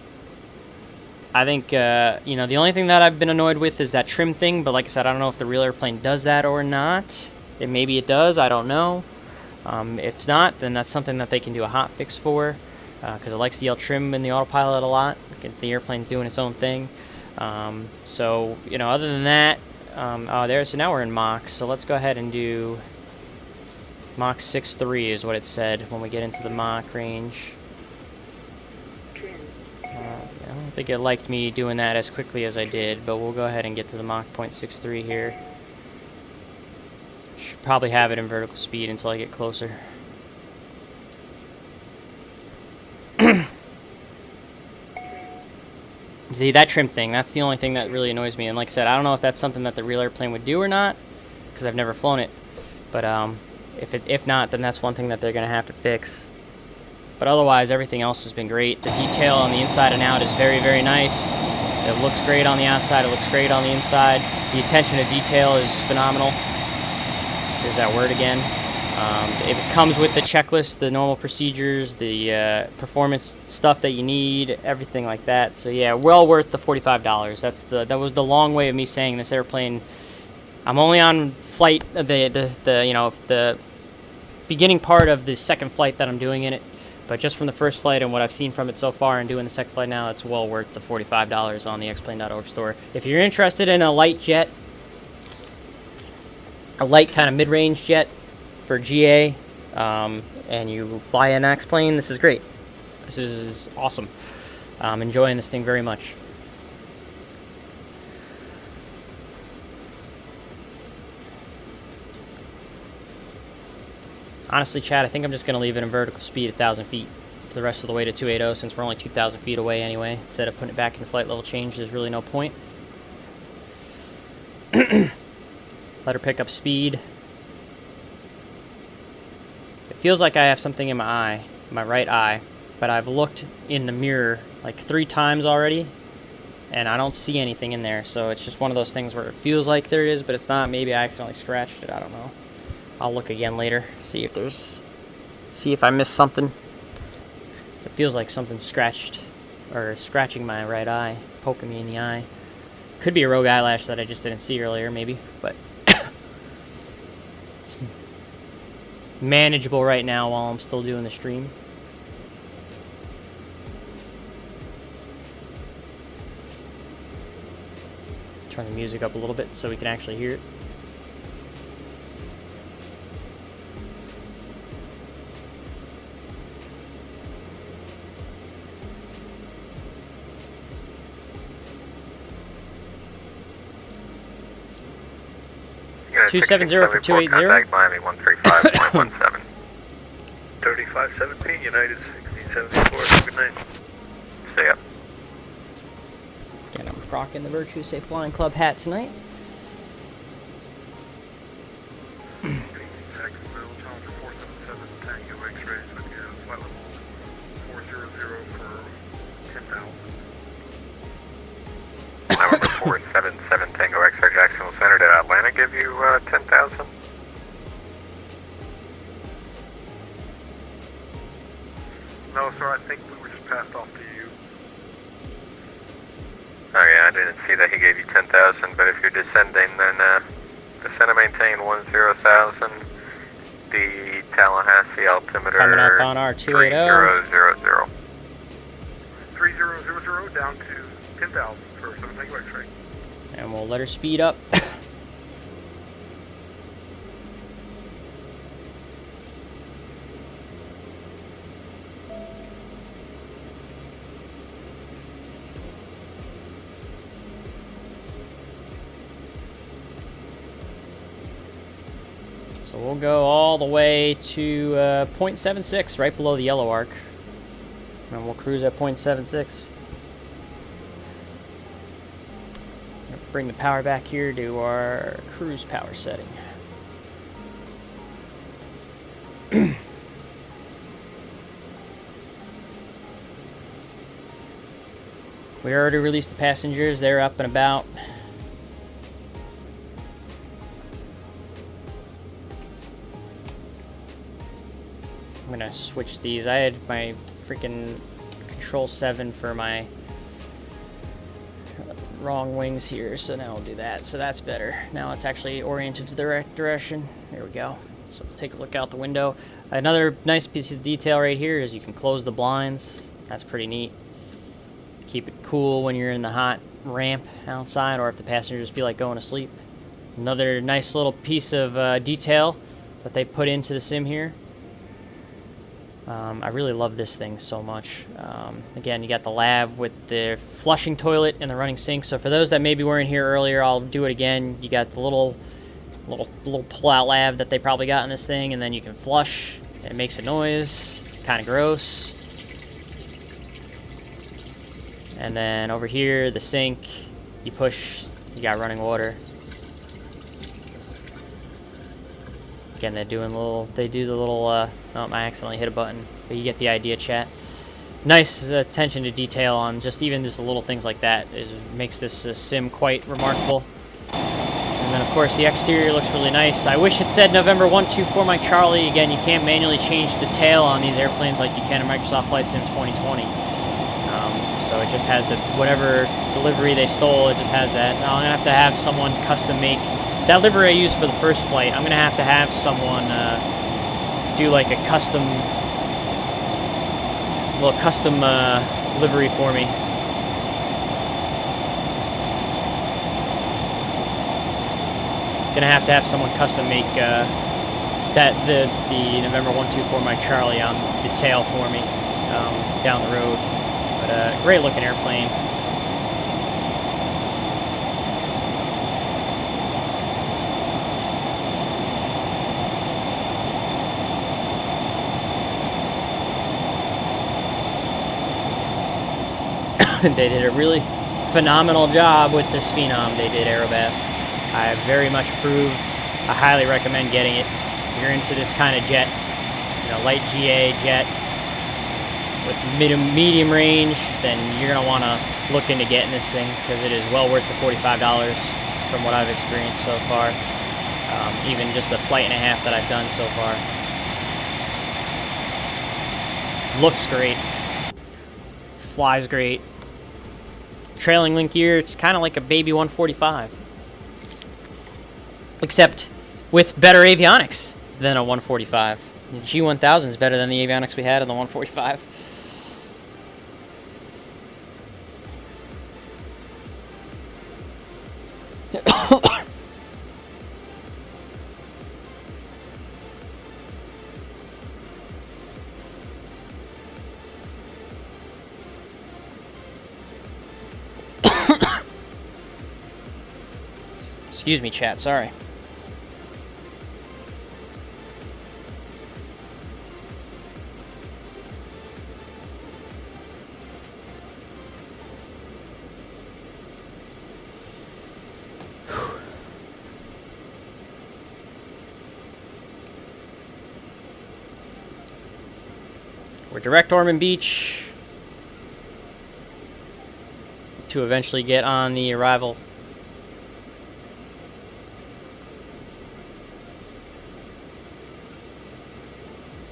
I think, the only thing that I've been annoyed with is that trim thing, but like I said, I don't know if the real airplane does that or not. Maybe it does, I don't know. If not, then that's something that they can do a hot fix for, because it likes to yell trim in the autopilot a lot. The airplane's doing its own thing. So, other than that, so now we're in Mach, so let's go ahead and do Mach 6.3 is what it said when we get into the Mach range. I don't think it liked me doing that as quickly as I did, but we'll go ahead and get to the Mach 0.63 here. Should probably have it in vertical speed until I get closer. See, that trim thing, that's the only thing that really annoys me. And like I said, I don't know if that's something that the real airplane would do or not, because I've never flown it. But if not, then that's one thing that they're going to have to fix. But otherwise, everything else has been great. The detail on the inside and out is very, very nice. It looks great on the outside. It looks great on the inside. The attention to detail is phenomenal. There's that word again. It comes with the checklist, the normal procedures, the performance stuff that you need, everything like that. So yeah, well worth the $45. That was the long way of me saying this airplane. I'm only on flight the beginning part of the second flight that I'm doing in it, but just from the first flight and what I've seen from it so far and doing the second flight now, it's well worth the $45 on the xplane.org store. If you're interested in a light jet, a light kind of mid-range jet for GA, and you fly an X-plane, this is great. This is awesome. I'm enjoying this thing very much. Honestly, Chad, I think I'm just going to leave it in vertical speed at 1,000 feet to the rest of the way to 280, since we're only 2,000 feet away anyway. Instead of putting it back in flight level change, there's really no point. Let her pick up speed. It feels like I have something in my eye, my right eye, but I've looked in the mirror like 3 times already, and I don't see anything in there. So it's just one of those things where it feels like there is, but it's not. Maybe I accidentally scratched it. I don't know. I'll look again later, see if I missed something. So it feels like something scratched or scratching my right eye, poking me in the eye. Could be a rogue eyelash that I just didn't see earlier, maybe, but it's manageable right now while I'm still doing the stream. Turn the music up a little bit so we can actually hear it. 270 for 280.
Contact Miami 135.17.
3517, United 1674. Good night.
Stay up.
Again, I'm rocking the Virtue Safe Flying Club hat tonight.
Jacksonville, Challenger 477, Tango X-rays with you, flight level 400 for 10,000.
November 477 Tango X-ray Jacksonville Center. Did Atlanta give you 10,000?
No, sir, I think we were just passed off to you.
Oh yeah, I didn't see that he gave you 10,000, but if you're descending, then descend and maintain 10,000. The Tallahassee altimeter
Coming up on our 280.
3000.
3000 down to 10,000 for 7 Tango X-ray.
And we'll let her speed up. So we'll go all the way to 0.76, right below the yellow arc. And we'll cruise at 0.76. Bring the power back here to our cruise power setting. We already released the passengers. They're up and about. I'm gonna switch these. I had my freaking Control 7 for my wrong wings here, so now I'll do that. So that's better. Now it's actually oriented to the right direction. There we go. So we'll take a look out the window. Another nice piece of detail right here is you can close the blinds. That's pretty neat. Keep it cool when you're in the hot ramp outside, or if the passengers feel like going to sleep. Another nice little piece of detail that they put into the sim here. I really love this thing so much. Again, you got the lav with the flushing toilet and the running sink. So for those that maybe weren't here earlier, I'll do it again. You got the little pull-out lav that they probably got in this thing, and then you can flush. It makes a noise. It's kind of gross. And then over here, the sink, you push, you got running water. Again, they do the little, oh, I accidentally hit a button, but you get the idea, chat. Nice attention to detail on just even just the little things like that makes this sim quite remarkable. And then, of course, the exterior looks really nice. I wish it said November 124 Mike Charlie. Again, you can't manually change the tail on these airplanes like you can in Microsoft Flight Sim 2020. So it just has whatever delivery they stole, it just has that. Now I'm going to have someone custom make that livery I used for the first flight. I'm going to have someone do like a custom livery for me. Going to have someone custom make the November 124 Mike Charlie on the tail for me down the road. But great looking airplane. They did a really phenomenal job with this Phenom. They did Aerobask. I very much approve. I highly recommend getting it. If you're into this kind of jet, light GA jet with medium range, then you're going to want to look into getting this thing because it is well worth the $45 from what I've experienced so far. Even just the flight and a half that I've done so far. Looks great. Flies great. Trailing link gear, it's kind of like a baby 145. Except with better avionics than a 145. The G1000 is better than the avionics we had in the 145. Excuse me, chat, sorry. We're direct Ormond Beach to eventually get on the arrival.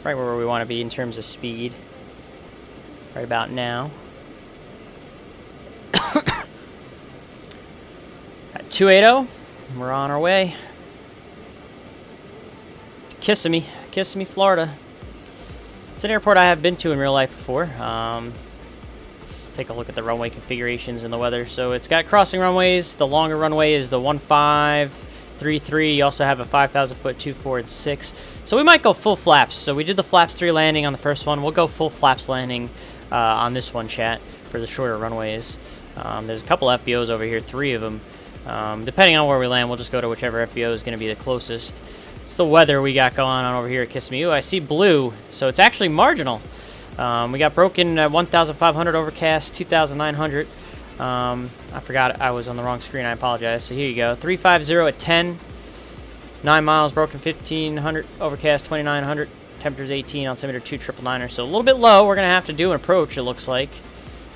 Right where we want to be in terms of speed. Right about now. At 280, we're on our way to Kissimmee, Florida. It's an airport I have been to in real life before. Let's take a look at the runway configurations and the weather. So it's got crossing runways. The longer runway is the 1533. You also have a 5,000 foot 2, 4, and 6. So we might go full flaps. So we did the flaps 3 landing on the first one. We'll go full flaps landing on this one, chat, for the shorter runways. There's a couple FBOs over here, 3 of them. Depending on where we land, we'll just go to whichever FBO is going to be the closest. It's the weather we got going on over here at Kissimmee. Ooh, I see blue, so it's actually marginal. We got broken at 1,500 overcast, 2,900. I forgot I was on the wrong screen. I apologize. So here you go. 350 at 10. 9 miles broken, 1,500 overcast, 2,900. Temperature's 18, altimeter 2,999. So a little bit low. We're going to have to do an approach, it looks like.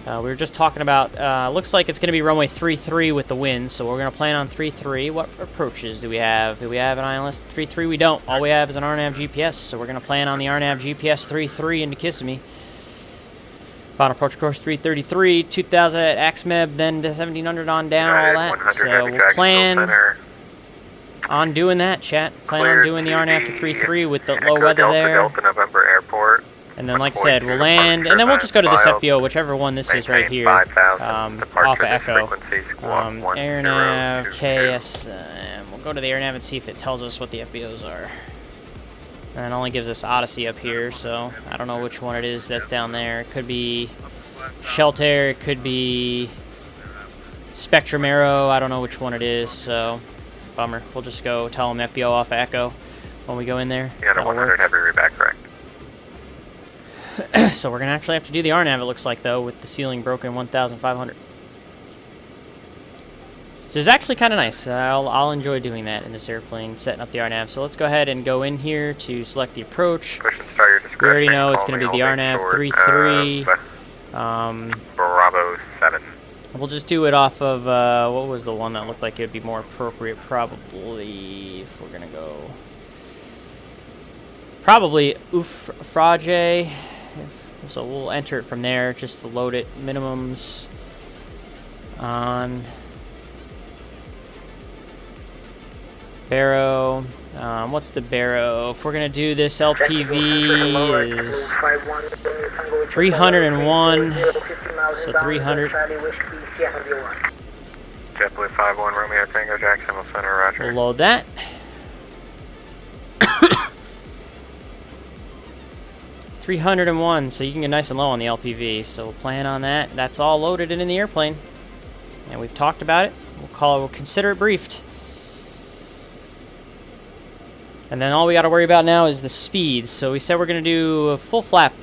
We were just talking about, looks like it's going to be runway 33 with the wind, so we're going to plan on 33. What approaches do we have? Do we have an ILS 33? We don't. All we have is an RNAV GPS, so we're going to plan on the RNAV GPS 33 into Kissimmee. Final approach course 333, 2,000 at AXMEB, then to 1,700 on down, all that. So we'll plan on doing that, chat. Plan on doing the RNAV to 33 with the low weather there.
Delta November Airport.
And then, like I said, we'll land, and then we'll just go to this FBO, whichever one this is right here, off of Echo. AirNav, KSM. We'll go to the AirNav and see if it tells us what the FBOs are. And it only gives us Odyssey up here, so I don't know which one it is that's down there. It could be Shelter, it could be Spectrum Arrow, I don't know which one it is, so bummer. We'll just go tell them FBO off of Echo when we go in there.
Yeah, the 100 heavy reback, correct.
So we're going to actually have to do the RNAV, it looks like, though, with the ceiling broken 1,500. Which is actually kind of nice. I'll enjoy doing that in this airplane, setting up the RNAV. So let's go ahead and go in here to select the approach. We already know it's going to be the RNAV 33.
Bravo 7.
We'll just do it off of, what was the one that looked like it would be more appropriate, probably, if we're going to go... Probably Frage. So we'll enter it from there just to load it. Minimums on Barrow. What's the Barrow? If we're going to do this, LPV is 301. So 300.
JetBlue 51 Romeo Tango Jacksonville Center, roger.
We'll load that. 301, so you can get nice and low on the LPV. So we'll plan on that. That's all loaded in the airplane, and we've talked about it. We'll consider it briefed. And then all we got to worry about now is the speed. So we said we're going to do a full flap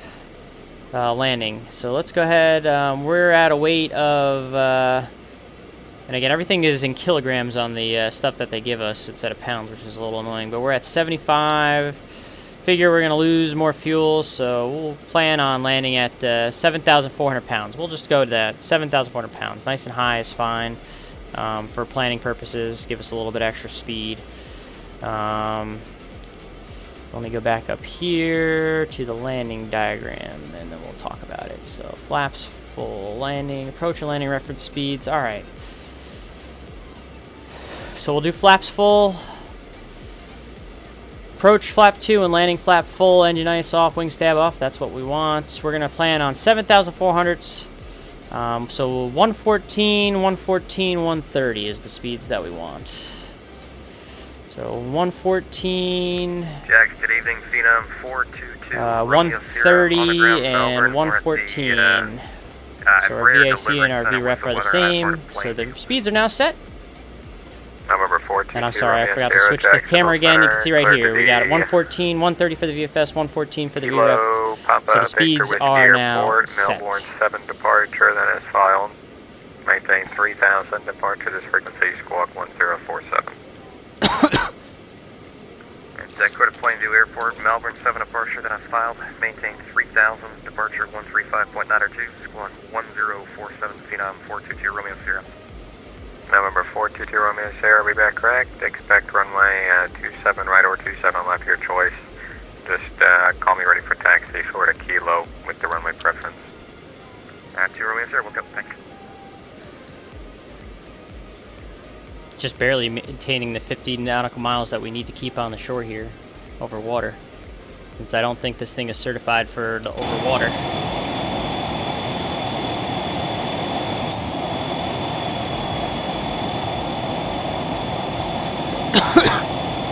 landing. So let's go ahead. We're at a weight of, and again, everything is in kilograms on the stuff that they give us instead of pounds, which is a little annoying. But we're at 75. Figure we're going to lose more fuel, so we'll plan on landing at 7,400 pounds. We'll just go to that, 7,400 pounds. Nice and high is fine for planning purposes. Give us a little bit extra speed. So let me go back up here to the landing diagram, and then we'll talk about it. So flaps, full landing, approach and landing reference speeds. All right. So we'll do flaps full. Approach flap 2 and landing flap full, engine ice off, wing stab off. That's what we want. We're going to plan on 7,400s. So 114, 114, 130 is the speeds that we want. So 114.
Jack, good evening. Phenom 422.
130 and 114. So our VAC and our VREF are the same. So the speeds are now set.
November 14.
And I'm sorry, I forgot to switch the camera again. You can see right here. We got 114, 130 for the VFS, 114 for the VREF. So the speeds are now set.
Melbourne 7 departure, then is filed. Maintain 3,000, departure this frequency, squawk 1047. Dakota Plainview Airport, Melbourne 7 departure that I filed. Maintain 3000, departure 135.902, squawk 1047 Phenom 422 Romeo Sierra. November 422 Romeo Sierra, be back correct. Expect runway 27 right or 27 left, your choice. Just call me ready for taxi, short a kilo with the runway preference. 2 Romeo Sierra, we'll go, thanks.
Just barely maintaining the 50 nautical miles that we need to keep on the shore here over water, since I don't think this thing is certified for the over water.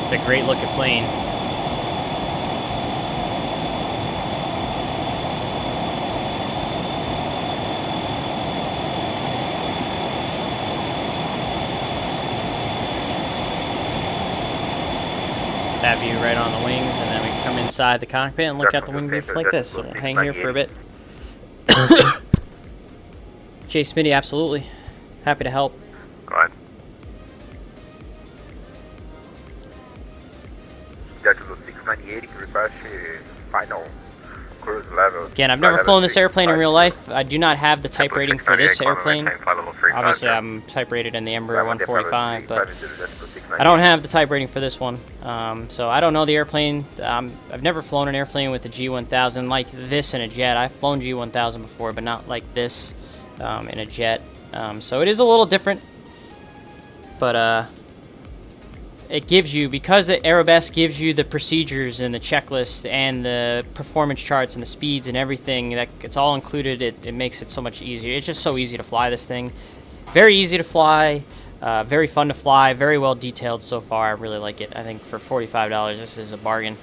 It's a great looking plane. That view right on the wings, and then we come inside the cockpit and look out the wing roof like this. So we'll hang here for a bit. Jay Smitty, absolutely. Happy to help.
Go ahead.
Jacksonville 698, request final cruise level.
Again, I've never flown this airplane in real life. I do not have the type rating for this airplane. Obviously, I'm type rated in the Embraer 145, but I don't have the type rating for this one. So I don't know the airplane. I've never flown an airplane with a G1000 like this in a jet. I've flown G1000 before, but not like this in a jet. So it is a little different, but it gives you, because the Aerobask gives you the procedures and the checklist and the performance charts and the speeds and everything, that it's all included. It makes it so much easier. It's just so easy to fly this thing. Very easy to fly, very fun to fly, very well detailed so far. I really like it. I think for $45, this is a bargain.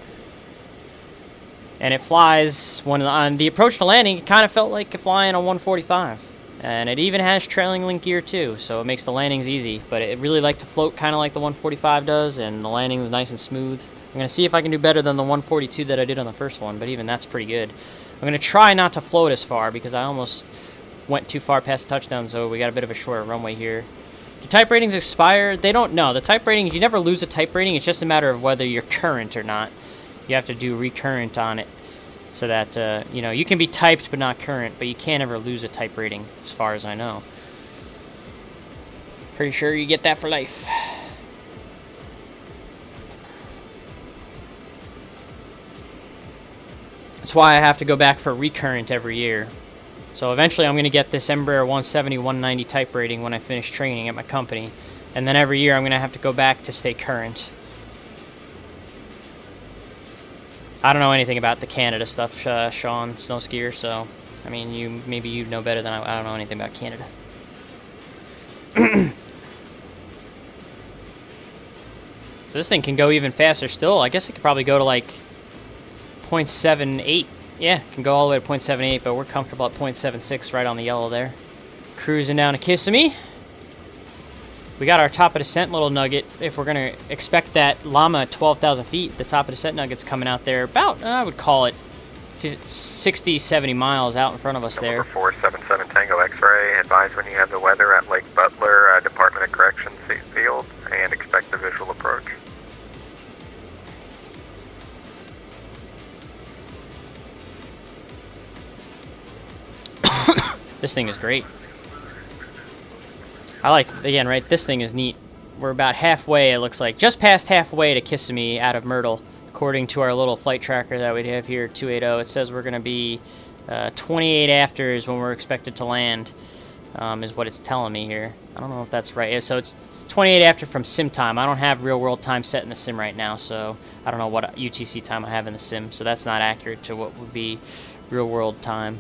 And it flies, when on the approach to landing, it kind of felt like flying a 145. And it even has trailing link gear too, so it makes the landings easy. But it really likes to float kind of like the 145 does, and the landing is nice and smooth. I'm going to see if I can do better than the 142 that I did on the first one, but even that's pretty good. I'm going to try not to float as far, because I almost went too far past touchdown, so we got a bit of a shorter runway here. Do type ratings expire? They don't know. The type ratings, you never lose a type rating. It's just a matter of whether you're current or not. You have to do recurrent on it. So that, you know, you can be typed but not current, but you can't ever lose a type rating, as far as I know. Pretty sure you get that for life. That's why I have to go back for recurrent every year. So eventually I'm going to get this Embraer 170, 190 type rating when I finish training at my company. And then every year I'm going to have to go back to stay current. I don't know anything about the Canada stuff, Sean, snow skier, so, I mean, maybe you know better than I don't know anything about Canada. So this thing can go even faster still. I guess it could probably go to like 0.78. Yeah, it can go all the way to 0.78, but we're comfortable at 0.76 right on the yellow there. Cruising down to Kissimmee. We got our top of descent little nugget. If we're going to expect that llama at 12,000 feet, the top of descent nugget's coming out there about, I would call it 60, 70 miles out in front of us there.
Number 477 Tango X-ray, advise when you have the weather at Lake Butler, Department of Corrections field, and expect the visual approach.
This thing is great. I like, again, right, this thing is neat. We're about halfway, it looks like, just past halfway to Kissimmee out of Myrtle, according to our little flight tracker that we have here, 280. It says we're going to be 28 after is when we're expected to land, is what it's telling me here. I don't know if that's right. So it's 28 after from sim time. I don't have real world time set in the sim right now, so I don't know what UTC time I have in the sim, so that's not accurate to what would be real world time.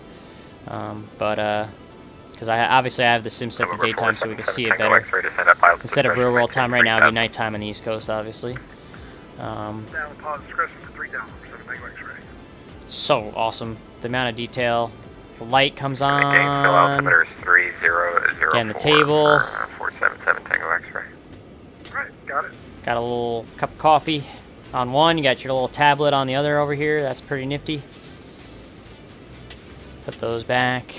Because obviously I have the sim set to daytime so we can see it better. Instead of real world time right now, it'd be nighttime on the East Coast, obviously. It's so awesome. The amount of detail. The light comes on. Again, the table.
477 Tango X-ray.
Right, got it.
Got a little cup of coffee on one. You got your little tablet on the other over here. That's pretty nifty. Put those back.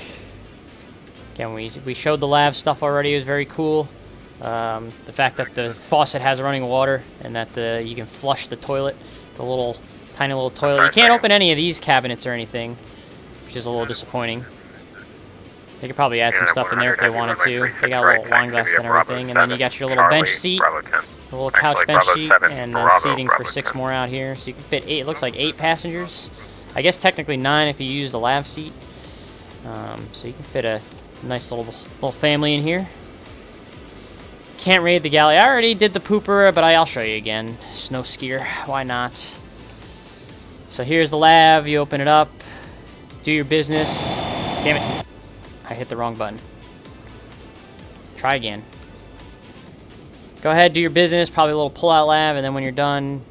Again, we showed the lav stuff already. It was very cool. The fact that the faucet has running water and that you can flush the toilet The little, tiny little toilet. You can't open any of these cabinets or anything, which is a little disappointing. They could probably add some stuff in there if they wanted to. They got a little wine glass and everything. And then you got your little bench seat, a little couch bench seat, and then seating for 6 more out here. So you can fit 8, it looks like 8 passengers. I guess technically 9 if you use the lav seat. So you can fit a nice little family in here. Can't raid the galley. I already did the pooper, but I'll show you again. Snow skier, why not? So here's the lav. You open it up, do your business. Damn it. I hit the wrong button. Try again. Go ahead, do your business. Probably a little pull-out lav, and then when you're done,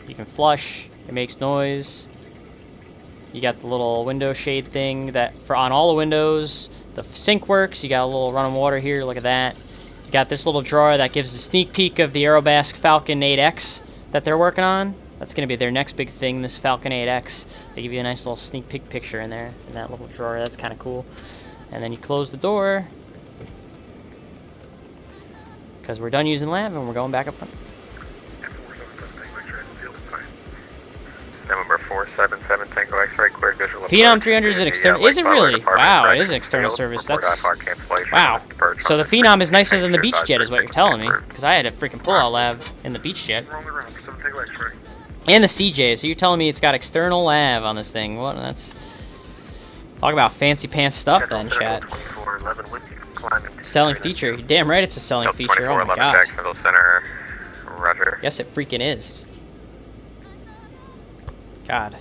you can flush. It makes noise. You got the little window shade thing that for on all the windows. The sink works. You got a little running water here. Look at that. You got this little drawer that gives a sneak peek of the Aerobask Falcon 8X that they're working on. That's going to be their next big thing, this Falcon 8X. They give you a nice little sneak peek picture in there, in that little drawer. That's kind of cool. And then you close the door, because we're done using lav and we're going back up front.
November 477 Tango X-ray, cleared visual.
Phenom 300 is an external. Is it really? Wow, it is an external service. That's wow. So the Phenom is nicer than the Beach Jet, is what you're telling me? Because I had a freaking pull-out lav in the Beach Jet. And the CJ, so you're telling me it's got external lav on this thing. What? That's... Talk about fancy pants stuff then, chat. Selling feature. You're damn right it's a selling feature. Oh my god. Yes, it freaking is. God.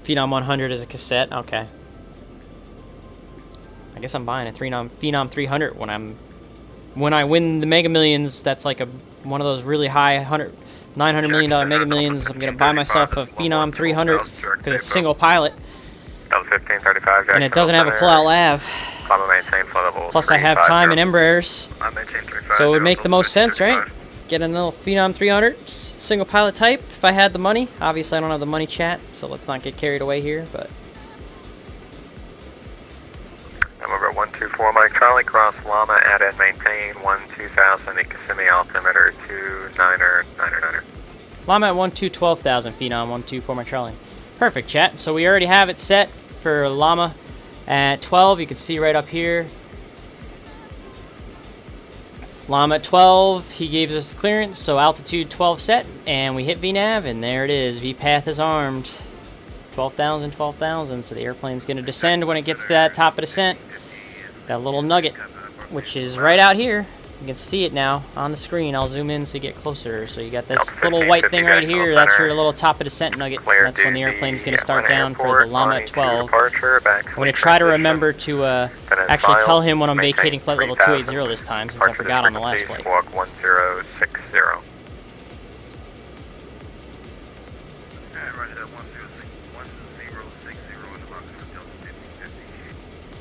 Phenom 100 is a cassette. Okay. I guess I'm buying a Phenom 300 when I win the Mega Millions. That's like one of those really high $900 million Mega Millions. I'm gonna buy myself a Phenom 300 because it's single pilot, and it doesn't have a pull-out lav. Plus, I have time and Embraers, so it would make the most sense, right? Get a little Phenom 300 single pilot type if I had the money. Obviously, I don't have the money, chat, so let's not get carried away here. But
Number 124 Mike Charlie, cross Llama, add and maintain 12000, Kissimmee altimeter 29er.
Llama at 12,000 Phenom 124 my Charlie. Perfect, chat. So we already have it set for Llama at 12. You can see right up here. Llama at 12, he gave us clearance, so altitude 12 set, and we hit VNAV, and there it is. VPath is armed. 12,000, 12,000, so the airplane's going to descend when it gets to that top of descent. That little nugget, which is right out here. You can see it now on the screen. I'll zoom in so you get closer. So you got this little white thing right here. That's your little top of descent nugget. That's when the airplane's going to start down for the Llama at 12. I'm going to try to remember to actually tell him when I'm vacating flight level 280 this time, since I forgot on the last flight.
Walk 1060.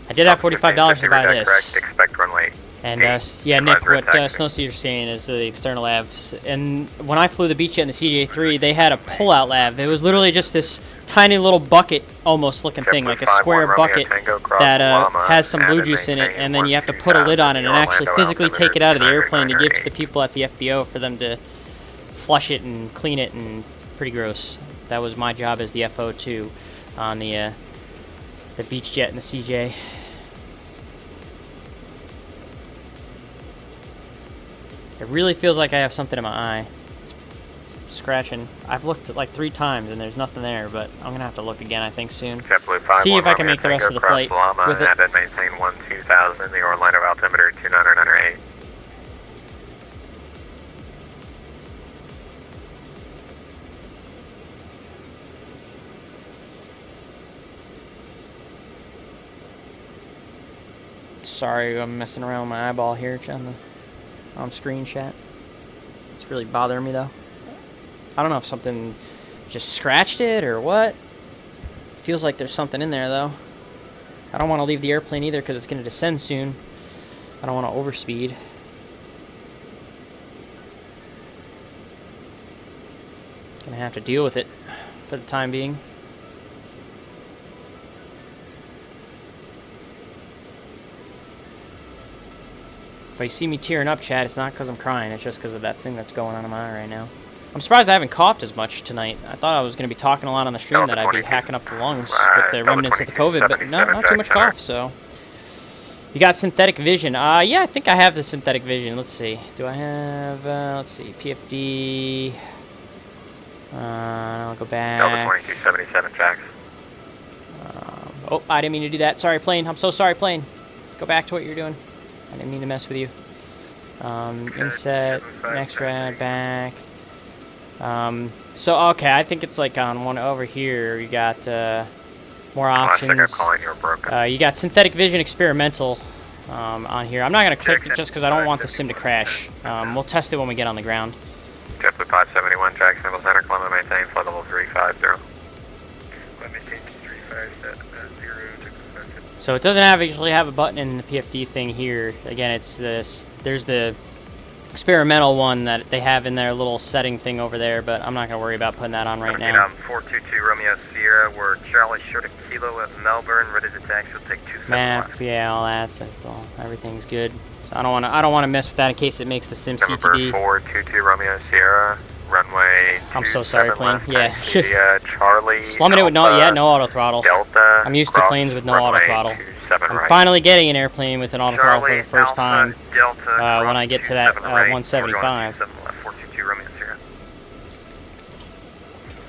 I did have $45 to buy this.
Expect runway.
And yeah, Nick, what Snowsea's saying is the external lavs. And when I flew the Beach Jet in the CJ3, they had a pull-out lav. It was literally just this tiny little bucket, almost looking thing, like a square bucket that has some blue juice in it, and then you have to put a lid on it and actually physically take it out of the airplane to give to the people at the FBO for them to flush it and clean it, and pretty gross. That was my job as the FO2 on the Beach Jet and the CJ. It really feels like I have something in my eye. It's scratching. I've looked at like 3 times and there's nothing there, but I'm gonna have to look again, I think, soon. See if I can make the rest of the flight with it.
And maintain 2000, the Orlando altimeter 2998.
Sorry, I'm messing around with my eyeball here on screen chat. It's really bothering me though. I don't know if something just scratched it or what. Feels like there's something in there though. I don't want to leave the airplane either because it's going to descend soon. I don't want to overspeed. Gonna have to deal with it for the time being. If I see me tearing up, chat, it's not because I'm crying. It's just because of that thing that's going on in my eye right now. I'm surprised I haven't coughed as much tonight. I thought I was going to be talking a lot on the stream that I'd be hacking up the lungs with the remnants of the COVID, but no, not too much cough, so. You got synthetic vision. Yeah, I think I have the synthetic vision. Let's see. Do I have, let's see, PFD. I'll go back.
Delta 2277, Jax.
Oh, I didn't mean to do that. Sorry, plane. I'm so sorry, plane. Go back to what you're doing. I didn't mean to mess with you. Inset, next rad, back. So, okay, I think it's like on one over here. You got more options.
I think I'm calling you broken.
You got synthetic vision experimental on here. I'm not going to click it just because I don't want the sim to crash. We'll test it when we get on the ground.
JetBlue 571, Jacksonville Center, Columbia, maintain flight level 350.
So it doesn't actually have a button in the PFD thing here. Again, it's this. There's the experimental one that they have in their little setting thing over there, but I'm not going to worry about putting that on right now.
422 Romeo Sierra, where Charlie showed a kilo at Melbourne, ready to taxi. We'll take 27
Map,
left.
yeah, all that. That's all. Everything's good. So I don't want to mess with that in case it makes the sim
Number
CTD.
422 Romeo Sierra, runway.
I'm so sorry, plane. Yeah.
Charlie.
Slumming it with no auto throttle.
Delta.
I'm used to planes with no auto throttle. I'm finally getting an airplane with an auto throttle for the first time when I get to that 175.
422 Romeo Sierra.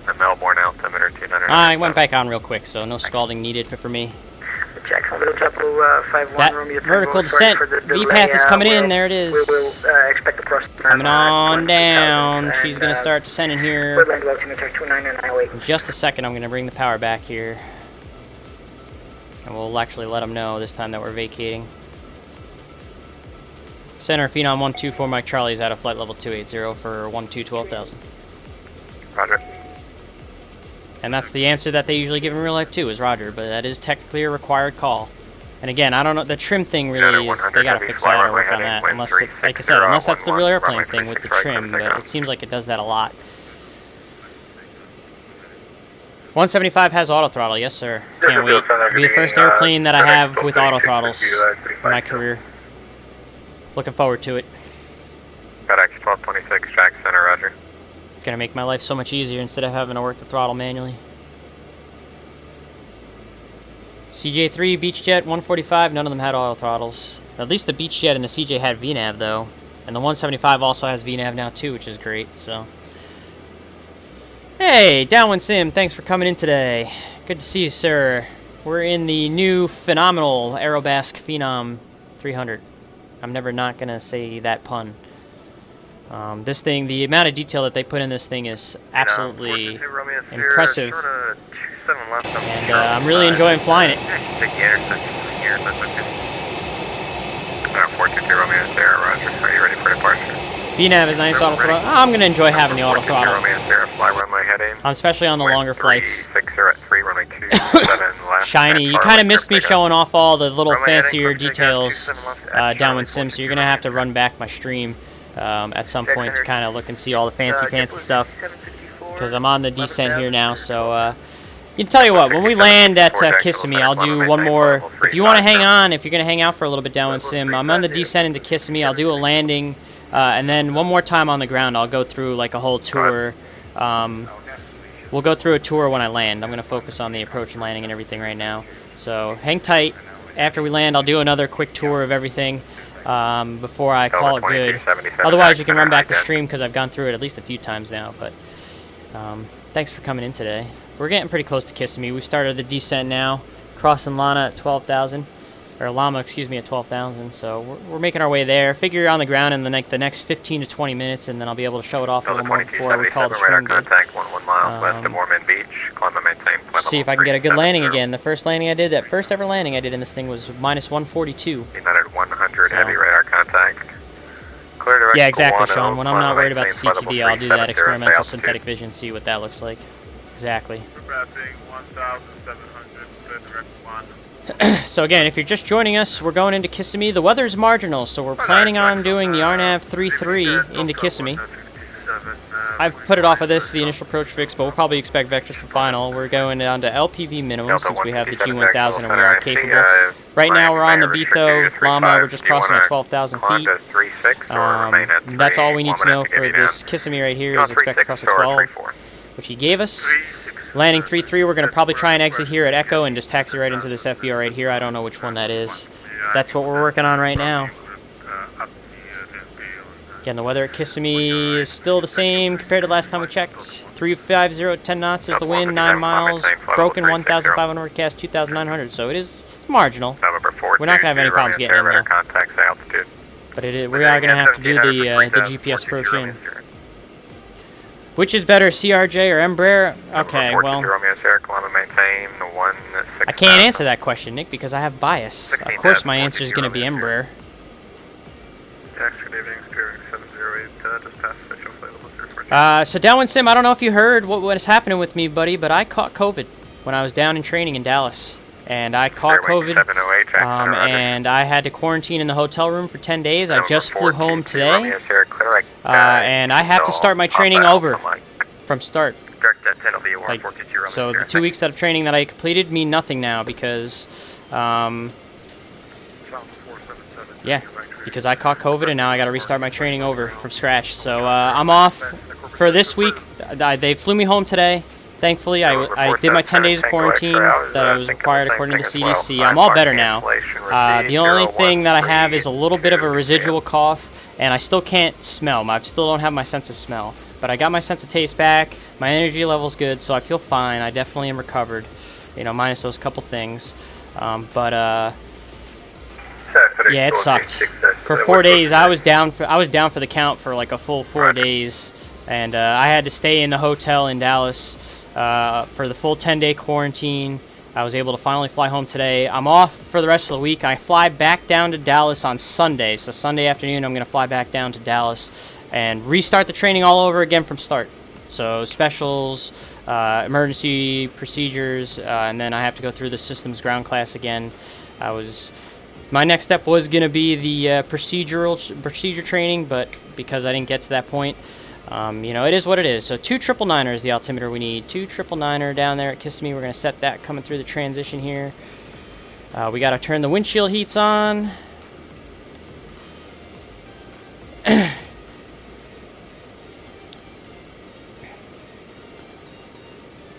The Melbourne altimeter 200.
I went back on real quick, so no scalding needed for me.
Jacksonville, JetBlue 51,
that
Romeo
vertical descent V-path is coming in. There it is.
We'll expect the cross
Coming on down. She's going to start descending here. In just a second, I'm going to bring the power back here. And we'll actually let them know this time that we're vacating. Center Phenom 124 Mike Charlie's out of flight level 280 for 12,000.
Roger.
And that's the answer that they usually give in real life too, is Roger, but that is technically a required call. And again, I don't know, the trim thing really is, they gotta fix that or work on that, unless, like I said, unless that's the real airplane thing with the trim, but it seems like it does that a lot. 175 has auto throttle, yes sir. Can't wait. It'll be the first airplane that I have with auto throttles in my career. Looking forward to it.
FedEx 1226, Jack Center, Roger.
Gonna make my life so much easier instead of having to work the throttle manually. CJ3, Beechjet, 145, none of them had auto throttles. At least the Beechjet and the CJ had VNAV though. And the 175 also has VNAV now too, which is great, so. Hey, Downwind Sim, thanks for coming in today. Good to see you, sir. We're in the new phenomenal Aerobask Phenom 300. I'm never not gonna say that pun. This thing, the amount of detail that they put in this thing is absolutely impressive, and I'm really enjoying flying it.
Take the intersection from here, that's okay. 422 Romeo Sierra, Roger. Are you ready for departure?
VNAV is nice auto throttle. I'm gonna enjoy having the auto throttle,
Romeo Sierra, fly runway heading.
especially on the longer flights.
6 at 3, runway 27 left.
Shiny, you kind of missed me showing off all the little fancier details, Downwind Sim, so you're gonna have to run back my stream at some point to kind of look and see all the fancy stuff, because I'm on the descent here now. So you can tell you what, when we land at Kissimmee, I'll do one more. If you want to hang on, if you're gonna hang out for a little bit, Downwind Sim, I'm on the descent into Kissimmee. I'll do a landing, and then one more time on the ground. I'll go through like a whole tour. We'll go through a tour when I land. I'm gonna focus on the approach and landing and everything right now. So hang tight. After we land, I'll do another quick tour of everything. Before I call it good. Otherwise, you can run back the stream because I've gone through it at least a few times now. But thanks for coming in today. We're getting pretty close to Kissimmee. We've started the descent now, crossing Lama at 12,000, or Lama, excuse me, at 12,000. So we're making our way there. Figure on the ground in the next 15 to 20 minutes, and then I'll be able to show it off a little more before we call the stream good. See if I can get a good landing again. The first landing I did, that first ever landing I did in this thing was minus 142.
United 100, so. Heavy radar contact. Clear
yeah, exactly, Sean. When I'm not worried about the CTD, I'll do that experimental synthetic vision, see what that looks like. Exactly. So again, if you're just joining us, we're going into Kissimmee. The weather's marginal, so we're planning on doing the RNAV 33 into Kissimmee. I've put it off of this, the initial approach fix, but we'll probably expect vectors to final. We're going down to LPV minimum since we have the G1000 and we are capable. Right now we're on the Betho Llama, we're just crossing at 12,000 feet. That's all we need to know for this Kissimmee right here is expect to cross at 12, which he gave us. Landing 3-3, we're going to probably try and exit here at Echo and just taxi right into this FBR right here. I don't know which one that is. That's what we're working on right now. Again, the weather at Kissimmee is still the same compared to last time we checked. 350 at 10 knots is the wind, 9 miles. Broken 1,500 overcast, 2,900. So it's marginal. We're not going to have any problems getting in though. But we are going to have to do the GPS approach in. Which is better, CRJ or Embraer? Okay, well, I can't answer that question, Nick, because I have bias. Of course my answer is going to be Embraer. So downwind sim, I don't know if you heard what is happening with me, buddy, but I caught COVID when I was down in training in Dallas. And I caught COVID, and I had to quarantine in the hotel room for 10 days. I just flew home today, and I have to start my training over from start. Like, so the 2 weeks of training that I completed mean nothing now because, yeah, because I caught COVID and now I got to restart my training over from scratch. So I'm off for this week. They flew me home today. Thankfully, I did my 10 days of quarantine that I was required according to CDC. I'm all better now. The only thing that I have is a little bit of a residual cough, and I still can't smell. I still don't have my sense of smell. But I got my sense of taste back. My energy level's good, so I feel fine. I definitely am recovered, you know, minus those couple things. Yeah, it sucked. For 4 days, I was down for the count for like a full 4 days, and I had to stay in the hotel in Dallas for the full 10-day quarantine. I was able to finally fly home today. I'm off for the rest of the week. I fly back down to Dallas on Sunday. So Sunday afternoon, I'm going to fly back down to Dallas and restart the training all over again from start. So specials, emergency procedures, and then I have to go through the systems ground class again. My next step was going to be the procedure training, but because I didn't get to that point, you know, it is what it is. So 2 999er is the altimeter we need. 2 999er down there at Kissimmee. We're going to set that coming through the transition here. We got to turn the windshield heats on.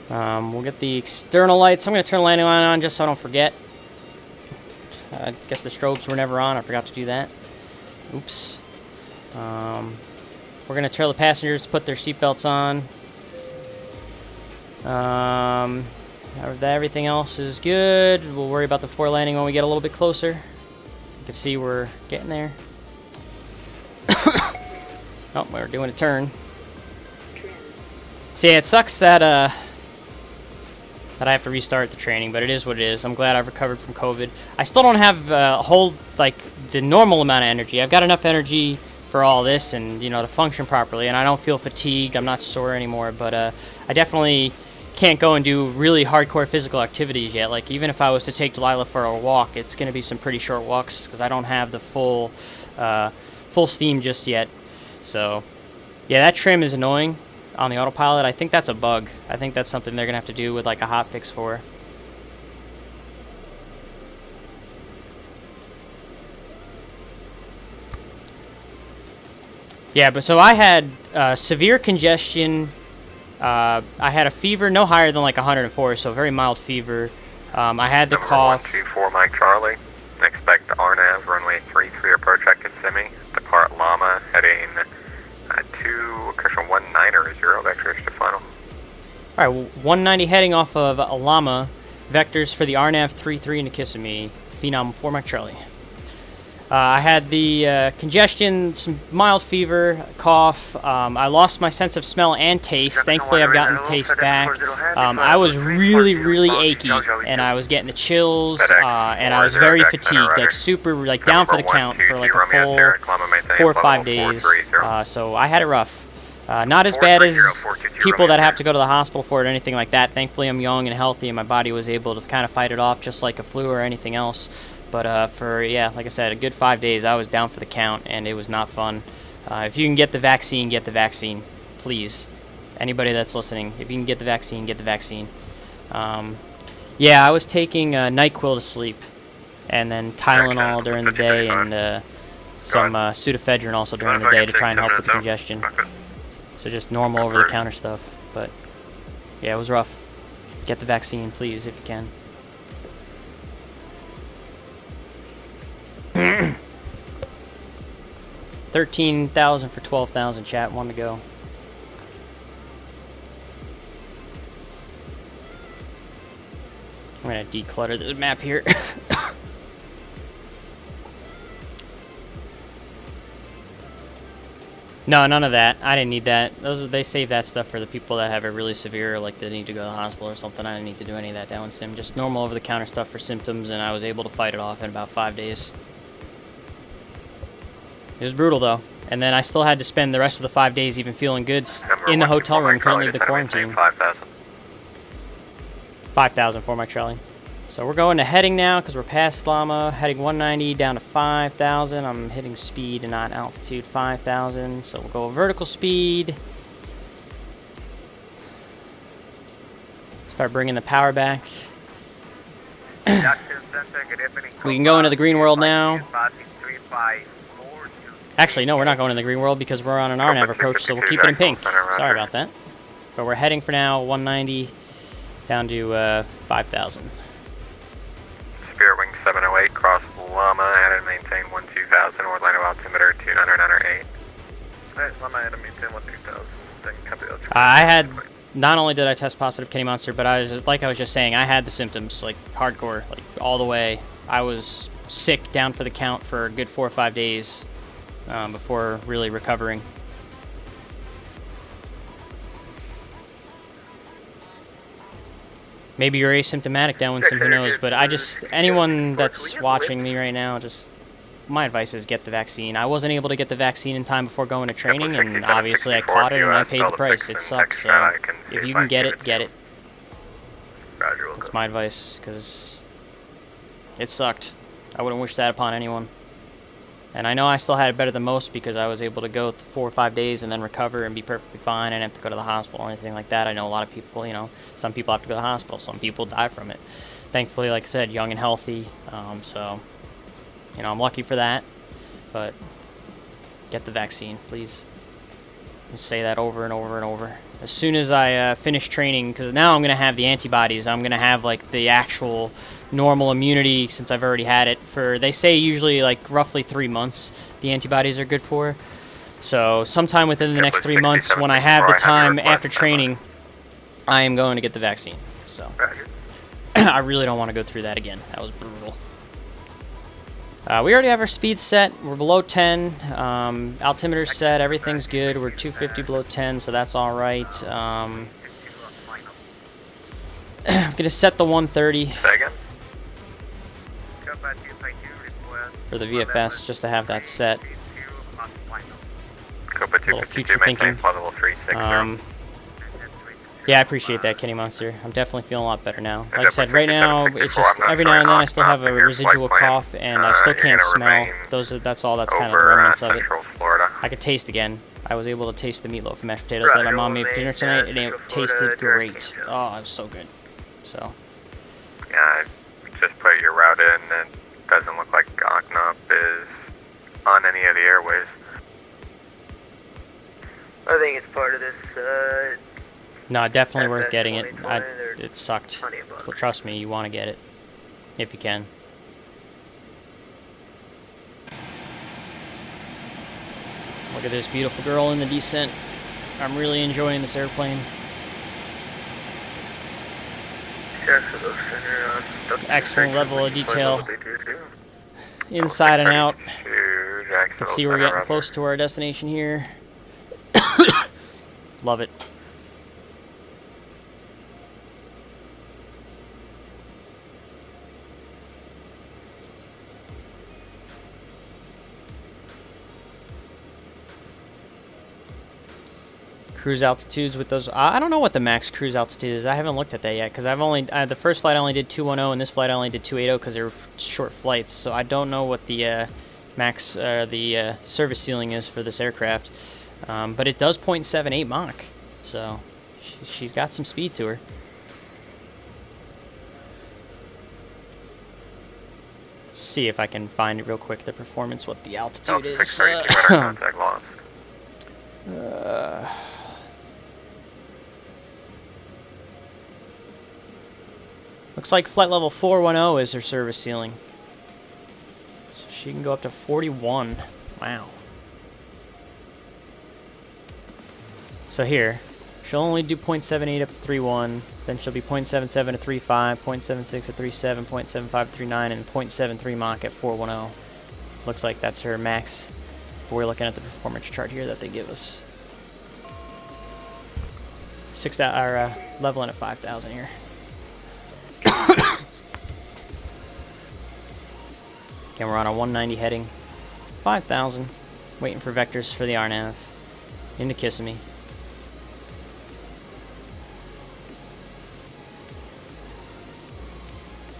We'll get the external lights. I'm going to turn the landing line on just so I don't forget. I guess the strobes were never on. I forgot to do that. Oops. We're going to tell the passengers to put their seatbelts on. Everything else is good. We'll worry about the fore landing when we get a little bit closer. You can see we're getting there. Oh, we're doing a turn. So yeah, it sucks that I have to restart the training, but it is what it is. I'm glad I've recovered from COVID. I still don't have the normal amount of energy. I've got enough energy for all this and, you know, to function properly, and I don't feel fatigued. I'm not sore anymore, but I definitely can't go and do really hardcore physical activities yet. Like, even if I was to take Delilah for a walk, it's going to be some pretty short walks because I don't have the full steam just yet. So yeah, that trim is annoying on the autopilot. I think that's a bug. I think that's something they're gonna have to do with like a hot fix for. Yeah, but so I had severe congestion. I had a fever no higher than like 104, so very mild fever. I had the cough.
124 Mike Charlie. Expect RNAV runway 33 approach at Kissimmee. Depart Llama heading 2-19er 0 vectors to final.
Alright, well, 190 heading off of a Llama. Vectors for the RNAV 33 into Kissimmee. Phenom 4 Mike Charlie. I had the congestion, some mild fever, cough. I lost my sense of smell and taste. Thankfully, I've gotten the taste back. I was really, really achy, and I was getting the chills, and I was very fatigued, like super, like down for the count for like a full 4 or 5 days. So I had it rough. Not as bad as people that have to go to the hospital for it or anything like that. Thankfully, I'm young and healthy, and my body was able to kind of fight it off just like a flu or anything else. But for, yeah, like I said, a good 5 days, I was down for the count, and it was not fun. If you can get the vaccine, please. Anybody that's listening, if you can get the vaccine, get the vaccine. Yeah, I was taking NyQuil to sleep, and then Tylenol during the day, and some pseudoephedrine also during the day to try and help with the congestion. So just normal over-the-counter stuff. But yeah, it was rough. Get the vaccine, please, if you can. 13,000 for 12,000, chat. One to go. I'm gonna declutter the map here. No, none of that. I didn't need that. They save that stuff for the people that have it really severe, like they need to go to the hospital or something. I didn't need to do any of that down in sim. Just normal over-the-counter stuff for symptoms, and I was able to fight it off in about 5 days. It was brutal, though. And then I still had to spend the rest of the 5 days even feeling good in the hotel room. Couldn't leave the quarantine. 5,000 for my Charlie. So we're going to heading now because we're past Llama. Heading 190 down to 5,000. I'm hitting speed and not altitude 5,000. So we'll go vertical speed. Start bringing the power back. We can go into the green world now. Actually, no, we're not going in the green world because we're on an RNAV approach, so we'll keep it in pink. Sorry about that. But we're heading for now 190 down to 5,000.
Spirit Wing 708, cross Llama, add and maintain 12,000, Orlando altimeter 2998.
Alright, Llama, add and maintain 12,000. Then copy that.
I had, not only did I test positive Kenny Monster, but I was just saying, I had the symptoms, like hardcore, like all the way. I was sick, down for the count for a good 4 or 5 days before really recovering. Maybe you're asymptomatic down with some, who knows, but anyone that's watching me right now, my advice is get the vaccine. I wasn't able to get the vaccine in time before going to training, and obviously I caught it and I paid the price. It sucks, so if you can get it, get it. That's my advice, because it sucked. I wouldn't wish that upon anyone. And I know I still had it better than most because I was able to go 4 or 5 days and then recover and be perfectly fine. I didn't have to go to the hospital or anything like that. I know a lot of people, some people have to go to the hospital. Some people die from it. Thankfully, like I said, young and healthy. So, I'm lucky for that. But get the vaccine, please. I'll say that over and over and over. As soon as I finish training, because now I'm going to have the antibodies. I'm going to have, like, the actual normal immunity since I've already had it for, they say usually, like, roughly 3 months the antibodies are good for. So sometime within the next 3 months, when I have the time after training, I am going to get the vaccine. So I really don't want to go through that again. That was brutal. We already have our speed set. We're below 10. Altimeter set. Everything's good. We're 250 below 10, so that's all right. I'm gonna set the 130 for the VFS just to have that set. A little future thinking. Yeah, I appreciate that, Kenny Monster. I'm definitely feeling a lot better now. Like I said, right now, it's just every now and then I still have a residual cough, and I still can't smell. That's all that's kind of the remnants of it. I could taste again. I was able to taste the meatloaf and mashed potatoes that my mom made for dinner tonight, and it tasted great. Oh, it was so good. So.
Yeah, just put your route in, and it doesn't look like Goknop is on any of the airways.
I think it's part of this,
No, definitely worth getting it. It sucked. Trust me, you want to get it. If you can. Look at this beautiful girl in the descent. I'm really enjoying this airplane. Excellent level of detail. Inside and out. You can see we're getting close to our destination here. Love it. Cruise altitudes with those. I don't know what the max cruise altitude is. I haven't looked at that yet because I've only the first flight I only did 210 and this flight I only did 280 because they were short flights. So I don't know what the max the service ceiling is for this aircraft. But it does 0.78 Mach, so she's got some speed to her. Let's see if I can find it real quick, the performance, what the altitude is.
Contact lost.
Looks like flight level 410 is her service ceiling. So she can go up to 41. Wow. So here, she'll only do 0.78 up to 3.1, then she'll be 0.77 to 3.5, 0.76 to 3.7, 0.75 to 3.9, and 0.73 Mach at 410. Looks like that's her max. If we're looking at the performance chart here that they give us. Leveling at 5,000 here. Again, we're on a 190 heading. 5,000. Waiting for vectors for the RNAV. Into Kissimmee.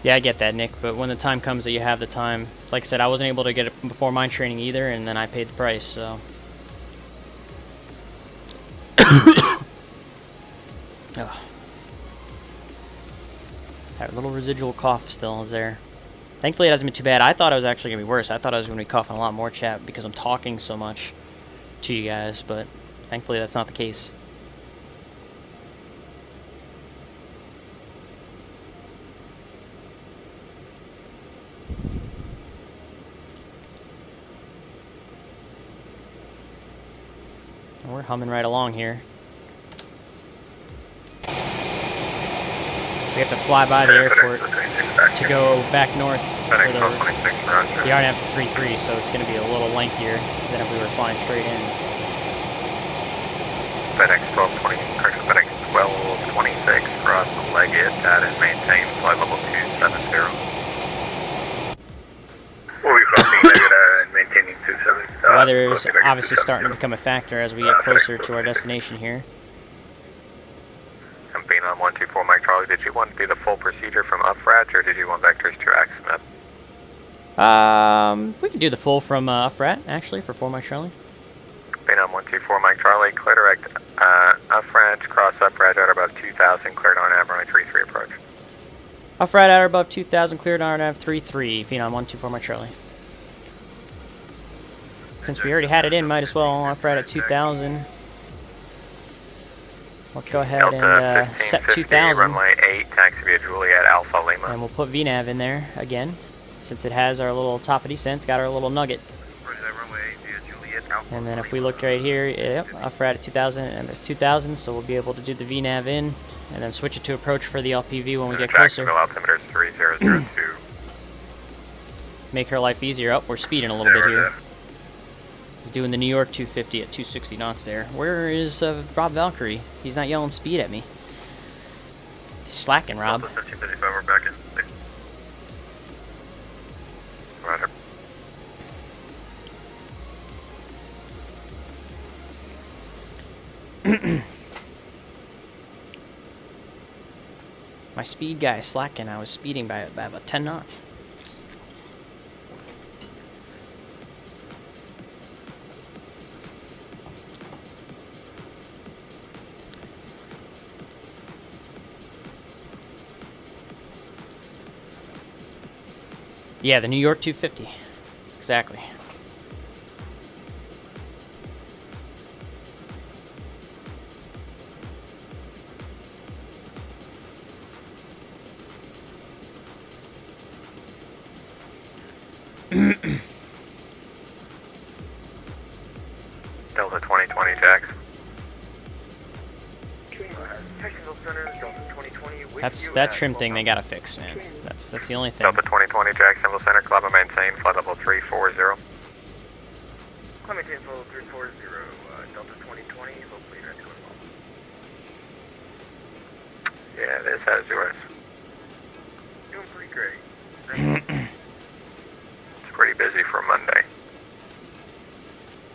Yeah, I get that, Nick, but when the time comes that you have the time, like I said, I wasn't able to get it before my training either, and then I paid the price, so. Ugh. That little residual cough still is there. Thankfully, it hasn't been too bad. I thought it was actually going to be worse. I thought I was going to be coughing a lot more, chat, because I'm talking so much to you guys, but thankfully that's not the case. We're humming right along here. We have to fly by the airport to go back north for the RNAV to 3.3, so it's going to be a little lengthier than if we were flying straight in.
FedEx 1220, correction, FedEx 1226, cross Leggett at and maintain flight level 270.
We're crossing Leggett and maintaining 270.
The weather is obviously starting to become a factor as we get closer to our destination here.
I'm being on 124 Mike Charlie. Did you want to do the full procedure from UFRAT, or did you want vectors to Axmap?
We could do the full from UFRAT, actually, for 4 Mike Charlie.
Being on 124 Mike Charlie, clear direct UFRAT, cross UFRAT at about 2,000, cleared on nav runway 33 approach.
UFRAT at or above 2,000, cleared on nav 33, Phenom 124 Mike Charlie. Since we already had it in, might as well UFRAT at 2,000. Let's go ahead and set 2,000.
Runway 8, taxi via Juliet, Alpha Lima.
And we'll put VNAV in there again, since it has our little top of descent. It's got our little nugget. And then if we look right here, yep, UFRAT at 2,000, and there's 2,000, so we'll be able to do the VNAV in, and then switch it to approach for the LPV when we get closer.
Jacksonville altimeter is 3002.
Make her life easier. Oh, we're speeding a little bit here. He's doing the New York 250 at 260 knots there. Where is Rob Valkyrie? He's not yelling speed at me. He's slacking, Rob.
We're back in.
Roger.
My speed guy is slacking. I was speeding by about 10 knots. Yeah, the New York 250. Exactly.
Delta 2020, Jax.
That's that trim thing they gotta fix, man. That's the only thing.
Delta 2020, Jacksonville Center, Club and maintain flight level 340.
Climate change level 340, Delta 2020, hopefully you're into it.
Yeah, this has yours.
Doing pretty great.
It's pretty busy for Monday.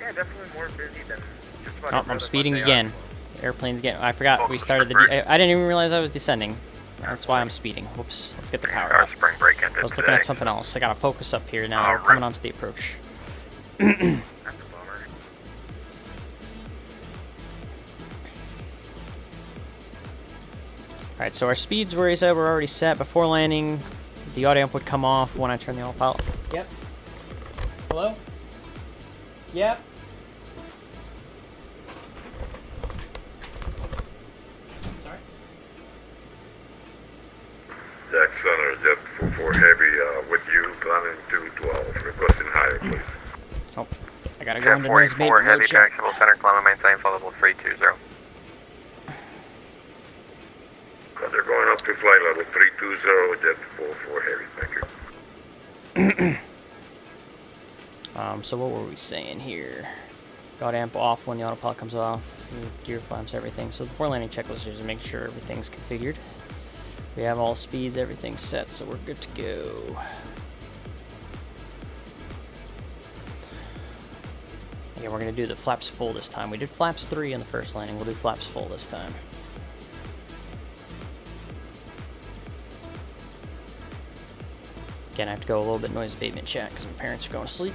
Yeah, definitely more busy than just about
Oh, I'm speeding again. Airplane's getting. I forgot we started the. I didn't even realize I was descending. That's why I'm speeding. Whoops. Let's get the power
Our
up.
spring break ended
I was looking at
today.
something else. I gotta focus up here now. We're coming onto the approach.
That's a bummer.
Alright, so our speeds were, he said, were already set before landing. The audio amp would come off when I turn the autopilot. Yep. Hello? Yep. Sorry?
Jack Center, Jet 44 Heavy, with you, climbing 212, requesting higher, please.
Oh, I gotta go
Jet
into noise
44
abatement
Heavy,
mode check.
Jacksonville Center, climb and maintain flight level 320.
They're going up to flight level 320, Jet 44 Heavy, thank you.
So what were we saying here? Got amp off when the autopilot comes off, gear flaps, everything. So before landing checklist is to make sure everything's configured. We have all speeds, everything's set, so we're good to go. Yeah, we're gonna do the flaps full this time. We did flaps 3 in the first landing, we'll do flaps full this time. Again, I have to go a little bit noise abatement chat because my parents are going to sleep.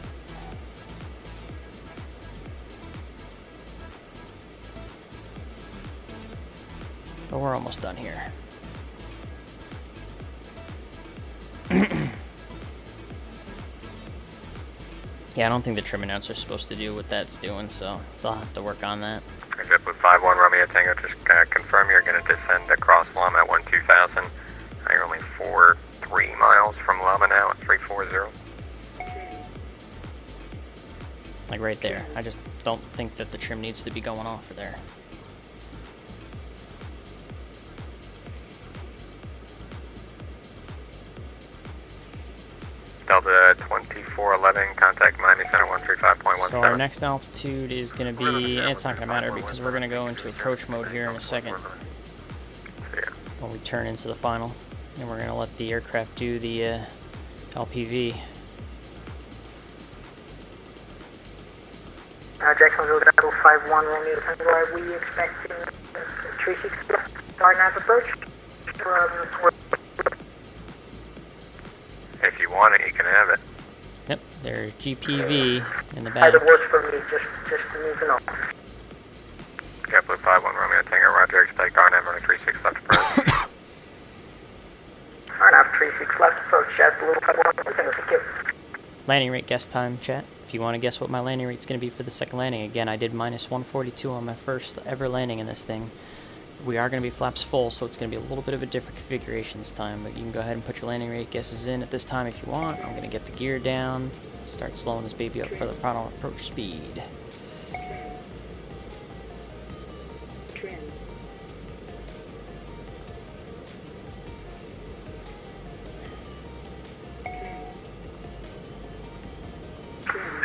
But we're almost done here. Yeah, I don't think the trim announcer's supposed to do what that's doing, so they'll have to work on that.
JetBlue 51 Romeo Tango, just confirm you're going to descend across Lama at 12,000. You're only 3 miles from Lama now at 340.
Like right there. I just don't think that the trim needs to be going off for there.
Delta 2411, contact Miami Center 135.17.
So our next altitude is going to be, it's not going to matter because we're going to go into approach mode here in a second when we turn into the final. And we're going to let the aircraft do the LPV.
Jacksonville, 51 Romeo Tango, are we expecting 360 start nav approach?
If you want it, you can have it.
Yep, there's GPV in the back.
Either works for me, just need to know.
JetBlue 51 Romeo Tango, roger, expect RNAV running 36 left approach.
RNAV 36 left approach, JetBlue 51 Tango, thank you.
Landing rate guess time, chat. If you want to guess what my landing rate's going to be for the second landing, again, I did minus 142 on my first ever landing in this thing. We are going to be flaps full, so it's going to be a little bit of a different configuration this time, but you can go ahead and put your landing rate guesses in at this time if you want. I'm going to get the gear down, start slowing this baby up for the final approach speed.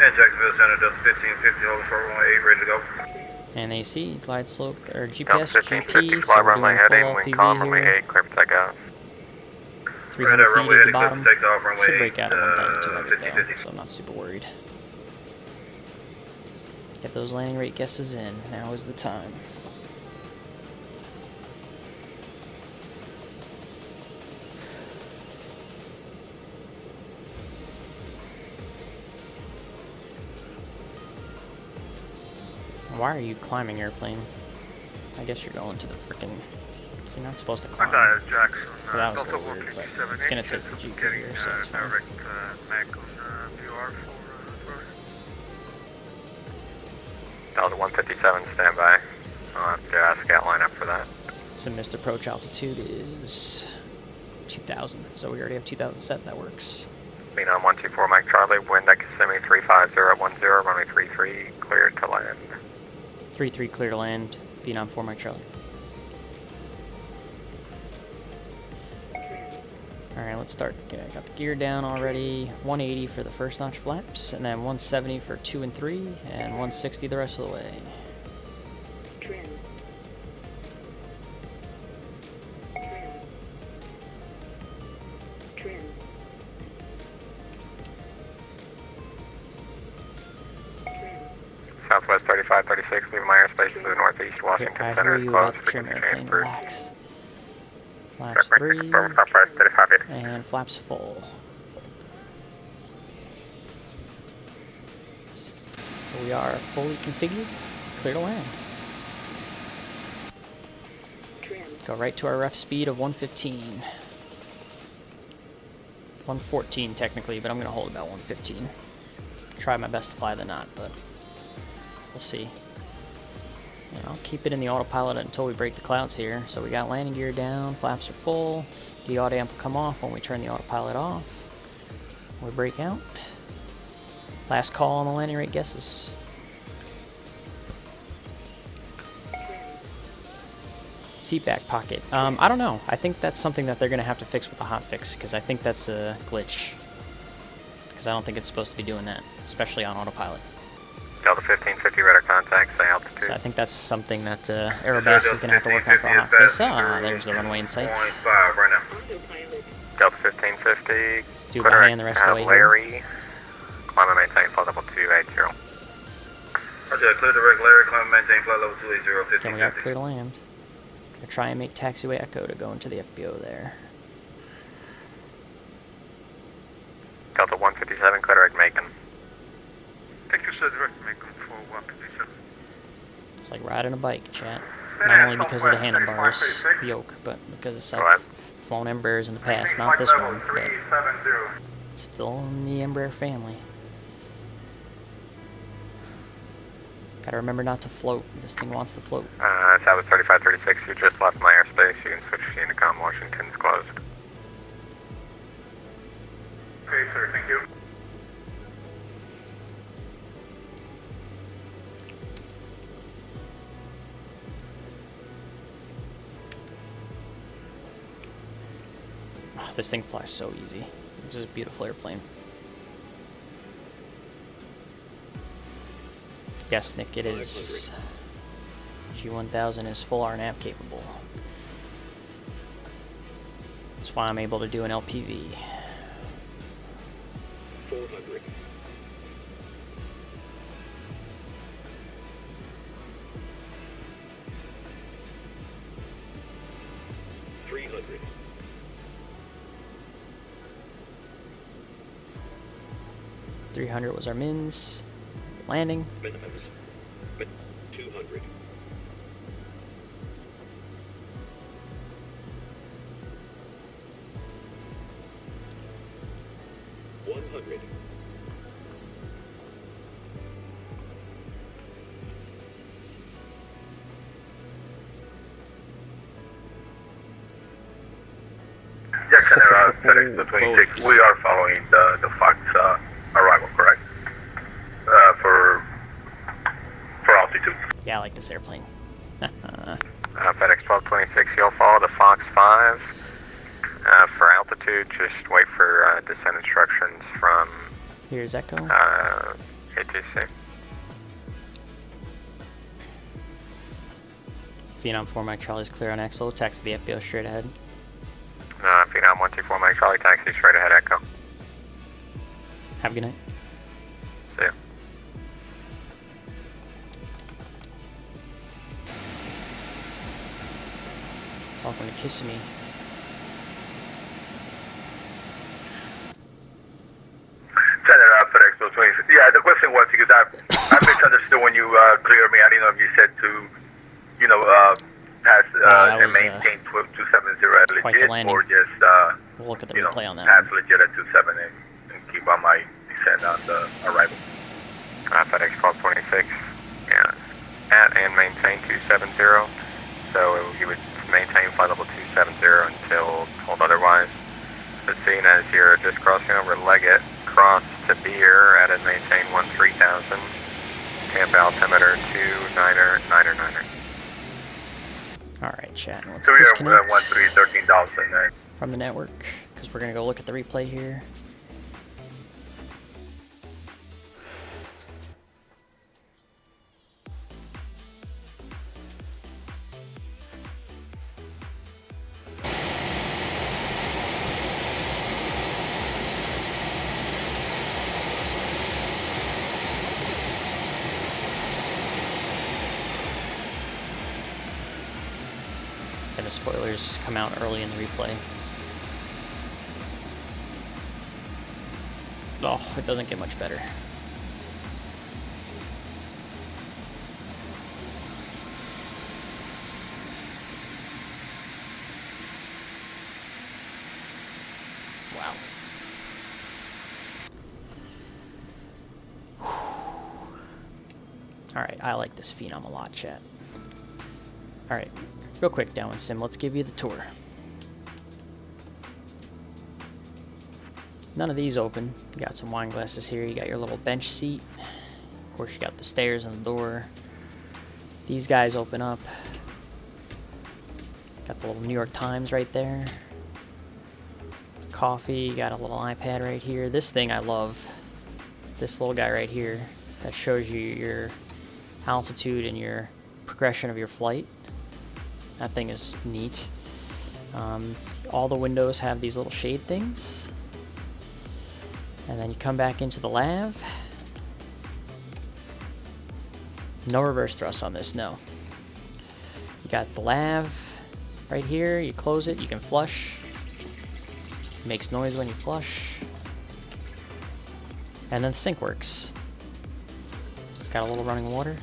And Jacksonville Center, Delta 1550, hold 418, ready to go.
And AC, glide slope, or GPS, GP, so
fly
we're
runway
doing full
heading, wind calm,
LPV
runway
here.
8, clear for takeoff.
300 feet is the bottom.
Takeoff, runway
Should break out at 1,200 though,
50.
so I'm not super worried. Get those landing rate guesses in. Now is the time. Why are you climbing airplane? I guess you're going to the frickin'... So you're not supposed to climb.
Jackson.
So that was a little weird, but it's gonna take the GP here, so it's fine.
Direct Mac on VR for us.
Delta 157, stand by. I'll have to scout line up for that.
So missed approach altitude is 2,000. So we already have 2,000 set. That works.
Phenom 124 Mike Charlie, wind at Kissimmee 35010, runway 33, clear to land.
3-3 clear to land. Phenom 4 Mike Charlie. Alright, let's start. Okay, I got the gear down already. 180 for the first notch flaps, and then 170 for 2 and 3, and 160 the rest of the way.
Southwest 3536, leaving my airspace to the northeast. Washington
I
Center
hear
is
you
closed.
about the trim airplane.
Transfer.
Relax. Flaps 3,
Southwest 35.
and flaps full. So we are fully configured. Clear to land. Go right to our rough speed of 115. 114 technically, but I'm going to hold about 115. Try my best to fly the knot, but we'll see. And I'll keep it in the autopilot until we break the clouds here. So we got landing gear down, flaps are full. The auto amp will come off when we turn the autopilot off. We break out. Last call on the landing rate guesses. Seat back pocket. I don't know. I think that's something that they're going to have to fix with a hotfix, because I think that's a glitch. Because I don't think it's supposed to be doing that, especially on autopilot.
Delta 1550 radar contact, say altitude.
So I think that's something that Aerobask is going to have to work on for a hotfix. Ah, there's the runway in sight.
Delta 1550.
Let's do behind the rest of the way
Larry.
here.
Climb and maintain flight level 280.
Roger, clear direct Larry, climb and maintain flight level 280,
Then we got clear to land. Gonna try and make taxiway Echo to go into the FBO there.
Delta 157, clear direct Macon.
Thank you, sir. Direct Macon for 157.
It's like riding a bike, chat. Not only because of the handlebars, yoke, but because I've flown Embraers in the past. Not this one, but still in the Embraer family. Gotta remember not to float. This thing wants to float.
Southwest 3536, you just left my airspace. You can switch to Unicom. Washington's closed.
Okay, sir. Thank you.
Oh, this thing flies so easy. It's just a beautiful airplane. Yes, Nick, it is. G1000 is full RNAV capable. That's why I'm able to do an LPV.
400. 300.
300 was our mins. Landing.
Minimums. 200. 100.
26, we are following the Fox arrival, correct? For altitude.
Yeah, I like this airplane.
FedEx 1226, you'll follow the Fox 5. For altitude, just wait for descent instructions from
Here's Echo.
ATC.
Phenom 4 Mike Charlie's clear on Axel. Taxi the FBO straight ahead.
Phenom 124 Mike Charlie, taxi straight ahead, Echo.
Have a good night.
See ya.
Talking to Kissimmee.
FedEx 1226. Yeah, the question was because I misunderstood when you cleared me. I didn't know if you said to, pass and maintain 270 legit, or just
we'll look at the
you
replay
know,
on that
pass
one.
legit at 27 and keep on my descent on the arrival.
FedEx 1226, yeah, at and maintain 270. So you would maintain flight level 270 until told otherwise. But seeing as you're just crossing over Leggett, cross to Beer at and maintain 13,000. Tampa altimeter 29er.
Alright, chat. Let's
So we are
disconnect
13,000.
from the network, because we're going to go look at the replay here. And the spoilers come out early in the replay. Oh, it doesn't get much better. Alright, I like this Phenom a lot, chat. Alright, real quick, downwind sim, let's give you the tour. None of these open. You got some wine glasses here, you got your little bench seat. Of course, you got the stairs and the door. These guys open up. Got the little New York Times right there. Coffee, you got a little iPad right here. This thing I love. This little guy right here that shows you your altitude and your progression of your flight. That thing is neat. All the windows have these little shade things. And then you come back into the lav. No reverse thrust on this, no. You got the lav right here. You close it, you can flush. It makes noise when you flush. And then the sink works. Got a little running water.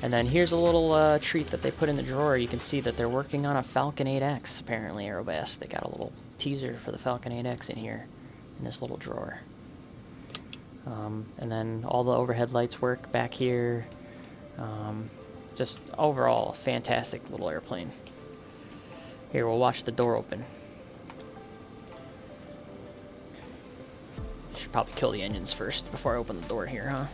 And then here's a little treat that they put in the drawer. You can see that they're working on a Falcon 8X, apparently, Aerobask. They got a little teaser for the Falcon 8X in here, in this little drawer. And then all the overhead lights work back here. Just overall, fantastic little airplane. Here, we'll watch the door open. Should probably kill the engines first before I open the door here, huh?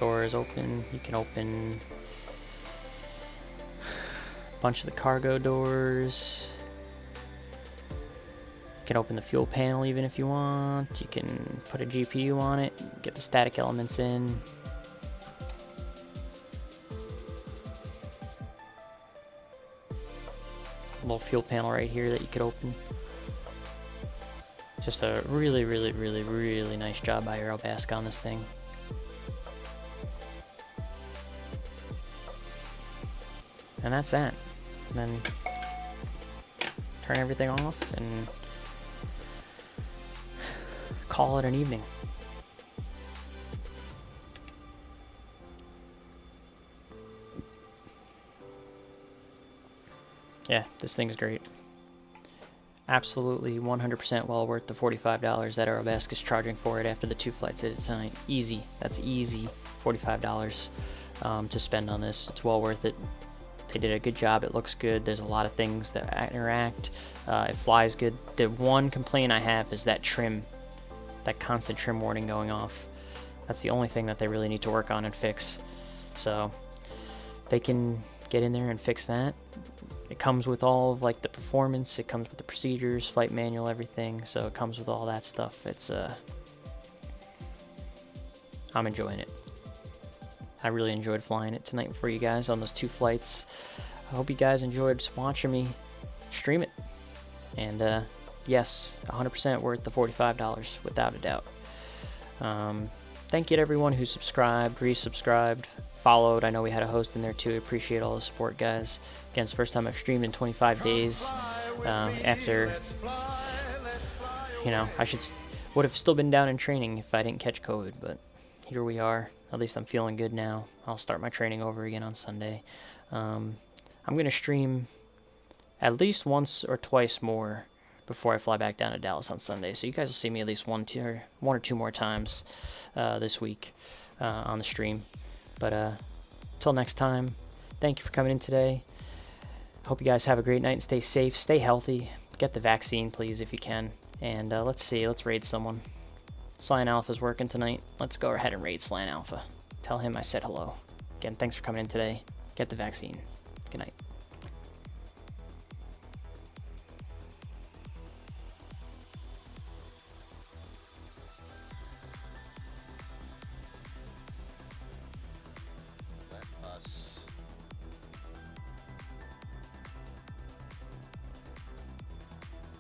Door is open. You can open a bunch of the cargo doors. You can open the fuel panel even if you want. You can put a GPU on it, get the static elements in. A little fuel panel right here that you could open. Just a really, really, really, really nice job by Aerobask on this thing. And that's that. And then turn everything off and call it an evening. Yeah, this thing's great. Absolutely 100% well worth the $45 that Aerobask is charging for it after the 2 flights I did tonight. Easy. That's easy. $45 to spend on this. It's well worth it. They did a good job. It looks good. There's a lot of things that interact. It flies good. The one complaint I have is that trim, that constant trim warning going off. That's the only thing that they really need to work on and fix. So they can get in there and fix that. It comes with all of like the performance. It comes with the procedures, flight manual, everything. So it comes with all that stuff. It's I'm enjoying it. I really enjoyed flying it tonight for you guys on those 2 flights. I hope you guys enjoyed watching me stream it. And yes, 100% worth the $45, without a doubt. Thank you to everyone who subscribed, resubscribed, followed. I know we had a host in there too. I appreciate all the support, guys. Again, it's the first time I've streamed in 25 days. After, you know, would have still been down in training if I didn't catch COVID, but here we are. At least I'm feeling good now. I'll start my training over again on Sunday. I'm going to stream at least once or twice more before I fly back down to Dallas on Sunday. So you guys will see me at least one or two more times this week on the stream. But till next time, thank you for coming in today. Hope you guys have a great night and stay safe, stay healthy. Get the vaccine, please, if you can. And let's raid someone. Slan Alpha's working tonight. Let's go ahead and raid Slan Alpha. Tell him I said hello. Again, thanks for coming in today. Get the vaccine. Good night.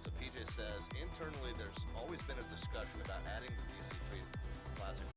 So PJ says, internally there's always been a discussion about adding the DC-3 Classic